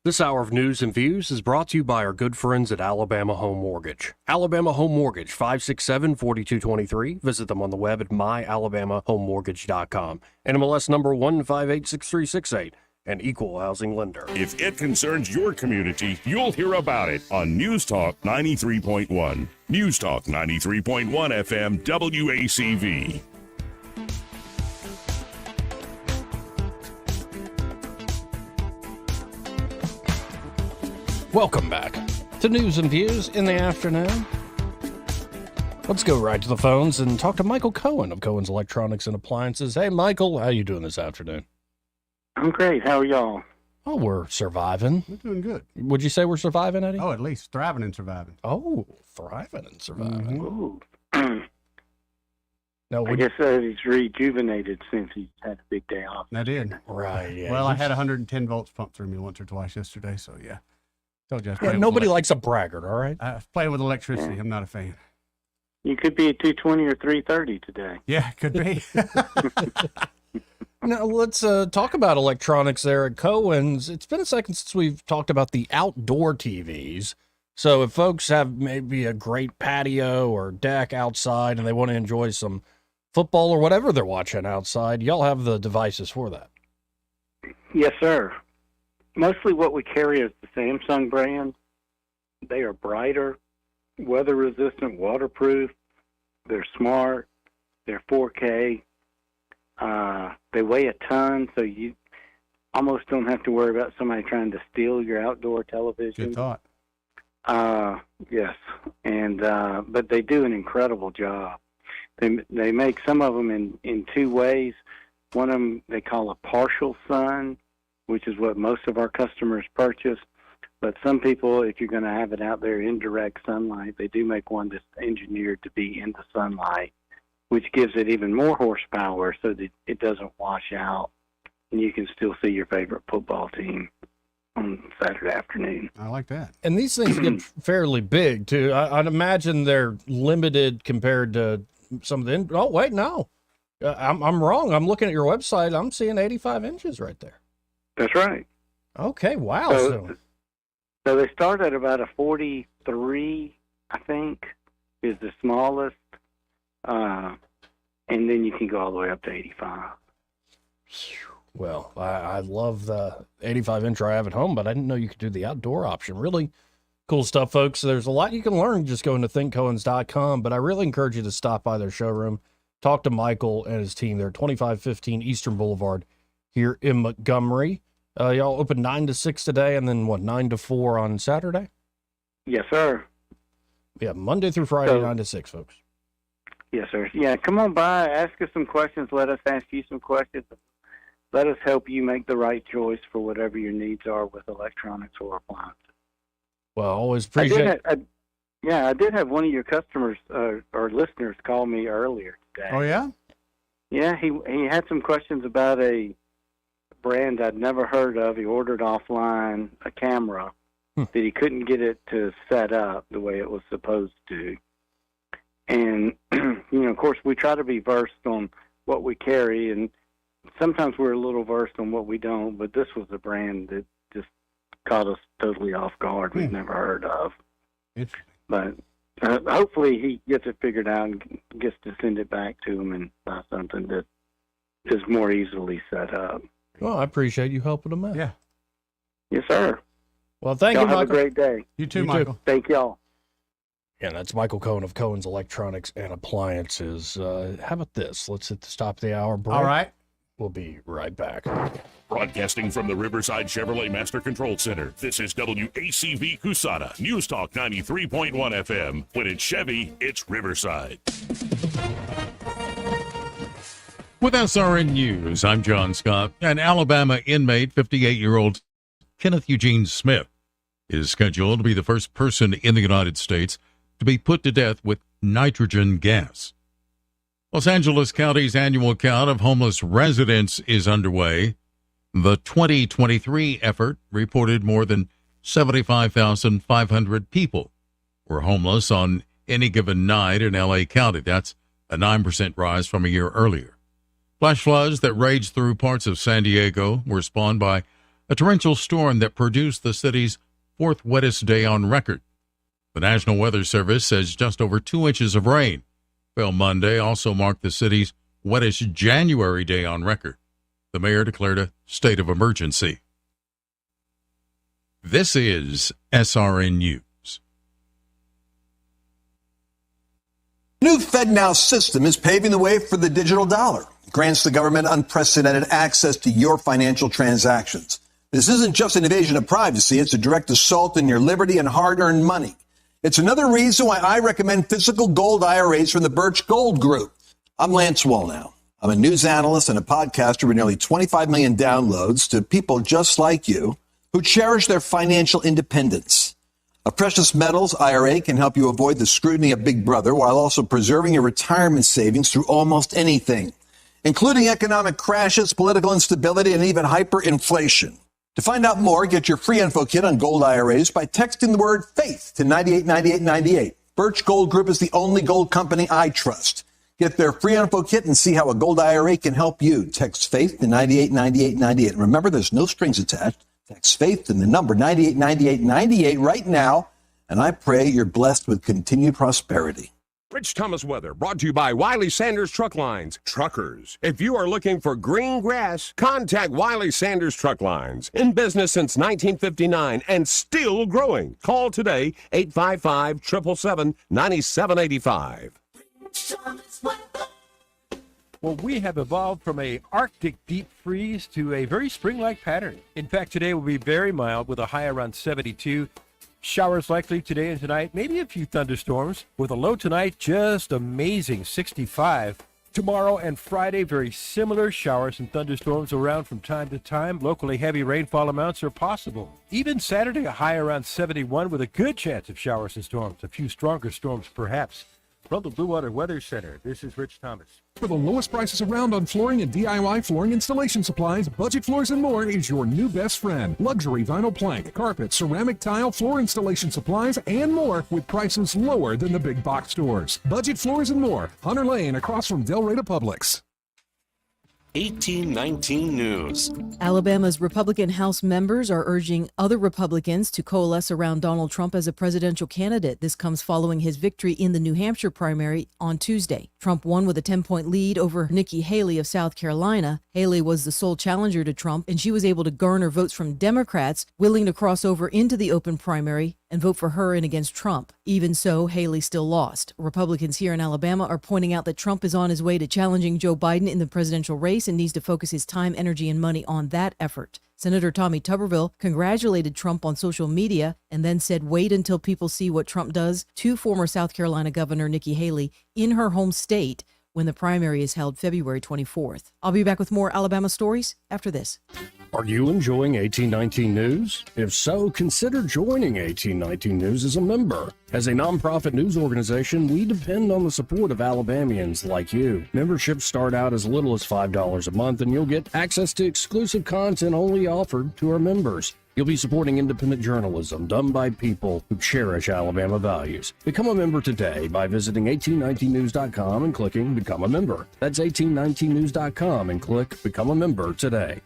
This hour of news and views is brought to you by our good friends at Alabama Home Mortgage. Alabama Home Mortgage, 567-4223. Visit them on the web at myalabamahomemortgage.com. NMLS number 1586368. An equal housing lender. If it concerns your community, you'll hear about it on News Talk 93.1. News Talk 93.1 FM WACV. Welcome back to News and Views in the afternoon. Let's go right to the phones and talk to Michael Cohen of Cohen's Electronics and Appliances. Hey, Michael, how you doing this afternoon? I'm great. How are y'all? Oh, we're surviving. We're doing good. Would you say we're surviving, Eddie? Oh, at least thriving and surviving. Oh, thriving and surviving. Ooh. No, I guess he's rejuvenated since he's had a big day off. I did. Right, yeah. Well, I had 110 volts pumped through me once or twice yesterday, so yeah. Told you I was playing Nobody with likes a braggart, all right? I was playing with electricity. Yeah. I'm not a fan. You could be at 220 or 330 today. Yeah, could be. Now, let's talk about electronics there at Cohen's. It's been a second since we've talked about the outdoor TVs. So if folks have maybe a great patio or deck outside and they want to enjoy some football or whatever they're watching outside, y'all have the devices for that. Yes, sir. Mostly what we carry is the Samsung brand. They are brighter, weather-resistant, waterproof. They're smart. They're 4K. They weigh a ton, so you almost don't have to worry about somebody trying to steal your outdoor television. Good thought. Yes, and but they do an incredible job. They make some of them in two ways. One of them they call a partial sun, which is what most of our customers purchase. But some people, if you're going to have it out there in direct sunlight, they do make one that's engineered to be in the sunlight, which gives it even more horsepower so that it doesn't wash out, and you can still see your favorite football team on Saturday afternoon. I like that. And these things get fairly big, too. I'd imagine they're limited compared to some of the... Oh, wait, no. I'm wrong. I'm looking at your website. I'm seeing 85 inches right there. That's right. Okay, wow. So they start at about a 43, I think, is the smallest. And then you can go all the way up to 85. Well, I love the 85-inch I have at home, but I didn't know you could do the outdoor option. Really cool stuff, folks. There's a lot you can learn just going to thinkcohens.com, but I really encourage you to stop by their showroom, talk to Michael and his team there, 2515 Eastern Boulevard here in Montgomery. Y'all open 9 to 6 today, and then, 9 to 4 on Saturday? Yes, sir. Yeah, Monday through Friday, 9 to 6, folks. Yes, sir. Yeah, come on by, ask us some questions, let us ask you some questions. Let us help you make the right choice for whatever your needs are with electronics or appliances. Well, always appreciate I did have one of your customers or listeners call me earlier today. Oh, yeah? Yeah, he had some questions about a brand I'd never heard of. He ordered offline a camera that he couldn't get it to set up the way it was supposed to. And, of course, we try to be versed on what we carry, and sometimes we're a little versed on what we don't, but this was a brand that just caught us totally off guard. We've never heard of. But hopefully he gets it figured out and gets to send it back to him and buy something that is more easily set up. Well, I appreciate you helping them out. Yeah. Yes, sir. Well, thank y'all you, Michael. Have a great day. You too, Michael. Thank y'all. Yeah, that's Michael Cohen of Cohen's Electronics and Appliances. How about this? Let's hit the stop of the hour break. All right. We'll be right back. Broadcasting from the Riverside Chevrolet Master Control Center, this is WACV Cusana, News Talk 93.1 FM. When it's Chevy, it's Riverside. With SRN News, I'm John Scott. An Alabama inmate, 58-year-old Kenneth Eugene Smith, is scheduled to be the first person in the United States to be put to death with nitrogen gas. Los Angeles County's annual count of homeless residents is underway. The 2023 effort reported more than 75,500 people were homeless on any given night in L.A. County. That's a 9% rise from a year earlier. Flash floods that raged through parts of San Diego were spawned by a torrential storm that produced the city's fourth wettest day on record. The National Weather Service says just over 2 inches of rain fell Monday, also marked the city's wettest January day on record. The mayor declared a state of emergency. This is SRN News. New FedNow system is paving the way for the digital dollar. It grants the government unprecedented access to your financial transactions. This isn't just an invasion of privacy. It's a direct assault on your liberty and hard-earned money. It's another reason why I recommend physical gold IRAs from the Birch Gold Group. I'm Lance Wallnau. I'm a news analyst and a podcaster with nearly 25 million downloads to people just like you who cherish their financial independence. A precious metals IRA can help you avoid the scrutiny of Big Brother while also preserving your retirement savings through almost anything, including economic crashes, political instability, and even hyperinflation. To find out more, get your free info kit on gold IRAs by texting the word FAITH to 989898. Birch Gold Group is the only gold company I trust. Get their free info kit and see how a gold IRA can help you. Text FAITH to 989898. And remember, there's no strings attached. Text FAITH and the number 989898 right now, and I pray you're blessed with continued prosperity. Rich Thomas weather brought to you by Wiley Sanders Truck Lines. Truckers, if you are looking for green grass, contact Wiley Sanders Truck Lines. In business since 1959 and still growing. Call today, 855-777-9785. Well, we have evolved from a Arctic deep freeze to a very spring-like pattern. In fact, today will be very mild with a high around 72. Showers likely today and tonight, maybe a few thunderstorms. With a low tonight, just amazing 65. Tomorrow and Friday, very similar showers and thunderstorms around from time to time. Locally heavy rainfall amounts are possible. Even Saturday, a high around 71 with a good chance of showers and storms. A few stronger storms perhaps. From the Blue Water Weather Center, this is Rich Thomas. For the lowest prices around on flooring and DIY flooring installation supplies, Budget Floors and More is your new best friend. Luxury vinyl plank, carpet, ceramic tile, floor installation supplies, and more with prices lower than the big box stores. Budget Floors and More, Hunter Lane across from Del Rey to Publix. 1819 News. Alabama's Republican House members are urging other Republicans to coalesce around Donald Trump as a presidential candidate. This comes following his victory in the New Hampshire primary on Tuesday. Trump won with a 10-point lead over Nikki Haley of South Carolina. Haley was the sole challenger to Trump, and she was able to garner votes from Democrats willing to cross over into the open primary and vote for her and against Trump. Even so, Haley still lost. Republicans here in Alabama are pointing out that Trump is on his way to challenging Joe Biden in the presidential race and needs to focus his time, energy, and money on that effort. Senator Tommy Tuberville congratulated Trump on social media and then said wait until people see what Trump does to former South Carolina Governor Nikki Haley in her home state when the primary is held February 24th. I'll be back with more Alabama stories after this. Are you enjoying 1819 News? If so, consider joining 1819 News as a member. As a nonprofit news organization, we depend on the support of Alabamians like you. Memberships start out as little as $5 a month, and you'll get access to exclusive content only offered to our members. You'll be supporting independent journalism done by people who cherish Alabama values. Become a member today by visiting 1819news.com and clicking Become a Member. That's 1819news.com and click Become a Member today.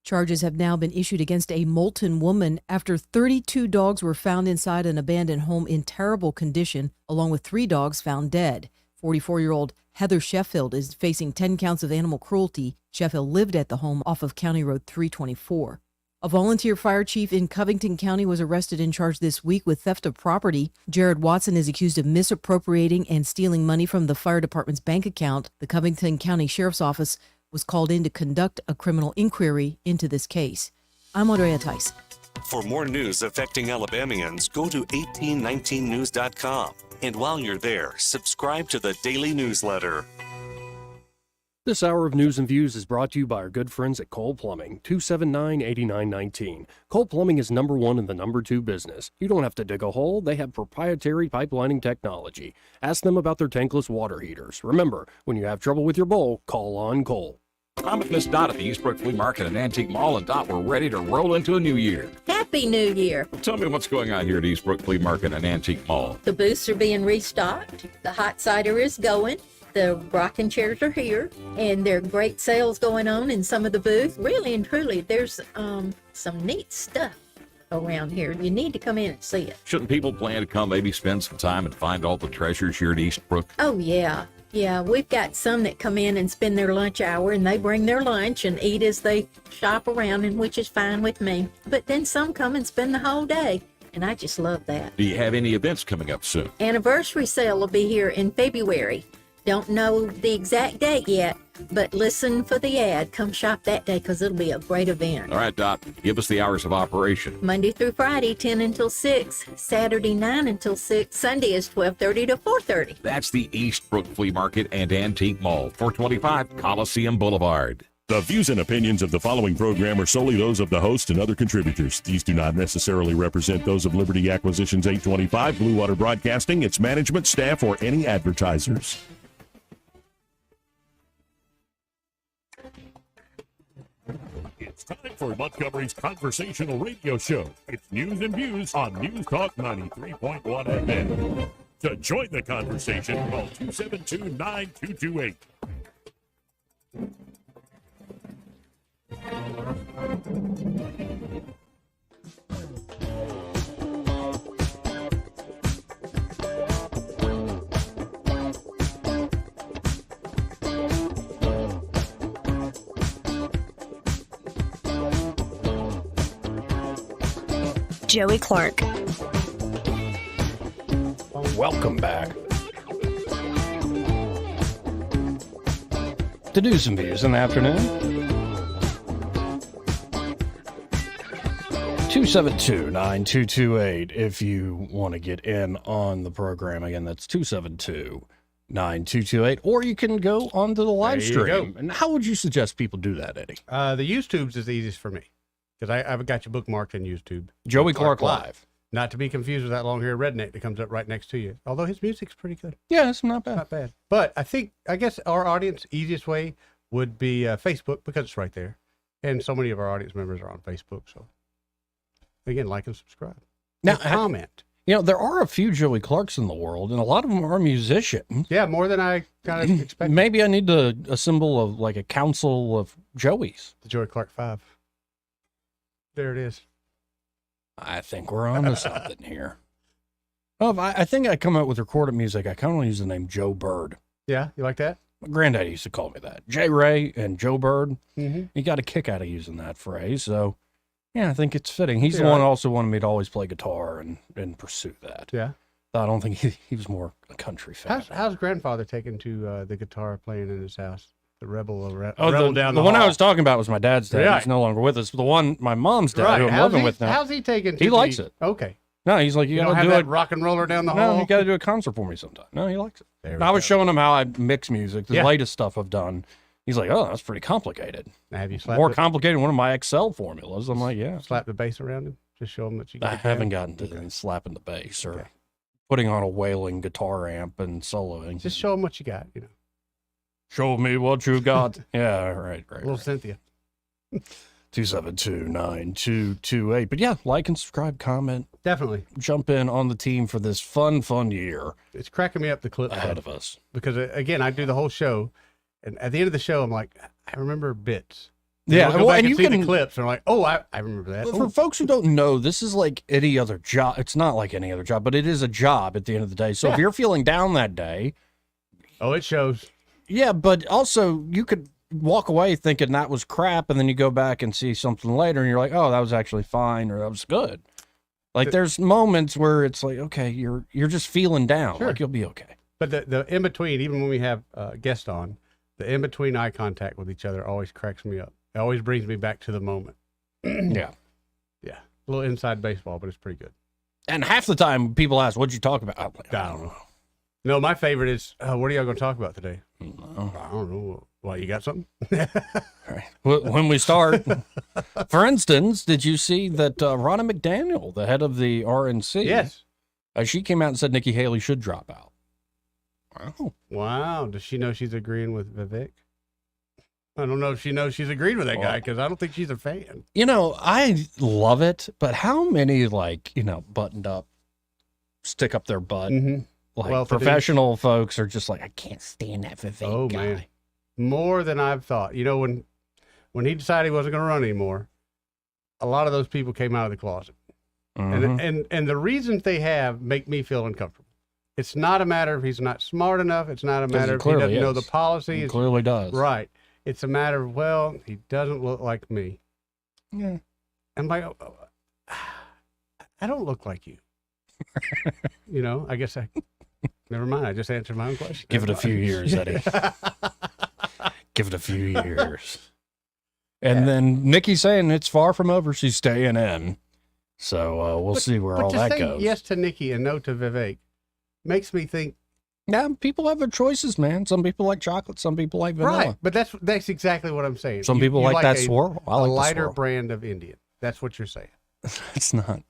Charges have now been issued against a Moulton woman after 32 dogs were found inside an abandoned home in terrible condition, along with 3 dogs found dead. 44-year-old Heather Sheffield is facing 10 counts of animal cruelty. Sheffield lived at the home off of County Road 324. A volunteer fire chief in Covington County was arrested and charged this week with theft of property. Jared Watson is accused of misappropriating and stealing money from the fire department's bank account. The Covington County Sheriff's Office was called in to conduct a criminal inquiry into this case. I'm Andrea Tice. For more news affecting Alabamians, go to 1819news.com. And while you're there, subscribe to the daily newsletter. This hour of News and Views is brought to you by our good friends at Cole Plumbing, 279-8919. Cole Plumbing is number one in the number two business. You don't have to dig a hole. They have proprietary pipelining technology. Ask them about their tankless water heaters. Remember, when you have trouble with your bowl, call on Cole. I'm with Miss Dot at the Eastbrook Flea Market and Antique Mall, and Dot, we're ready to roll into a new year. Happy New Year. Tell me what's going on here at Eastbrook Flea Market and Antique Mall. The booths are being restocked. The hot cider is going. The rocking chairs are here, and there are great sales going on in some of the booths. Really and truly, there's some neat stuff around here. You need to come in and see it. Shouldn't people plan to come maybe spend some time and find all the treasures here at Eastbrook? Oh, yeah. Yeah, we've got some that come in and spend their lunch hour, and they bring their lunch and eat as they shop around, and which is fine with me. But then some come and spend the whole day, and I just love that. Do you have any events coming up soon? Anniversary sale will be here in February. Don't know the exact date yet, but listen for the ad. Come shop that day because it'll be a great event. All right, Dot, give us the hours of operation. Monday through Friday, 10 until 6. Saturday, 9 until 6. Sunday is 12:30 to 4:30. That's the Eastbrook Flea Market and Antique Mall, 425 Coliseum Boulevard. The views and opinions of the following program are solely those of the host and other contributors. These do not necessarily represent those of Liberty Acquisitions 825, Blue Water Broadcasting, its management, staff, or any advertisers. It's time for Montgomery's conversational radio show. It's News and Views on News Talk 93.1 FM. To join the conversation, call 272-9228. Joey Clark. Welcome back to News and Views in the afternoon. 272-9228 if you want to get in on the program. Again, that's 272-9228. Or you can go onto the live stream. And how would you suggest people do that, Eddie? The YouTube's is the easiest for me because I've got you bookmarked in YouTube. Joey Clark Live. Not to be confused with that long hair redneck that comes up right next to you. Although his music's pretty good. Yeah, it's not bad. Not bad. But I guess our audience easiest way would be Facebook because it's right there. And so many of our audience members are on Facebook. So again, like and subscribe. Now, comment. You know, there are a few Joey Clarks in the world, and a lot of them are musicians. Yeah, more than I kind of expected. Maybe I need to assemble a council of Joeys. The Joey Clark 5. There it is. I think we're on to something here. Oh, I think I come up with recorded music. I kind of want to use the name Joe Bird. Yeah, you like that? My granddaddy used to call me that. J. Ray and Joe Bird. Mm-hmm. He got a kick out of using that phrase. So, yeah, I think it's fitting. He's the one who also wanted me to always play guitar and pursue that. Yeah. I don't think he was more a country fan. How's grandfather taken to the guitar playing in his house? The rebel down the one I was talking about was my dad's dad. Right. He's no longer with us. But the one, my mom's dad, who I'm living with now. How's he taking to He likes it. Okay. No, he's like, you don't gotta have do that it. rock and roller down the hall? No, you got to do a concert for me sometime. No, he likes it. There And I was showing him how I mix music, the Yeah. latest stuff I've done. He's like, oh, that's pretty complicated. Now, have you slapped More complicated than one of my Excel formulas. I'm like, yeah. Slap the bass around him? Just show him that you I can. haven't gotten to slapping the bass or putting on a wailing guitar amp and soloing. Just show him what you got, you know. Show me what you got. Yeah, right. Little Cynthia. 272-9228. But yeah, like and subscribe, comment. Definitely. Jump in on the team for this fun year. It's cracking me up the clip ahead of us. Because, again, I do the whole show, and at the end of the show, I'm like, I remember bits. Yeah, I'll go back and and you see can the clips, and I'm like, oh, I remember that. For folks who don't know, this is like any other job. It's not like any other job, but it is a job at the end of the day. So if you're feeling down that day, it shows. Yeah, but also you could walk away thinking that was crap, and then you go back and see something later, and you're like, oh, that was actually fine, or that was good. Like there's moments where it's like, okay, you're just feeling down, like you'll be okay. But the in between, even when we have guests on, the in between eye contact with each other always cracks me up. It always brings me back to the moment. Yeah. Yeah. A little inside baseball, but it's pretty good. And half the time people ask, what'd you talk about? I'm like, I don't know. No, my favorite is, what are y'all going to talk about today? I don't know. Well, you got something? When we start, for instance, did you see that Ronna McDaniel, the head of the RNC, Yes. She came out and said Nikki Haley should drop out. Wow. Wow. Does she know she's agreeing with Vivek? I don't know if she knows she's agreed with that guy because I don't think she's a fan. You know, I love it, but how many, buttoned up, stick up their butt, like professional folks are just like, I can't stand that Vivek guy. Man. More than I've thought. You know, when he decided he wasn't going to run anymore, a lot of those people came out of the closet. And the reasons they have make me feel uncomfortable. It's not a matter of he's not smart enough. It's not a matter of he doesn't know the policy. He clearly does. Right. It's a matter of, well, he doesn't look like me. Yeah. I'm like, I don't look like you. You know, I guess never mind. I just answered my own question. Give it a few years, Eddie. Give it a few years. And then Nikki's saying it's far from over. She's staying in. So we'll see where all that goes. Yes to Nikki and no to Vivek makes me think. Yeah, people have their choices, man. Some people like chocolate. Some people like vanilla. Right, but that's exactly what I'm saying. Some people like that swirl. I like a lighter the swirl. brand of Indian. That's what you're saying. It's not.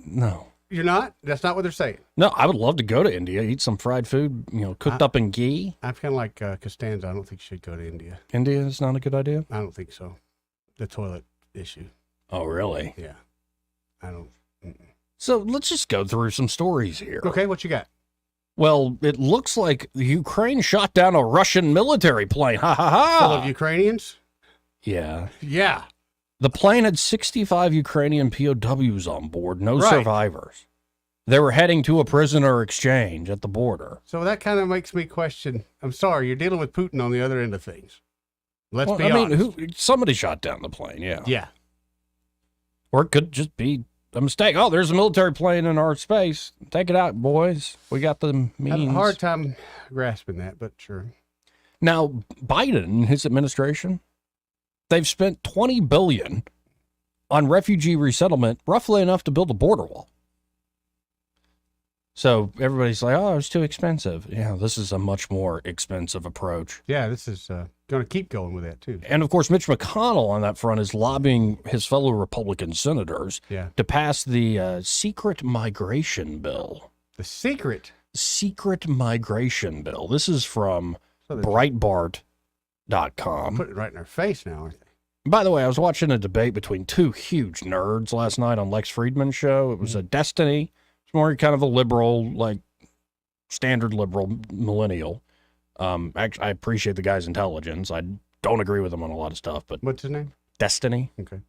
No. You're not? That's not what they're saying. No, I would love to go to India, eat some fried food, cooked up in ghee. I'm kind of like Costanza. I don't think you should go to India. India is not a good idea? I don't think so. The toilet issue. Oh, really? Yeah. I don't. So let's just go through some stories here. Okay, what you got? Well, it looks like Ukraine shot down a Russian military plane. Ha ha ha! Full of Ukrainians? Yeah. Yeah. The plane had 65 Ukrainian POWs on board, no Right. survivors. They were heading to a prisoner exchange at the border. So that kind of makes me question. I'm sorry, you're dealing with Putin on the other end of things. Let's be honest. Somebody shot down the plane, yeah. Yeah. Or it could just be a mistake. Oh, there's a military plane in our space. Take it out, boys. We got the I means. have a hard time grasping that, but sure. Now, Biden and his administration, they've spent $20 billion on refugee resettlement, roughly enough to build a border wall. So everybody's like, oh, it's too expensive. Yeah, this is a much more expensive approach. Yeah, this is going to keep going with that, too. And, of course, Mitch McConnell on that front is lobbying his fellow Republican senators to pass the secret migration bill. The secret migration bill. This is from Breitbart.com. Put it right in our face now, aren't they? By the way, I was watching a debate between two huge nerds last night on Lex Friedman's show. It was a Destiny. It's more kind of a liberal, like standard liberal millennial. Actually, I appreciate the guy's intelligence. I don't agree with him on a lot of stuff, but what's his name? Destiny. Okay.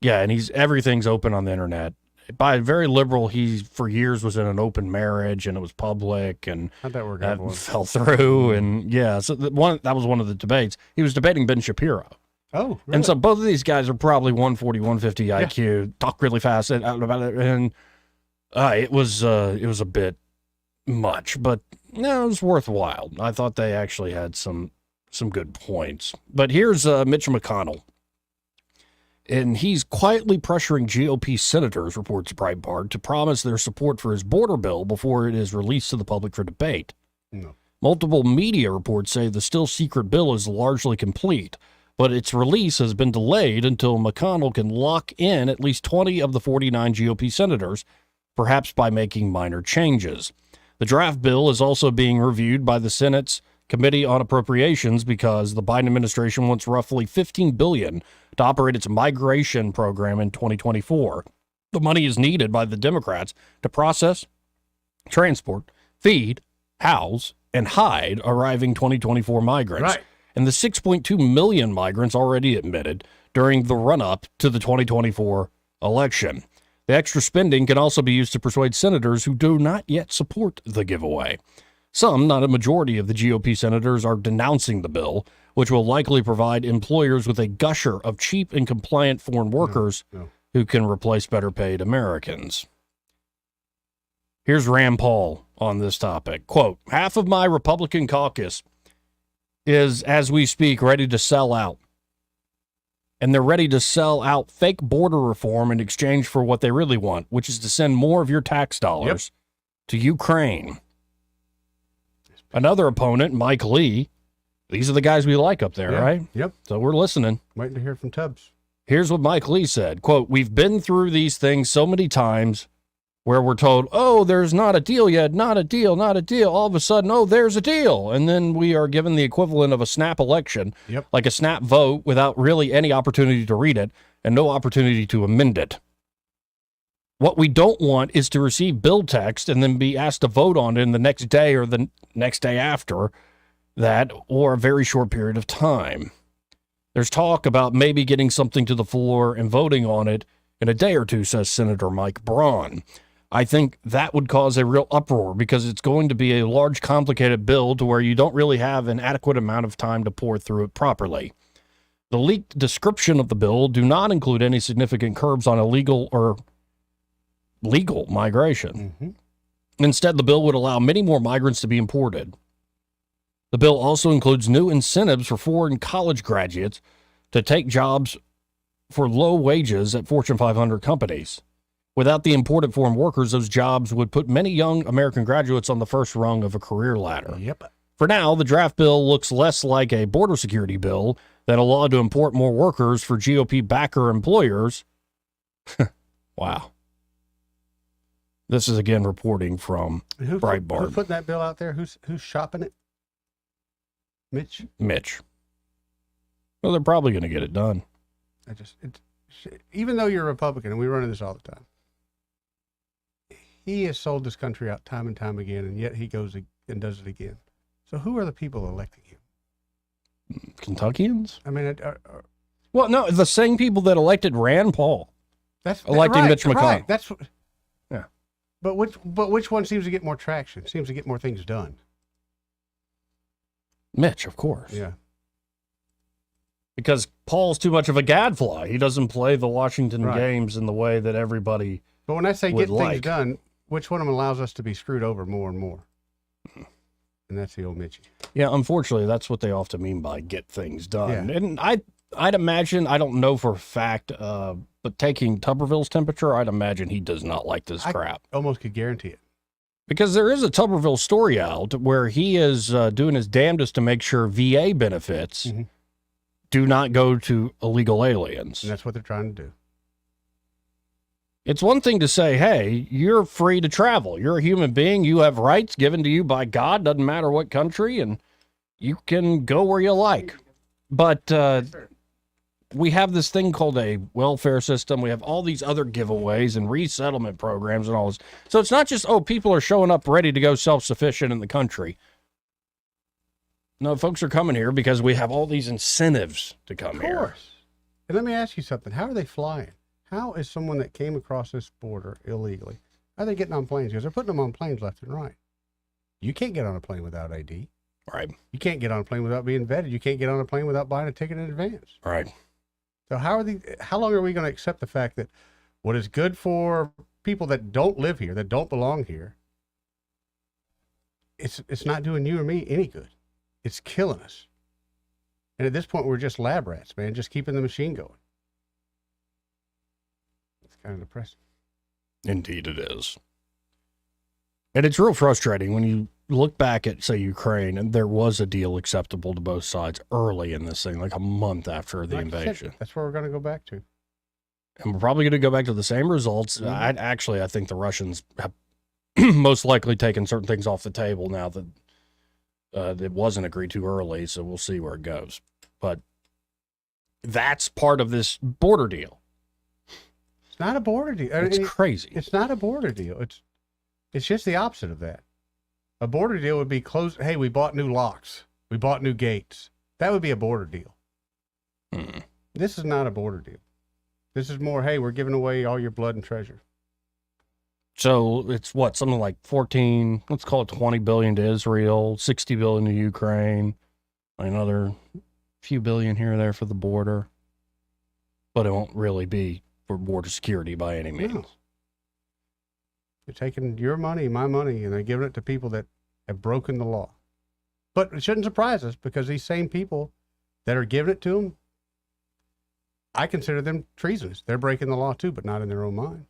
Yeah, and everything's open on the internet. By very liberal, he for years was in an open marriage and it was public, and how'd that work out? Fell through, and yeah, so that was one of the debates. He was debating Ben Shapiro. Oh, really? And so both of these guys are probably 140, 150 IQ, talk really fast about it, and it was a bit much, but no, it was worthwhile. I thought they actually had some good points. But here's Mitch McConnell, and he's quietly pressuring GOP senators, reports Breitbart, to promise their support for his border bill before it is released to the public for debate. No. Multiple media reports say the still secret bill is largely complete, but its release has been delayed until McConnell can lock in at least 20 of the 49 GOP senators, perhaps by making minor changes. The draft bill is also being reviewed by the Senate's Committee on Appropriations because the Biden administration wants roughly $15 billion to operate its migration program in 2024. The money is needed by the Democrats to process, transport, feed, house, and hide arriving 2024 migrants. Right. And the 6.2 million migrants already admitted during the run-up to the 2024 election. The extra spending can also be used to persuade senators who do not yet support the giveaway. Some, not a majority of the GOP senators, are denouncing the bill, which will likely provide employers with a gusher of cheap and compliant foreign workers who can replace better paid Americans. Here's Rand Paul on this topic. Quote, half of my Republican caucus is, as we speak, ready to sell out. And they're ready to sell out fake border reform in exchange for what they really want, which is to send more of your tax dollars to Ukraine. Another opponent, Mike Lee. These are the guys we like up there, Yeah. right? Yep. So we're listening. Waiting to hear from Tubbs. Here's what Mike Lee said, quote, "We've been through these things so many times where we're told, oh, there's not a deal yet, not a deal, not a deal. All of a sudden, oh, there's a deal. And then we are given the equivalent of a snap election, like a snap vote without really any opportunity to read it and no opportunity to amend it. What we don't want is to receive bill text and then be asked to vote on it in the next day or the next day after that or a very short period of time. There's talk about maybe getting something to the floor and voting on it in a day or two," says Senator Mike Braun. "I think that would cause a real uproar because it's going to be a large, complicated bill to where you don't really have an adequate amount of time to pour through it properly. The leaked description of the bill do not include any significant curbs on illegal or legal migration. Instead, the bill would allow many more migrants to be imported. The bill also includes new incentives for foreign college graduates to take jobs for low wages at Fortune 500 companies. Without the imported foreign workers, those jobs would put many young American graduates on the first rung of a career ladder. For now, the draft bill looks less like a border security bill than a law to import more workers for GOP backer employers." Wow. This is again reporting from Breitbart. Who's putting that bill out there? Who's shopping it? Mitch? Well, they're probably going to get it done. Even though you're a Republican, and we run into this all the time, he has sold this country out time and time again, and yet he goes and does it again. So who are the people electing him? Kentuckians? I mean, well, no, the same people that elected Rand Paul. That's electing right, Mitch McConnell. Right. That's yeah. But which one seems to get more traction? Seems to get more things done? Mitch, of course. Yeah. Because Paul's too much of a gadfly. He doesn't play the Washington Right. games in the way that everybody But when I say would get like. things done, which one of them allows us to be screwed over more and more? And that's the old Mitchie. Yeah, unfortunately, that's what they often mean by get things done. Yeah. And I'd imagine, I don't know for a fact, but taking Tuberville's temperature, I'd imagine he does not like this crap. Almost could guarantee it. Because there is a Tuberville story out where he is doing his damnedest to make sure VA benefits do not go to illegal aliens. And that's what they're trying to do. It's one thing to say, hey, you're free to travel. You're a human being. You have rights given to you by God. Doesn't matter what country, and you can go where you like. But we have this thing called a welfare system. We have all these other giveaways and resettlement programs and all this. So it's not just, oh, people are showing up ready to go self-sufficient in the country. No, folks are coming here because we have all these incentives to come here. Of course. And let me ask you something. How are they flying? How is someone that came across this border illegally, how are they getting on planes? Because they're putting them on planes left and right. You can't get on a plane without ID. Right. You can't get on a plane without being vetted. You can't get on a plane without buying a ticket in advance. Right. So how long are we going to accept the fact that what is good for people that don't live here, that don't belong here, it's not doing you or me any good. It's killing us. And at this point, we're just lab rats, man, just keeping the machine going. It's kind of depressing. Indeed it is. And it's real frustrating when you look back at, say, Ukraine, and there was a deal acceptable to both sides early in this thing, like a month after the Like I said, invasion. that's where we're going to go back to. And we're probably going to go back to the same results. I think the Russians have most likely taken certain things off the table now that it wasn't agreed to early, so we'll see where it goes. But that's part of this border deal. It's not a border deal. It's crazy. It's not a border deal. It's just the opposite of that. A border deal would be close. Hey, we bought new locks. We bought new gates. That would be a border deal. This is not a border deal. This is more, hey, we're giving away all your blood and treasure. So it's what, something like 14, let's call it 20 billion to Israel, 60 billion to Ukraine, another few billion here or there for the border. But it won't really be for border security by any means. No. You're taking your money, my money, and they're giving it to people that have broken the law. But it shouldn't surprise us because these same people that are giving it to them, I consider them treasonous. They're breaking the law too, but not in their own mind.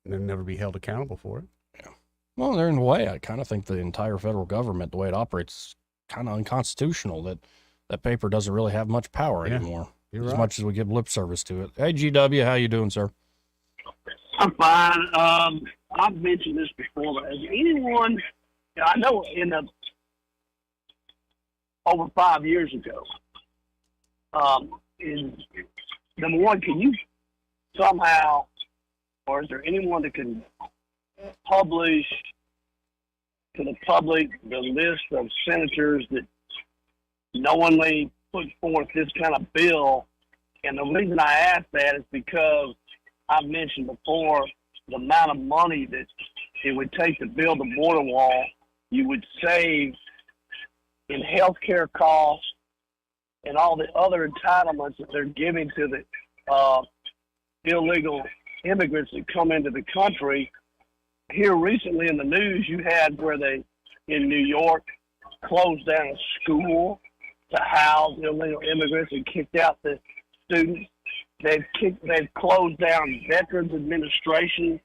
And they'll never be held accountable for it. Yeah. Well, they're in a way, I kind of think the entire federal government, the way it operates, is kind of unconstitutional. That paper doesn't really have much power anymore, as much as we give lip service to it. Hey, GW, how you doing, sir? I'm fine. I've mentioned this before, but has anyone, I know over 5 years ago, number one, can you somehow, or is there anyone that can publish to the public the list of senators that knowingly put forth this kind of bill? And the reason I ask that is because I've mentioned before the amount of money that it would take to build a border wall. You would save in health care costs and all the other entitlements that they're giving to the illegal immigrants that come into the country. Here recently in the news, you had where they, in New York, closed down a school to house illegal immigrants and kicked out the students. They've closed down Veterans Administration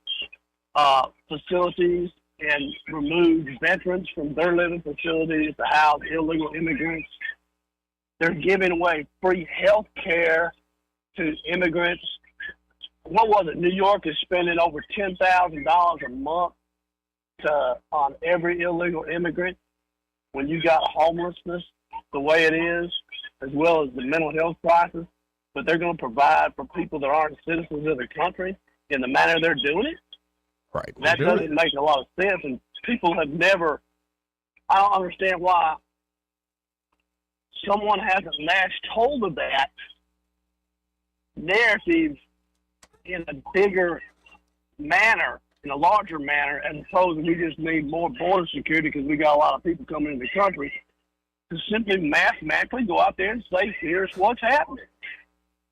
facilities and removed veterans from their living facilities to house illegal immigrants. They're giving away free health care to immigrants. What was it? New York is spending over $10,000 a month on every illegal immigrant. When you got homelessness the way it is, as well as the mental health crisis, but they're going to provide for people that aren't citizens of the country in the manner they're doing it. Right. That doesn't make a lot of sense, and people have never. I don't understand why someone hasn't latched hold of that narrative in a bigger manner, in a larger manner, as opposed to we just need more border security because we got a lot of people coming into the country, to simply mathematically go out there and say, here's what's happening.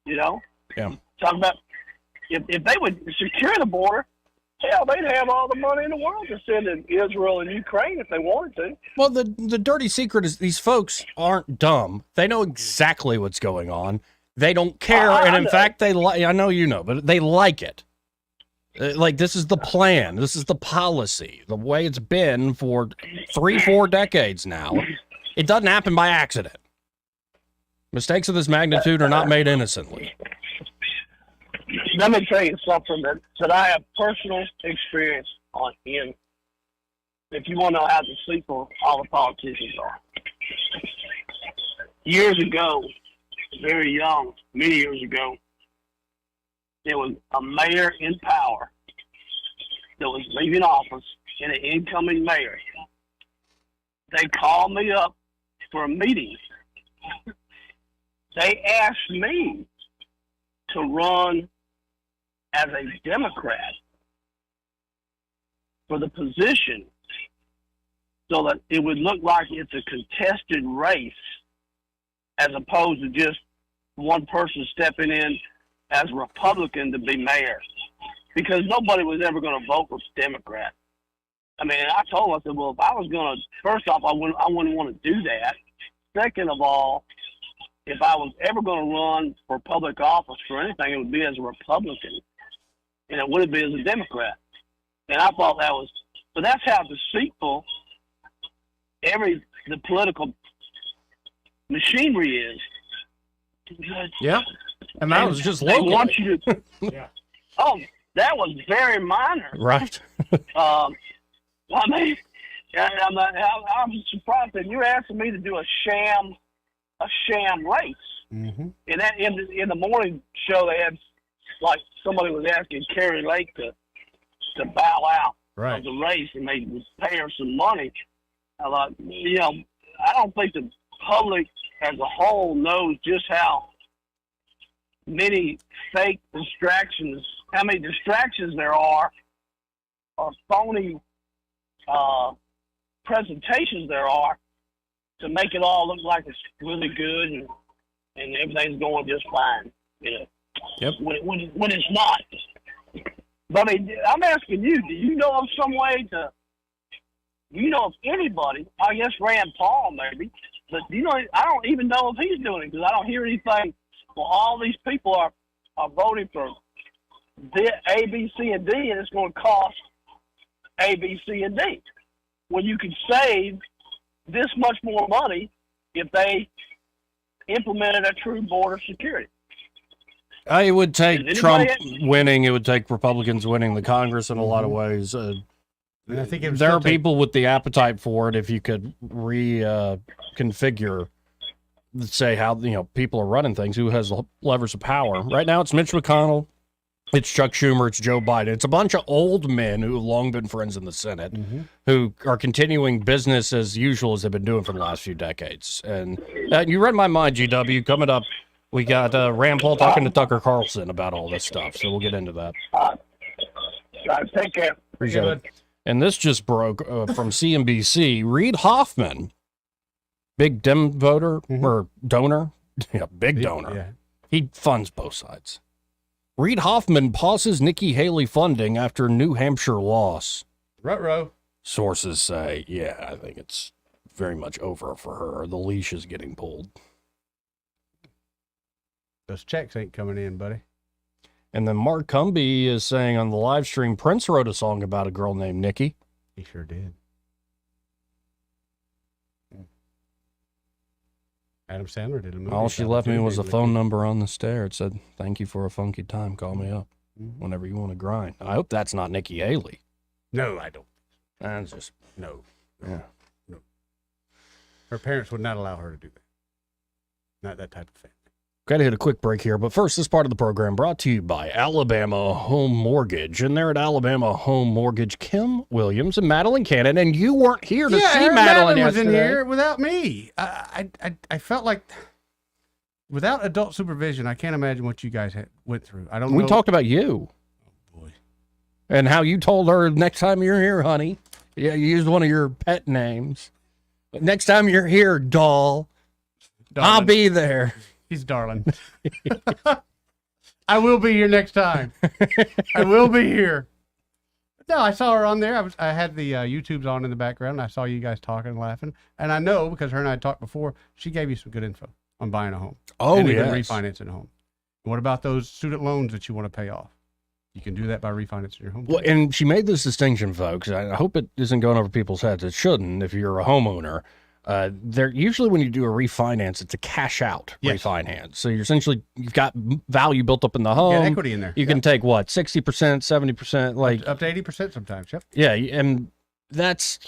You know? Yeah. Talking about if they would secure the border, hell, they'd have all the money in the world to send to Israel and Ukraine if they wanted to. Well, the dirty secret is these folks aren't dumb. They know exactly what's going on. They don't care, and in fact, they like. I know you know, but they like it. Like, this is the plan. This is the policy. The way it's been for 3-4 decades now. It doesn't happen by accident. Mistakes of this magnitude are not made innocently. Let me tell you something that I have personal experience on in. If you want to know how deceitful all the politicians are. Years ago, very young, many years ago, there was a mayor in power that was leaving office and an incoming mayor. They called me up for a meeting. They asked me to run as a Democrat for the position so that it would look like it's a contested race as opposed to just one person stepping in as a Republican to be mayor. Because nobody was ever going to vote for Democrat. I mean, I told them, I said, well, if I was going to, first off, I wouldn't want to do that. Second of all, if I was ever going to run for public office for anything, it would be as a Republican. And it wouldn't be as a Democrat. And I thought that was, but that's how deceitful the political machinery is. Yeah. And that was just local. They want you to, yeah. Oh, that was very minor. Right. I mean, I'm surprised that you're asking me to do a sham race. Mm-hmm. And that in the morning show, they had, like, somebody was asking Carrie Lake to bow out of the race, and they would pay her some money. I thought, I don't think the public as a whole knows just how many fake distractions, how many distractions there are, or phony presentations there are to make it all look like it's really good and everything's going just fine. Yep. When it's not. But I mean, I'm asking you, do you know of some way do you know of anybody, I guess Rand Paul maybe, but do you know, I don't even know if he's doing it because I don't hear anything. Well, all these people are voting for A, B, C, and D, and it's going to cost A, B, C, and D. When you could save this much more money if they implemented a true border security. It would take Does Trump anybody- winning. It would take Republicans winning the Congress in a lot of ways. And I think it would there still are take- people with the appetite for it if you could reconfigure, say, how people are running things, who has the levers of power. Right now it's Mitch McConnell, it's Chuck Schumer, it's Joe Biden. It's a bunch of old men who have long been friends in the Senate who are continuing business as usual as they've been doing for the last few decades. And you read my mind, GW. Coming up, we got Rand Paul talking to Tucker Carlson about all this stuff, so we'll get into that. Take care. Appreciate it. And this just broke from CNBC. Reid Hoffman, big Dem voter or donor, big donor. Yeah. He funds both sides. Reid Hoffman pauses Nikki Haley funding after New Hampshire loss. Ruh-roh. Sources say, I think it's very much over for her. The leash is getting pulled. Those checks ain't coming in, buddy. And then Mark Cumby is saying on the live stream, Prince wrote a song about a girl named Nikki. He sure did. Adam Sandler did a movie. All she about left it, me too, was a didn't phone he? number on the stair. It said, "Thank you for a funky time. Call me up whenever you want to grind." I hope that's not Nikki Haley. No, I don't. That's just No. Yeah. No. Her parents would not allow her to do that. Not that type of thing. Got to hit a quick break here, but first, this part of the program brought to you by Alabama Home Mortgage. And there at Alabama Home Mortgage, Kim Williams and Madeline Cannon, and you weren't here to see Madeline was in yesterday. here without me. I felt like without adult supervision, I can't imagine what you guys went through. I don't know. We talked about you. Oh, boy. And how you told her next time you're here, honey. Yeah, you used one of your pet names. But next time you're here, doll, I'll be there. He's darling. I will be here next time. I will be here. No, I saw her on there. I had the YouTubes on in the background. And I saw you guys talking and laughing. And I know, because her and I talked before, she gave you some good info on buying a home. Oh, and even yes. refinancing a home. What about those student loans that you want to pay off? You can do that by refinancing your home. Well, and she made this distinction, folks. I hope it isn't going over people's heads. It shouldn't if you're a homeowner. There usually when you do a refinance, it's a cash out refinance. So you've got value built up in the home. You got equity in there. You can take what, 60%, 70%, like up to 80% sometimes. Yep. Yeah, and that's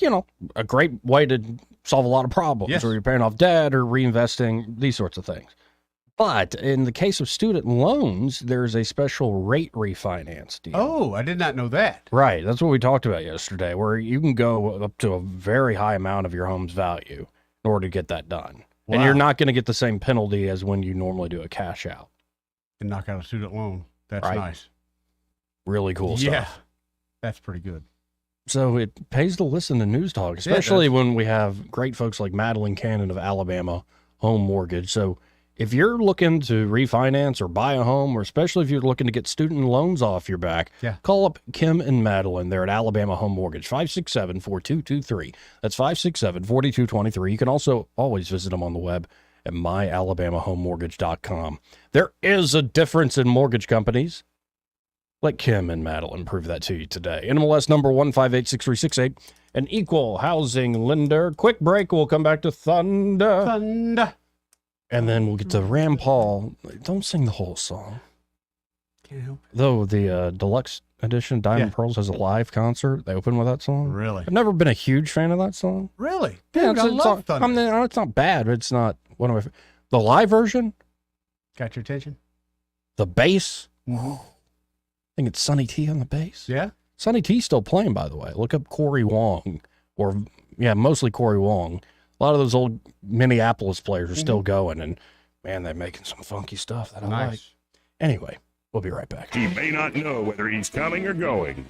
a great way to solve a lot of problems. Yes. Where you're paying off debt or reinvesting, these sorts of things. But in the case of student loans, there's a special rate refinance deal. Oh, I did not know that. Right. That's what we talked about yesterday, where you can go up to a very high amount of your home's value in order to get that done. And Wow. you're not going to get the same penalty as when you normally do a cash out. And knock out a student loan. That's Right. nice. Really cool Yeah. stuff. That's pretty good. So it pays to listen to News Talk, it especially does. when we have great folks like Madeline Cannon of Alabama Home Mortgage. So if you're looking to refinance or buy a home, or especially if you're looking to get student loans off your back, call up Kim and Madeline. They're at Alabama Home Mortgage, 567-4223. That's 567-4223. You can also always visit them on the web at myalabamahomemortgage.com. There is a difference in mortgage companies. Let Kim and Madeline prove that to you today. NMLS number 1586368, an equal housing lender. Quick break. We'll come back to Thunder. Thunder. And then we'll get to Rand Paul. Don't sing the whole song. Can't help Though the deluxe edition, Diamond Pearls, has a live concert. They open with that song. Really? I've never been a huge fan of that song. Really? Yeah, Dude, I love Thunder. it's not bad. But it's not one of my. The live version, Got your attention? the bass. Mm-hmm. I think it's Sonny T on the bass. Yeah. Sonny T's still playing, by the way. Look up Corey Wong, mostly Corey Wong. A lot of those old Minneapolis players are still going, and man, they're making some funky stuff that I like. Anyway, we'll be right back. He may not know whether he's coming or going,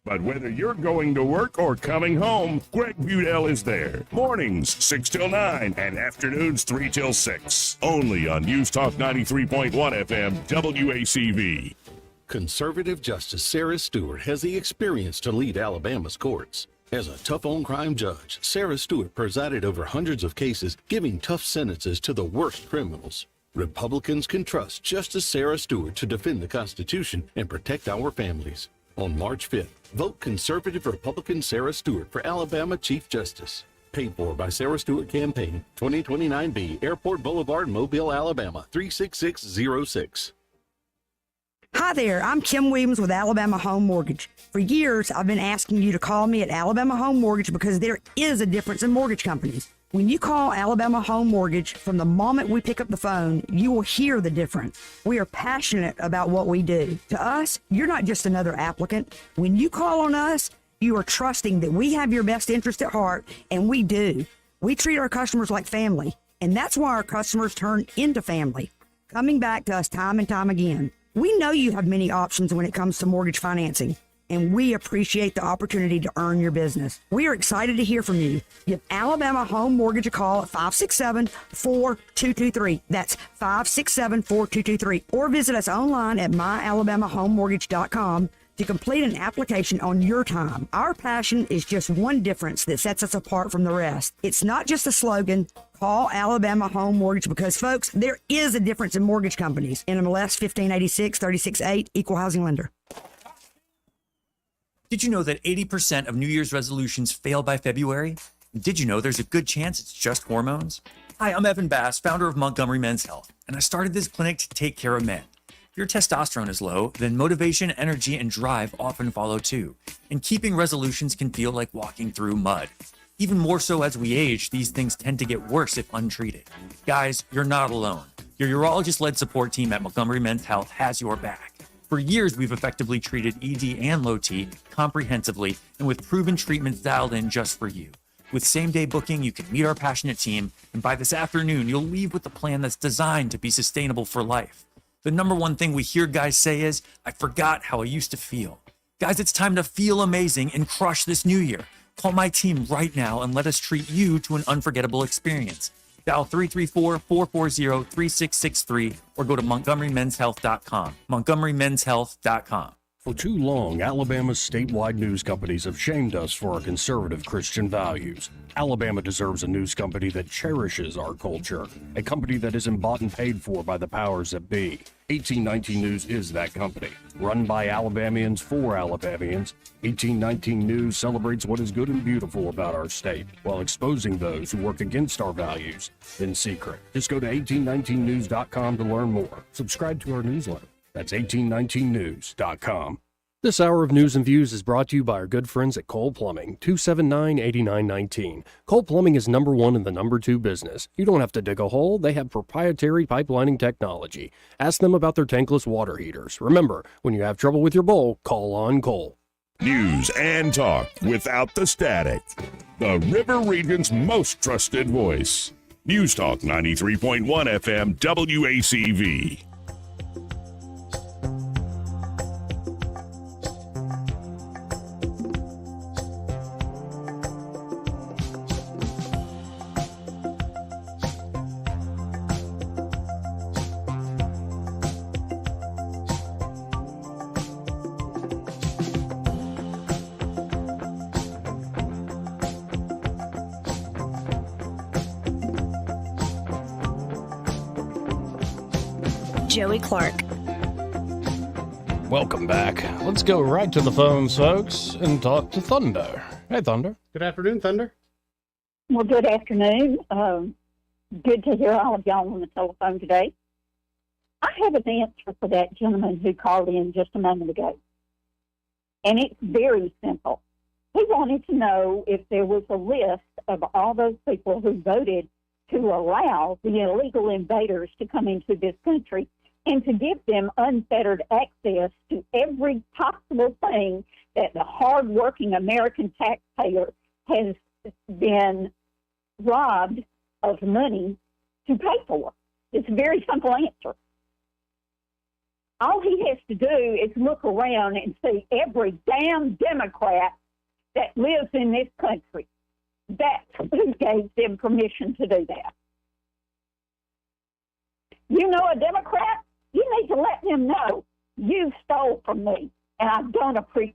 but whether you're going to work or coming home, Greg Budell is there. Mornings 6 till 9 and afternoons 3 till 6. Only on News Talk 93.1 FM WACV. Conservative Justice Sarah Stewart has the experience to lead Alabama's courts. As a tough-on-crime judge, Sarah Stewart presided over hundreds of cases, giving tough sentences to the worst criminals. Republicans can trust Justice Sarah Stewart to defend the Constitution and protect our families. On March 5th, vote conservative Republican Sarah Stewart for Alabama Chief Justice. Paid for by Sarah Stewart Campaign, 2029B, Airport Boulevard, Mobile, Alabama, 36606. Hi there, I'm Kim Williams with Alabama Home Mortgage. For years, I've been asking you to call me at Alabama Home Mortgage because there is a difference in mortgage companies. When you call Alabama Home Mortgage, from the moment we pick up the phone, you will hear the difference. We are passionate about what we do. To us, you're not just another applicant. When you call on us, you are trusting that we have your best interest at heart, and we do. We treat our customers like family, and that's why our customers turn into family, coming back to us time and time again. We know you have many options when it comes to mortgage financing, and we appreciate the opportunity to earn your business. We are excited to hear from you. Give Alabama Home Mortgage a call at 567-4223. That's 567-4223. Or visit us online at myalabamahomemortgage.com to complete an application on your time. Our passion is just one difference that sets us apart from the rest. It's not just a slogan. Call Alabama Home Mortgage because, folks, there is a difference in mortgage companies. NMLS 1586 368, Equal Housing Lender. Did you know that 80% of New Year's resolutions fail by February? Did you know there's a good chance it's just hormones? Hi, I'm Evan Bass, founder of Montgomery Men's Health, and I started this clinic to take care of men. If your testosterone is low, then motivation, energy, and drive often follow too. And keeping resolutions can feel like walking through mud. Even more so as we age, these things tend to get worse if untreated. Guys, you're not alone. Your urologist-led support team at Montgomery Men's Health has your back. For years, we've effectively treated ED and low T comprehensively and with proven treatments dialed in just for you. With same-day booking, you can meet our passionate team, and by this afternoon, you'll leave with a plan that's designed to be sustainable for life. The number one thing we hear guys say is, I forgot how I used to feel. Guys, it's time to feel amazing and crush this new year. Call my team right now and let us treat you to an unforgettable experience. Dial 334-440-3663 or go to montgomerymenshealth.com. montgomerymenshealth.com. For too long, Alabama's statewide news companies have shamed us for our conservative Christian values. Alabama deserves a news company that cherishes our culture, a company that isn't bought and paid for by the powers that be. 1819 News is that company. Run by Alabamians for Alabamians, 1819 News celebrates what is good and beautiful about our state, while exposing those who work against our values in secret. Just go to 1819news.com to learn more. Subscribe to our newsletter. That's 1819news.com. This hour of News and Views is brought to you by our good friends at Cole Plumbing, 279-8919. Cole Plumbing is number one in the number two business. You don't have to dig a hole. They have proprietary pipelining technology. Ask them about their tankless water heaters. Remember, when you have trouble with your bowl, call on Cole. News and talk without the static. The River Region's most trusted voice. News Talk 93.1 FM WACV. Joey Clark. Welcome back. Let's go right to the phones, folks, and talk to Thunder. Hey, Thunder. Good afternoon, Thunder. Well, good afternoon. Good to hear all of y'all on the telephone today. I have an answer for that gentleman who called in just a moment ago. And it's very simple. He wanted to know if there was a list of all those people who voted to allow the illegal invaders to come into this country and to give them unfettered access to every possible thing that the hardworking American taxpayer has been robbed of money to pay for. It's a very simple answer. All he has to do is look around and see every damn Democrat that lives in this country. That's who gave them permission to do that. You know a Democrat? You need to let them know you stole from me, and I don't appreciate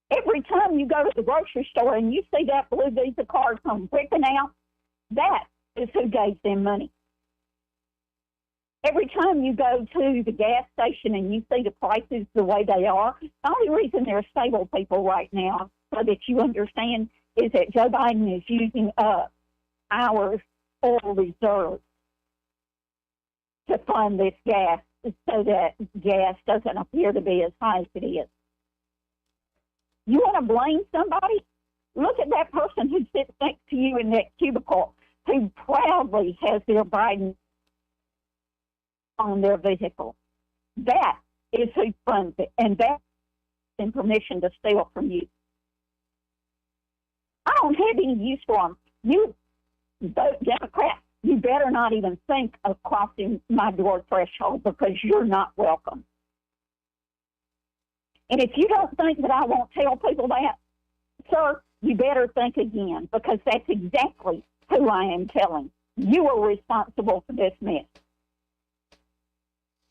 it. Every time you go to the grocery store and you see that blue Visa card come whipping out, that is who gave them money. Every time you go to the gas station and you see the prices the way they are, the only reason they're stable, people, right now, so that you understand, is that Joe Biden is using up our oil reserves to fund this gas so that gas doesn't appear to be as high as it is. You want to blame somebody? Look at that person who sits next to you in that cubicle who proudly has their Biden on their vehicle. That is who funds it, and that's in permission to steal from you. I don't have any use for them. You vote Democrat, you better not even think of crossing my door threshold, because you're not welcome. And if you don't think that I won't tell people that, sir, you better think again, because that's exactly who I am telling. You are responsible for this mess.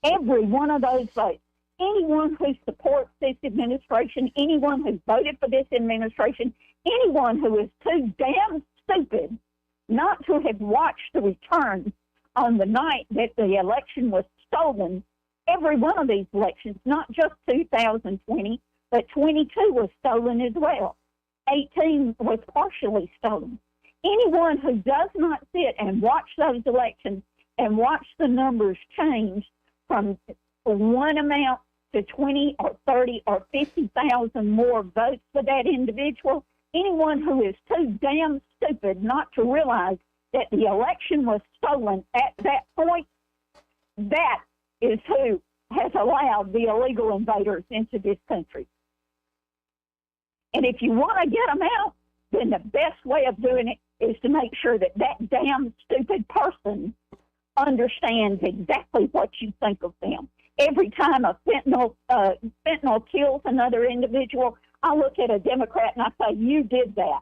Every one of those votes, anyone who supports this administration, anyone who voted for this administration, anyone who is too damn stupid not to have watched the return on the night that the election was stolen, every one of these elections, not just 2020, but 22 was stolen as well. 18 was partially stolen. Anyone who does not sit and watch those elections and watch the numbers change from one amount to 20 or 30 or 50,000 more votes for that individual, anyone who is too damn stupid not to realize that the election was stolen at that point, that is who has allowed the illegal invaders into this country. And if you want to get them out, then the best way of doing it is to make sure that that damn stupid person understands exactly what you think of them. Every time a fentanyl kills another individual, I look at a Democrat and I say, you did that.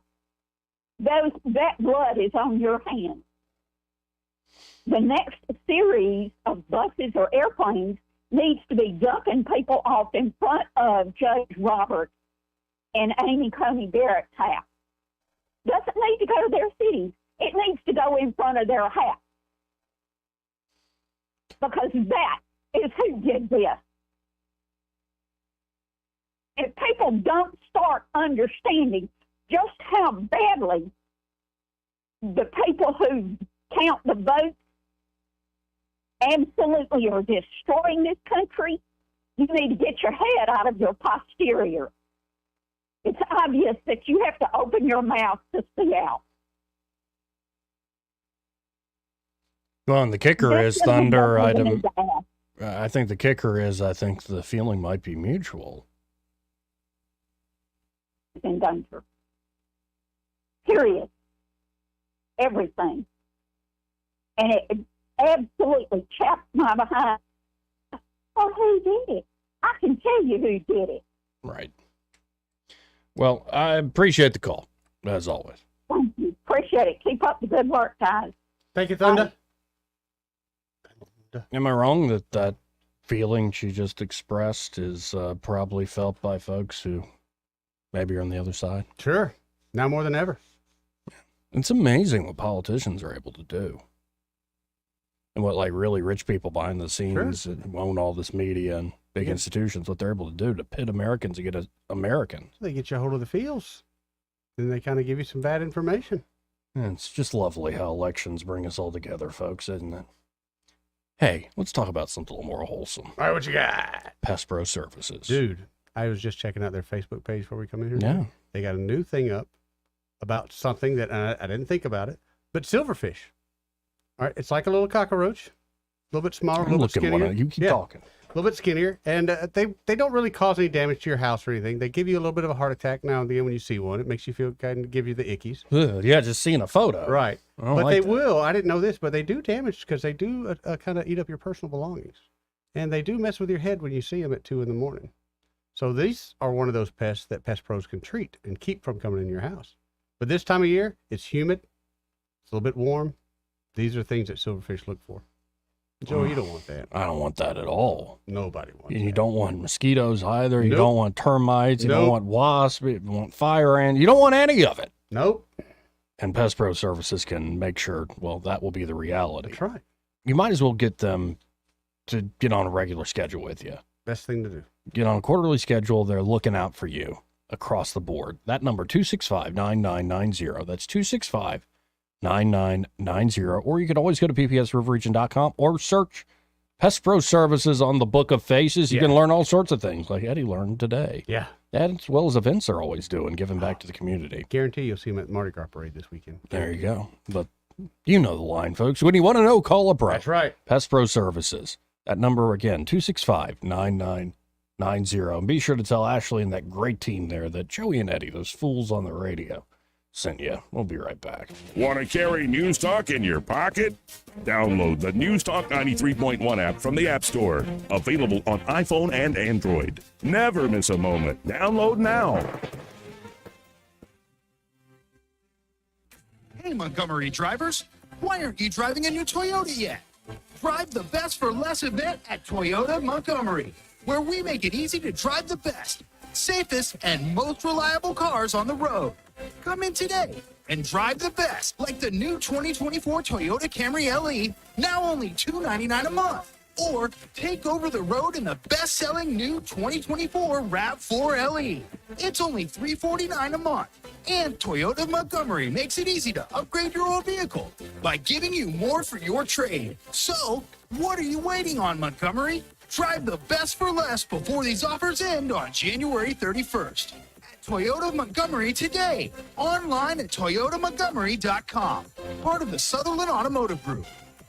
That blood is on your hands. The next series of buses or airplanes needs to be dumping people off in front of Judge Roberts and Amy Coney Barrett's house. Doesn't need to go to their cities. It needs to go in front of their house. Because that is who did this. If people don't start understanding just how badly the people who count the votes absolutely are destroying this country, you need to get your head out of your posterior. It's obvious that you have to open your mouth to see out. Well, and the kicker is, Thunder, I think the kicker is, I think the feeling might be mutual. In danger. Period. Everything. And it absolutely chapped my behind. Oh, who did it? I can tell you who did it. Right. Well, I appreciate the call, as always. Thank you. Appreciate it. Keep up the good work, guys. Thank you, Thunder. Am I wrong that that feeling she just expressed is probably felt by folks who maybe are on the other side? Sure. Now more than ever. It's amazing what politicians are able to do. And what, like, really rich people behind the scenes who own all this media and big institutions, what they're able to do to pit Americans against Americans. They get you a hold of the fields. Then they kind of give you some bad information. And it's just lovely how elections bring us all together, folks, isn't it? Hey, let's talk about something a little more wholesome. All right, what you got? Pest Pro Services. Dude, I was just checking out their Facebook page before we come in here. Yeah. They got a new thing up about something that I didn't think about it, but silverfish. All right, it's like a little cockroach, a little bit smaller, a little bit skinnier. You keep talking. A little bit skinnier, and they don't really cause any damage to your house or anything. They give you a little bit of a heart attack now and then when you see one. It makes you feel kind of give you the ickies. Ugh, yeah, just seeing a photo. Right. I don't But like they that. will. I didn't know this, but they do damage because they do kind of eat up your personal belongings. And they do mess with your head when you see them at 2 a.m. So these are one of those pests that Pest Pros can treat and keep from coming in your house. But this time of year, it's humid. It's a little bit warm. These are things that silverfish look for. Joe, you don't want that. I don't want that at all. Nobody wants You don't want mosquitoes either. You Nope. don't want termites. You don't Nope. want wasps. You don't want fire ants. You don't want any of it. Nope. And Pest Pro Services can make sure, well, that will be the reality. That's right. You might as well get them to get on a regular schedule with you. Best thing to do. Get on a quarterly schedule. They're looking out for you across the board. That number, 265-9990. That's 265-9990. Or you can always go to ppsriverregion.com or search Pest Pro Services on the Book of Faces. You can learn all sorts of things like Eddie learned today. Yeah. And as well as events they're always doing, giving back to the community. Guarantee you'll see him at Mardi Gras Parade this weekend. There you go. But you know the line, folks. When you want to know, call a pro. That's right. Pest Pro Services. That number again, 265-9990. And be sure to tell Ashley and that great team there that Joey and Eddie, those fools on the radio, sent you. We'll be right back. Want to carry News Talk in your pocket? Download the News Talk 93.1 app from the App Store. Available on iPhone and Android. Never miss a moment. Download now. Hey, Montgomery drivers. Why aren't you driving a new Toyota yet? Drive the best for less event at Toyota Montgomery, where we make it easy to drive the best, safest, and most reliable cars on the road. Come in today and drive the best, like the new 2024 Toyota Camry LE, now only $299 a month. Or take over the road in the best-selling new 2024 RAV4 LE. It's only $349 a month. And Toyota Montgomery makes it easy to upgrade your old vehicle by giving you more for your trade. So, what are you waiting on, Montgomery? Drive the best for less before these offers end on January 31st. At Toyota Montgomery today. Online at toyotamontgomery.com. Part of the Sutherland Automotive Group.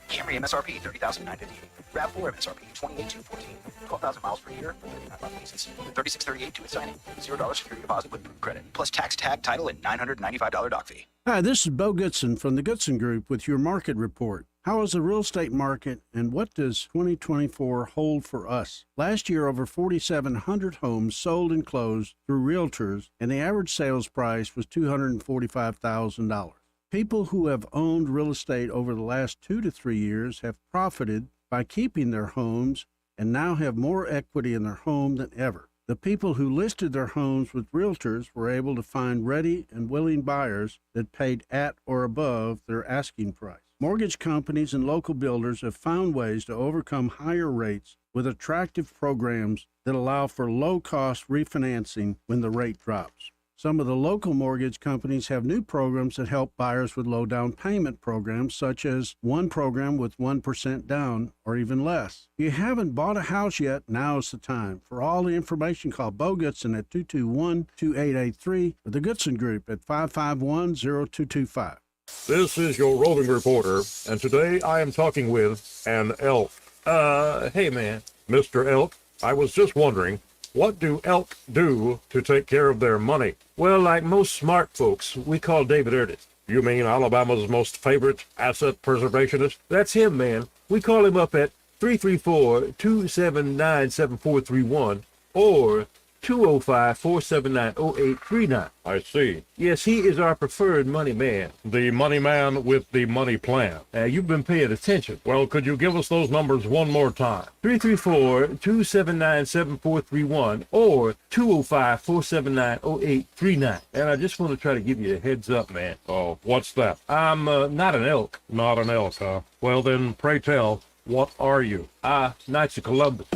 Camry MSRP $30,958. RAV4 MSRP $28,214. 12,000 miles per year, 39 month leases. 3638 to its signing. $0 security deposit with proof credit. Plus tax, tag, title, and $995 doc fee. Hi, this is Bo Goodson from the Goodson Group with your market report. How is the real estate market and what does 2024 hold for us? Last year, over 4,700 homes sold and closed through realtors, and the average sales price was $245,000. People who have owned real estate over the last 2 to 3 years have profited by keeping their homes and now have more equity in their home than ever. The people who listed their homes with realtors were able to find ready and willing buyers that paid at or above their asking price. Mortgage companies and local builders have found ways to overcome higher rates with attractive programs that allow for low-cost refinancing when the rate drops. Some of the local mortgage companies have new programs that help buyers with low down payment programs, such as one program with 1% down or even less. If you haven't bought a house yet, now is the time. For all the information, call Bo Goodson at 221-2883 or the Goodson Group at 551-0225. This is your roving reporter, and today I am talking with an elk. Hey man, Mr. Elk, I was just wondering, what do elk do to take care of their money? Well, like most smart folks, we call David Erdis. You mean Alabama's most favorite asset preservationist? That's him, man. We call him up at 334-279-7431 or 205-479-0839. I see. Yes, he is our preferred money man. The money man with the money plan. You've been paying attention. Well, could you give us those numbers one more time? 334-279-7431 or 205-479-0839. And I just want to try to give you a heads up, man. Oh, what's that? I'm not an elk. Not an elk, huh? Well, then, pray tell, what are you? Knights of Columbus.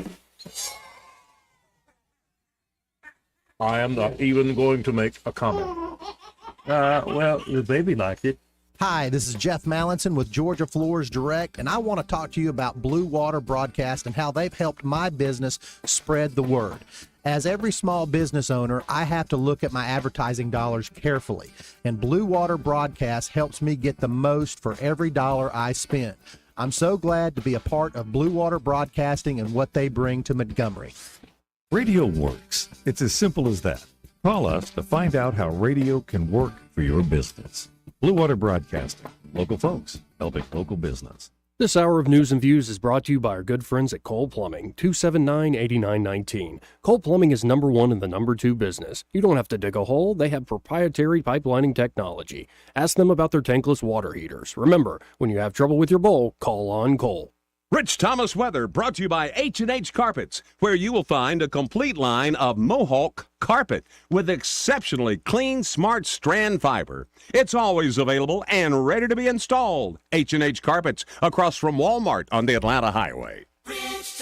I am not even going to make a comment. Well, the baby liked it. Hi, this is Jeff Mallinson with Georgia Floors Direct, and I want to talk to you about Blue Water Broadcast and how they've helped my business spread the word. As every small business owner, I have to look at my advertising dollars carefully, and Blue Water Broadcast helps me get the most for every dollar I spend. I'm so glad to be a part of Blue Water Broadcasting and what they bring to Montgomery. Radio works. It's as simple as that. Call us to find out how radio can work for your business. Blue Water Broadcasting. Local folks helping local business. This hour of News and Views is brought to you by our good friends at Cole Plumbing, 279-8919. Cole Plumbing is number one in the number two business. You don't have to dig a hole. They have proprietary pipelining technology. Ask them about their tankless water heaters. Remember, when you have trouble with your bowl, call on Cole. Rich Thomas Weather brought to you by H&H Carpets, where you will find a complete line of Mohawk carpet with exceptionally clean, smart strand fiber. It's always available and ready to be installed. H&H Carpets across from Walmart on the Atlanta Highway. Rich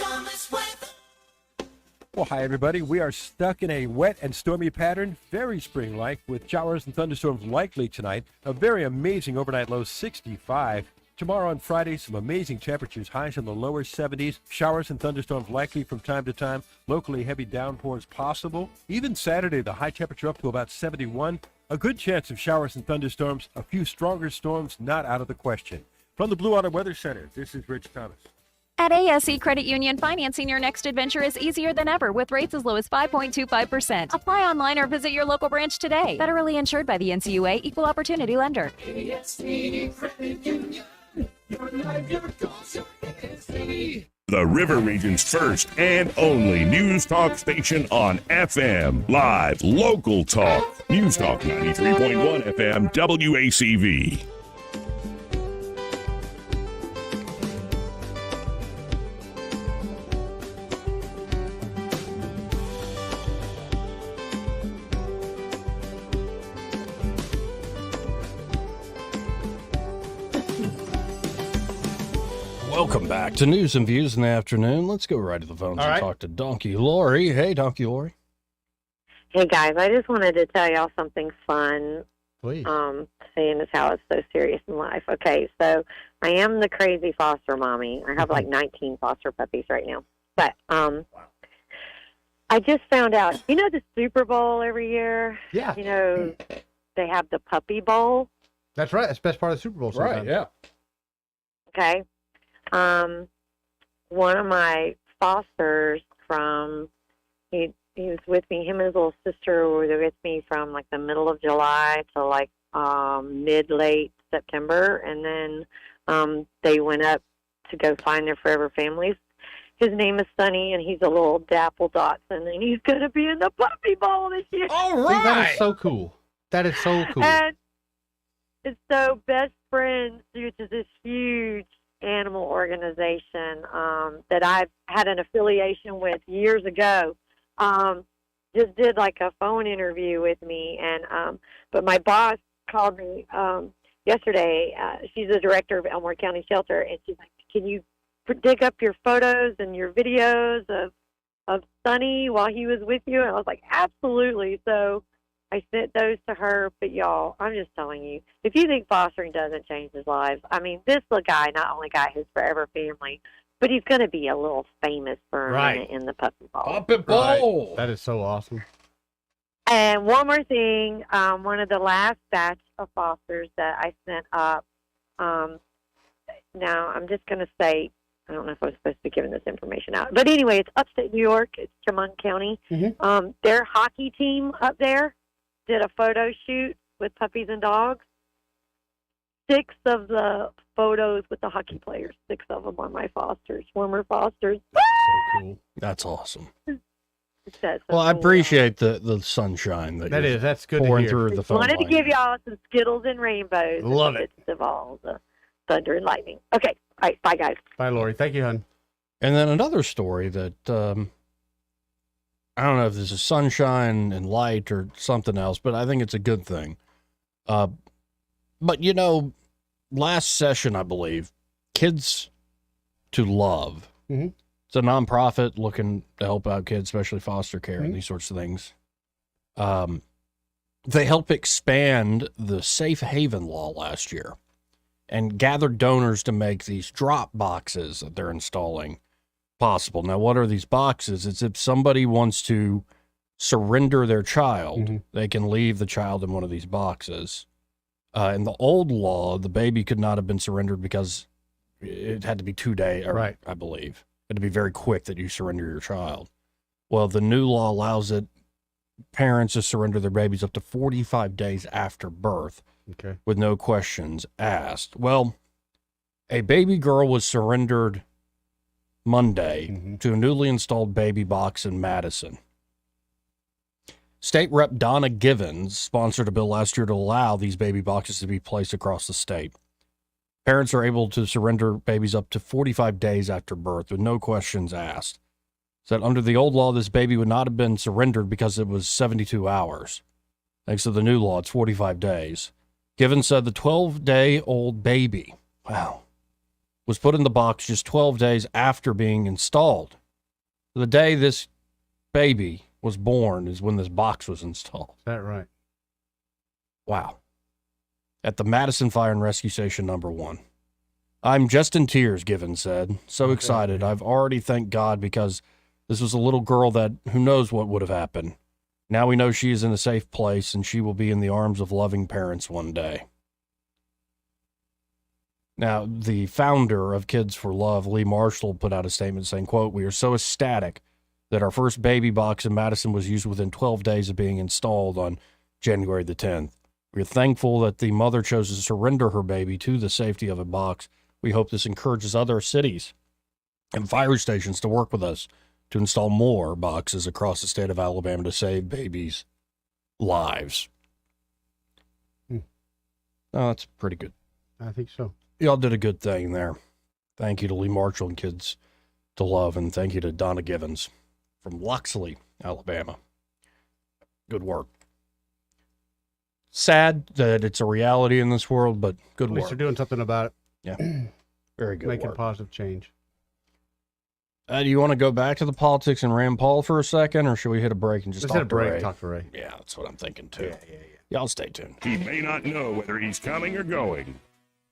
Well, hi, everybody. We are stuck in a wet and stormy pattern, very spring-like, with showers and thunderstorms likely tonight. A very amazing overnight low, 65. Tomorrow on Friday, some amazing temperatures, highs in the lower 70s. Showers and thunderstorms likely from time to time. Locally heavy downpours possible. Even Saturday, the high temperature up to about 71. A good chance of showers and thunderstorms. A few stronger storms not out of the question. From the Blue Water Weather Center, this is Rich Thomas. At ASE Credit Union, financing your next adventure is easier than ever with rates as low as 5.25%. Apply online or visit your local branch today. Federally insured by the NCUA, Equal Opportunity Lender. ASE Credit Union. Your life, your goals, your ASE. The River Region's first and only news talk station on FM. Live, local talk. News Talk 93.1 FM, WACV. Welcome back to News and Views in the afternoon. Let's go right to the phones and talk to Donkey Lori. Hey, Donkey Lori. Hey, guys, I just wanted to tell y'all something fun. Please. Seeing as how it's so serious in life. Okay, so I am the crazy foster mommy. I have like 19 foster puppies right now. But I just found out, you know the Super Bowl every year? Yeah. You know, they have the Puppy Bowl. That's right. That's the best part of the Super Bowl sometimes. Right, yeah. Okay. One of my fosters from, he was with me, him and his little sister were with me from like the middle of July to like mid-late September, and then they went up to go find their forever families. His name is Sonny, and he's a little dapple Dotson, and he's going to be in the Puppy Bowl this year. All See, that is so cool. That is so cool. And it's so best friends due to this huge animal organization that I've had an affiliation with years ago. Just did like a phone interview with me, and but my boss called me yesterday. She's the director of Elmore County Shelter, and she's like, "Can you dig up your photos and your videos of Sonny while he was with you?" And I was like, "Absolutely." So I sent those to her, but y'all, I'm just telling you, if you think fostering doesn't change his life, I mean, this little guy not only got his forever family, but he's going to be a little famous for a minute in the Puppy Bowl. Puppy Bowl! Right. That is so awesome. And one more thing, one of the last batch of fosters that I sent up, now I'm just going to say, I don't know if I was supposed to be giving this information out, but anyway, it's upstate New York, it's Chemung County. Mm-hmm. Their hockey team up there did a photo shoot with puppies and dogs. 6 of the photos with the hockey players, 6 of them are my fosters, former fosters. So cool. That's awesome. Well, I appreciate the sunshine that's good to pouring hear. through the phone Wanted to line. give y'all some Skittles and rainbows. Love in the it. midst of all the thunder and lightning. Okay. All right. Bye, guys. Bye, Lori. Thank you, hon. And then another story that I don't know if this is sunshine and light or something else, but I think it's a good thing. But, you know, last session, I believe, Kids to Love. Mm-hmm. It's a nonprofit looking to help out kids, especially foster care and these sorts of things. They helped expand the safe haven law last year and gathered donors to make these drop boxes that they're installing possible. Now, what are these boxes? It's if somebody wants to surrender their child, they can leave the child in one of these boxes. In the old law, the baby could not have been surrendered because it had to be 2 days, right? I believe it had to be very quick that you surrender your child. Well, the new law allows parents to surrender their babies up to 45 days after birth, with no questions asked. Well, a baby girl was surrendered Monday to a newly installed baby box in Madison. State Rep Donna Givens sponsored a bill last year to allow these baby boxes to be placed across the state. Parents are able to surrender babies up to 45 days after birth with no questions asked. So that under the old law, this baby would not have been surrendered because it was 72 hours. Thanks to the new law, it's 45 days. Givens said the 12-day-old baby, was put in the box just 12 days after being installed. The day this baby was born is when this box was installed. Is that right? Wow. At the Madison Fire and Rescue Station #1. I'm just in tears, Givens said. So excited. I've already thanked God because this was a little girl that who knows what would have happened. Now we know she is in a safe place and she will be in the arms of loving parents one day. Now, the founder of Kids for Love, Lee Marshall, put out a statement saying, quote, "We are so ecstatic that our first baby box in Madison was used within 12 days of being installed on January the 10th. We are thankful that the mother chose to surrender her baby to the safety of a box. We hope this encourages other cities and fire stations to work with us to install more boxes across the state of Alabama to save babies' lives." Oh, that's pretty good. I think so. Y'all did a good thing there. Thank you to Lee Marshall and Kids to Love, and thank you to Donna Givens from Loxley, Alabama. Good work. Sad that it's a reality in this world, but good At least work. they're doing something about it. Yeah. Very good Making work. positive change. Do you want to go back to the politics and Rand Paul for a second, or should we hit a break and just Let's talk hit a break to Ray? and talk to Ray. Yeah, that's what I'm thinking too. Y'all stay tuned. He may not know whether he's coming or going,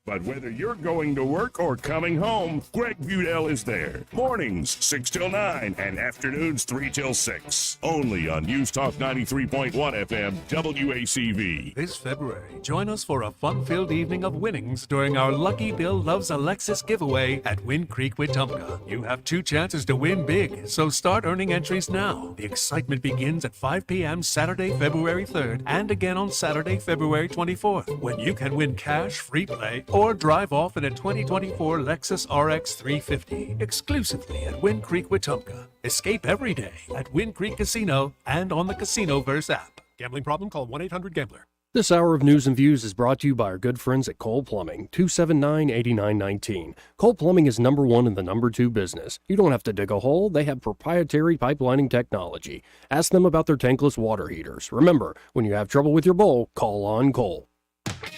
but whether you're going to work or coming home, Greg Budell is there. Mornings 6 till 9 and afternoons 3 till 6. Only on News Talk 93.1 FM WACV. This February, join us for a fun-filled evening of winnings during our Lucky Bill Loves a Lexus giveaway at Wind Creek, Wetumpka. You have 2 chances to win big, so start earning entries now. The excitement begins at 5 p.m. Saturday, February 3rd, and again on Saturday, February 24th, when you can win cash, free play, or drive off in a 2024 Lexus RX 350 exclusively at Wind Creek, Wetumpka. Escape every day at Wind Creek Casino and on the Casinoverse app. Gambling problem? Call 1-800-GAMBLER. This hour of News and Views is brought to you by our good friends at Cole Plumbing, 279-8919. Cole Plumbing is #1 in the #2 business. You don't have to dig a hole. They have proprietary pipelining technology. Ask them about their tankless water heaters. Remember, when you have trouble with your bowl, call on Cole.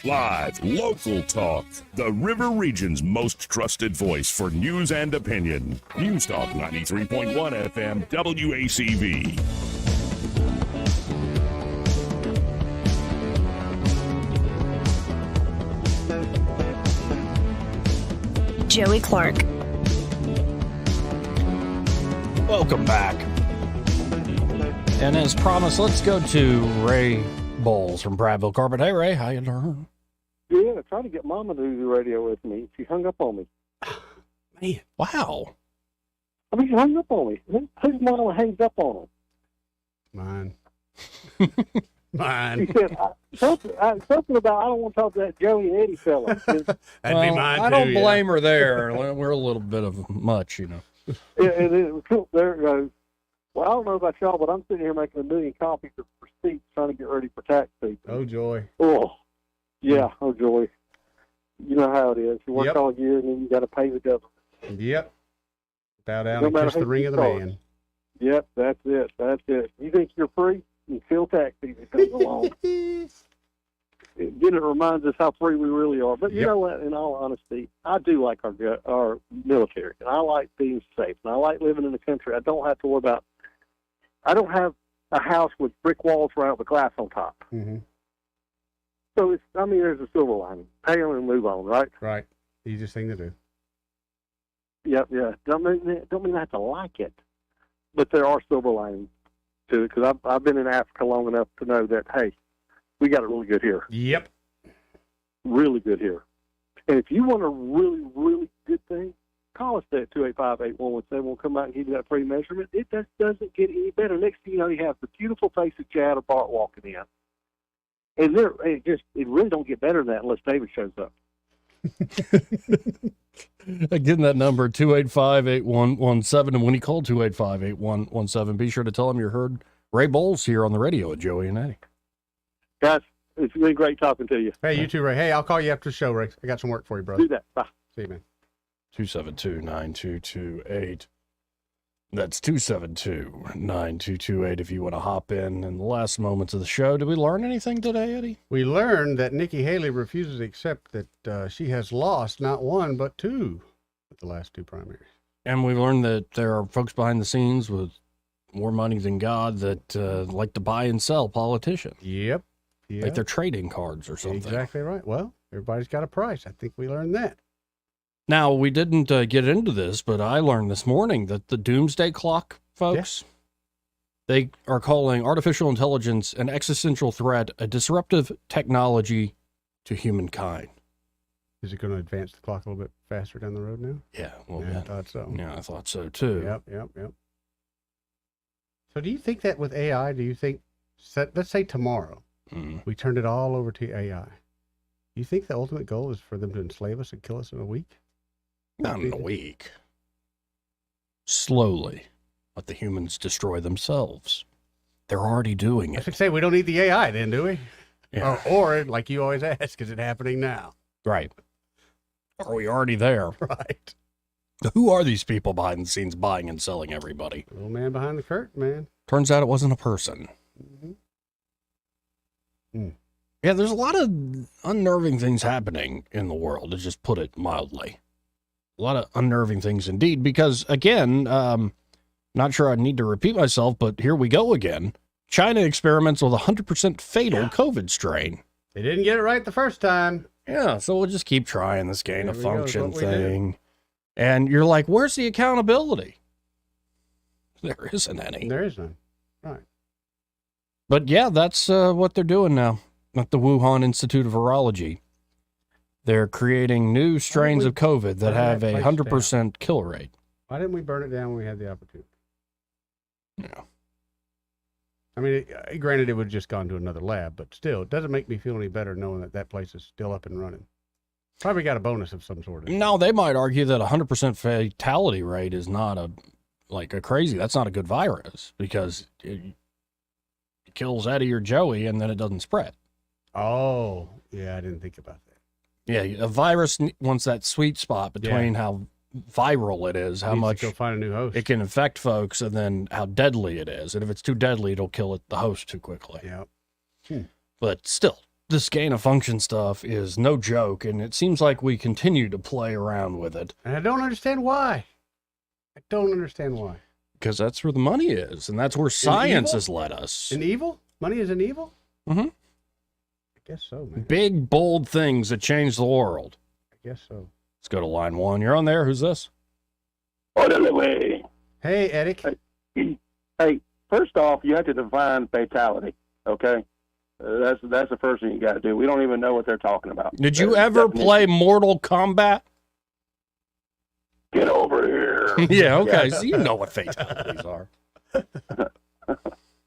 Live, local talk. The River Region's most trusted voice for news and opinion. News Talk 93.1 FM WACV. Joey Clark. Welcome back. And as promised, let's go to Ray Bowles from Prattville Carpet. Hey, Ray, how you doing? Yeah, trying to get Mama to do the radio with me. She hung up on me. Man, wow. I mean, she hung up on me. Whose mama hangs up on her? Mine. She said, something about, I don't want to talk to that Joey and Eddie fella. That'd be mine I don't too, blame her there. We're a little bit of much, you know. It was cool. There it goes. Well, I don't know about y'all, but I'm sitting here making 1 million copies of receipts trying to get ready for tax season. Oh, joy. Oh, yeah, oh, joy. You know how it is. You work Yep. all year, and then you got to pay the government. Yep. Bow down No and matter kiss the who ring you of the are. man. Yep, that's it. That's it. You think you're free? Until tax season comes along. Then it reminds us how free we really are. But you know what? In all honesty, I do like our military, and I like being safe, and I like living in the country. I don't have to worry about. I don't have a house with brick walls around with glass on top. Mm-hmm. So it's. I mean, there's a silver lining. Pay them and move on, right? Right. Easiest thing to do. Yep. Yeah. Don't mean I have to like it, but there are silver linings to it because I've been in Africa long enough to know that hey, we got it really good here. Yep. Really good here. And if you want a really, really good thing, call us at 285-8117. We'll come out and give you that free measurement. It just doesn't get any better. Next thing you know, you have the beautiful face of Chad or Bart walking in. And it really don't get better than that unless David shows up. Again, that number, 285-8117. And when you call 285-8117, be sure to tell them you heard Ray Bowles here on the radio with Joey and Eddie. Guys, it's been great talking to you. Hey, you too, Ray. Hey, I'll call you after the show, Ray. I got some work for you, brother. Do that. Bye. See you, man. 272-9228. That's 272-9228 if you want to hop in the last moments of the show. Did we learn anything today, Eddie? We learned that Nikki Haley refuses to accept that she has lost not one, but two at the last two primaries. And we learned that there are folks behind the scenes with more money than God that like to buy and sell politicians. Yep. Like they're trading cards or something. Exactly right. Well, everybody's got a price. I think we learned that. Now, we didn't get into this, but I learned this morning that the doomsday clock, folks, they are calling artificial intelligence an existential threat, a disruptive technology to humankind. Is it going to advance the clock a little bit faster down the road now? Yeah, a little I bit. thought so. Yeah, I thought so too. Yep. So do you think that with AI, let's say tomorrow, we turned it all over to AI. You think the ultimate goal is for them to enslave us and kill us in a week? Not in a week. Slowly. Let the humans destroy themselves. They're already doing I it. should say we don't need the AI then, do we? Yeah. Or like you always ask, is it happening now? Right. Are we already there? Right. Who are these people behind the scenes buying and selling everybody? Little man behind the curtain, man. Turns out it wasn't a person. Yeah, there's a lot of unnerving things happening in the world, to just put it mildly. A lot of unnerving things indeed, because again, not sure I need to repeat myself, but here we go again. China experiments with a 100% fatal COVID strain. They didn't get it right the first time. Yeah, so we'll just keep trying this gain of There we go, function it's what we do. thing. And you're like, where's the accountability? There isn't any. There is none. Right. But yeah, that's what they're doing now at the Wuhan Institute of Virology. They're creating new strains of COVID that have a 100% kill rate. Why didn't we burn it down when we had the opportunity? Yeah. I mean, granted, it would have just gone to another lab, but still, it doesn't make me feel any better knowing that that place is still up and running. Probably got a bonus of some sort. No, they might argue that 100% fatality rate is not a crazy. That's not a good virus because it kills Eddie or Joey and then it doesn't spread. Oh, yeah, I didn't think about that. Yeah, a virus wants that sweet spot between how viral it is, how Needs to much go find a new host. it can infect folks, and then how deadly it is. And if it's too deadly, it'll kill the host too quickly. Yeah. But still, this gain of function stuff is no joke, and it seems like we continue to play around with it. And I don't understand why. Because that's where the money is, and that's where science has led us. In evil? Money is in evil? Mm-hmm. I guess so, man. Big, bold things that change the world. I guess so. Let's go to line one. You're on there. Who's this? Hey, Eric. Hey, first off, you have to define fatality, okay? That's the first thing you got to do. We don't even know what they're talking about. Did you ever play Mortal Kombat? Get over here. Yeah, okay. So you know what fatalities are.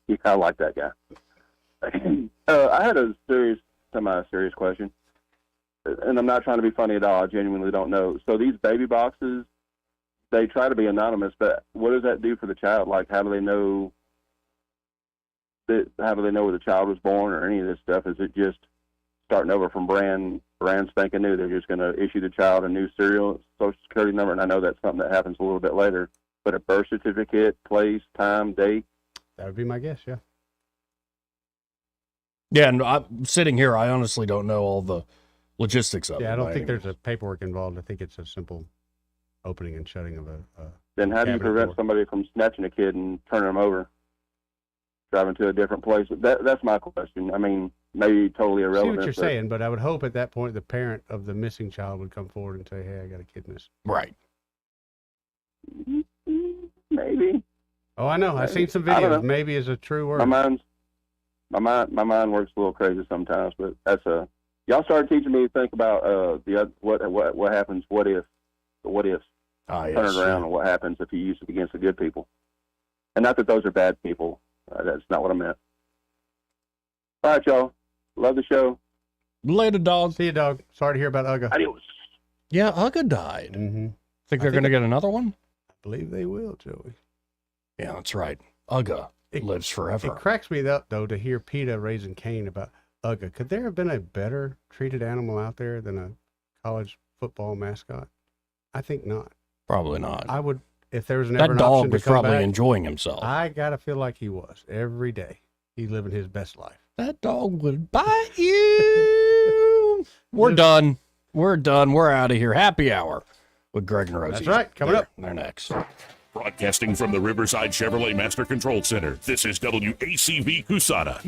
You kind of like that guy. I had a semi-serious question, and I'm not trying to be funny at all. I genuinely don't know. So these baby boxes, they try to be anonymous, but what does that do for the child? Like, how do they know where the child was born or any of this stuff? Is it just starting over from brand spanking new? They're just going to issue the child a new Social Security number, and I know that's something that happens a little bit later, but a birth certificate, place, time, date? That would be my guess, yeah. Yeah, and I'm sitting here, I honestly don't know all the logistics of it. Yeah, I don't by think any there's a paperwork involved. I think it's a simple opening and shutting of a Then how do you cabinet prevent door. somebody from snatching a kid and turning them over, driving to a different place? That's my question. I mean, maybe totally I see irrelevant. what you're but saying, but I would hope at that point the parent of the missing child would come forward and say, hey, I got a kid missing. Right. Maybe. Oh, I know. I've seen some I don't know. videos. Maybe is a true word. My mind works a little crazy sometimes, but y'all started teaching me to think about what happens, what ifs, turn it around, and what happens if you use it against the good people. And not that those are bad people. That's not what I meant. All right, y'all. Love the show. Later, dog. See you, dog. Sorry to hear about Uga. Adios. Yeah, Uga died. Mm-hmm. Think they're going to get another one? I believe they will, Joey. Yeah, that's right. Uga lives forever. It cracks me up, though, to hear PETA raising Cain about Uga. Could there have been a better treated animal out there than a college football mascot? I think not. Probably not. I would, if there was That never an option dog to was come probably back, enjoying himself. I gotta feel like he was every day. He's living his best life. That dog would bite you. We're done. We're out of here. Happy hour with Greg and Rosie. That's right. Coming up. They're next. Broadcasting from the Riverside Chevrolet Master Control Center, this is WACV Cusana.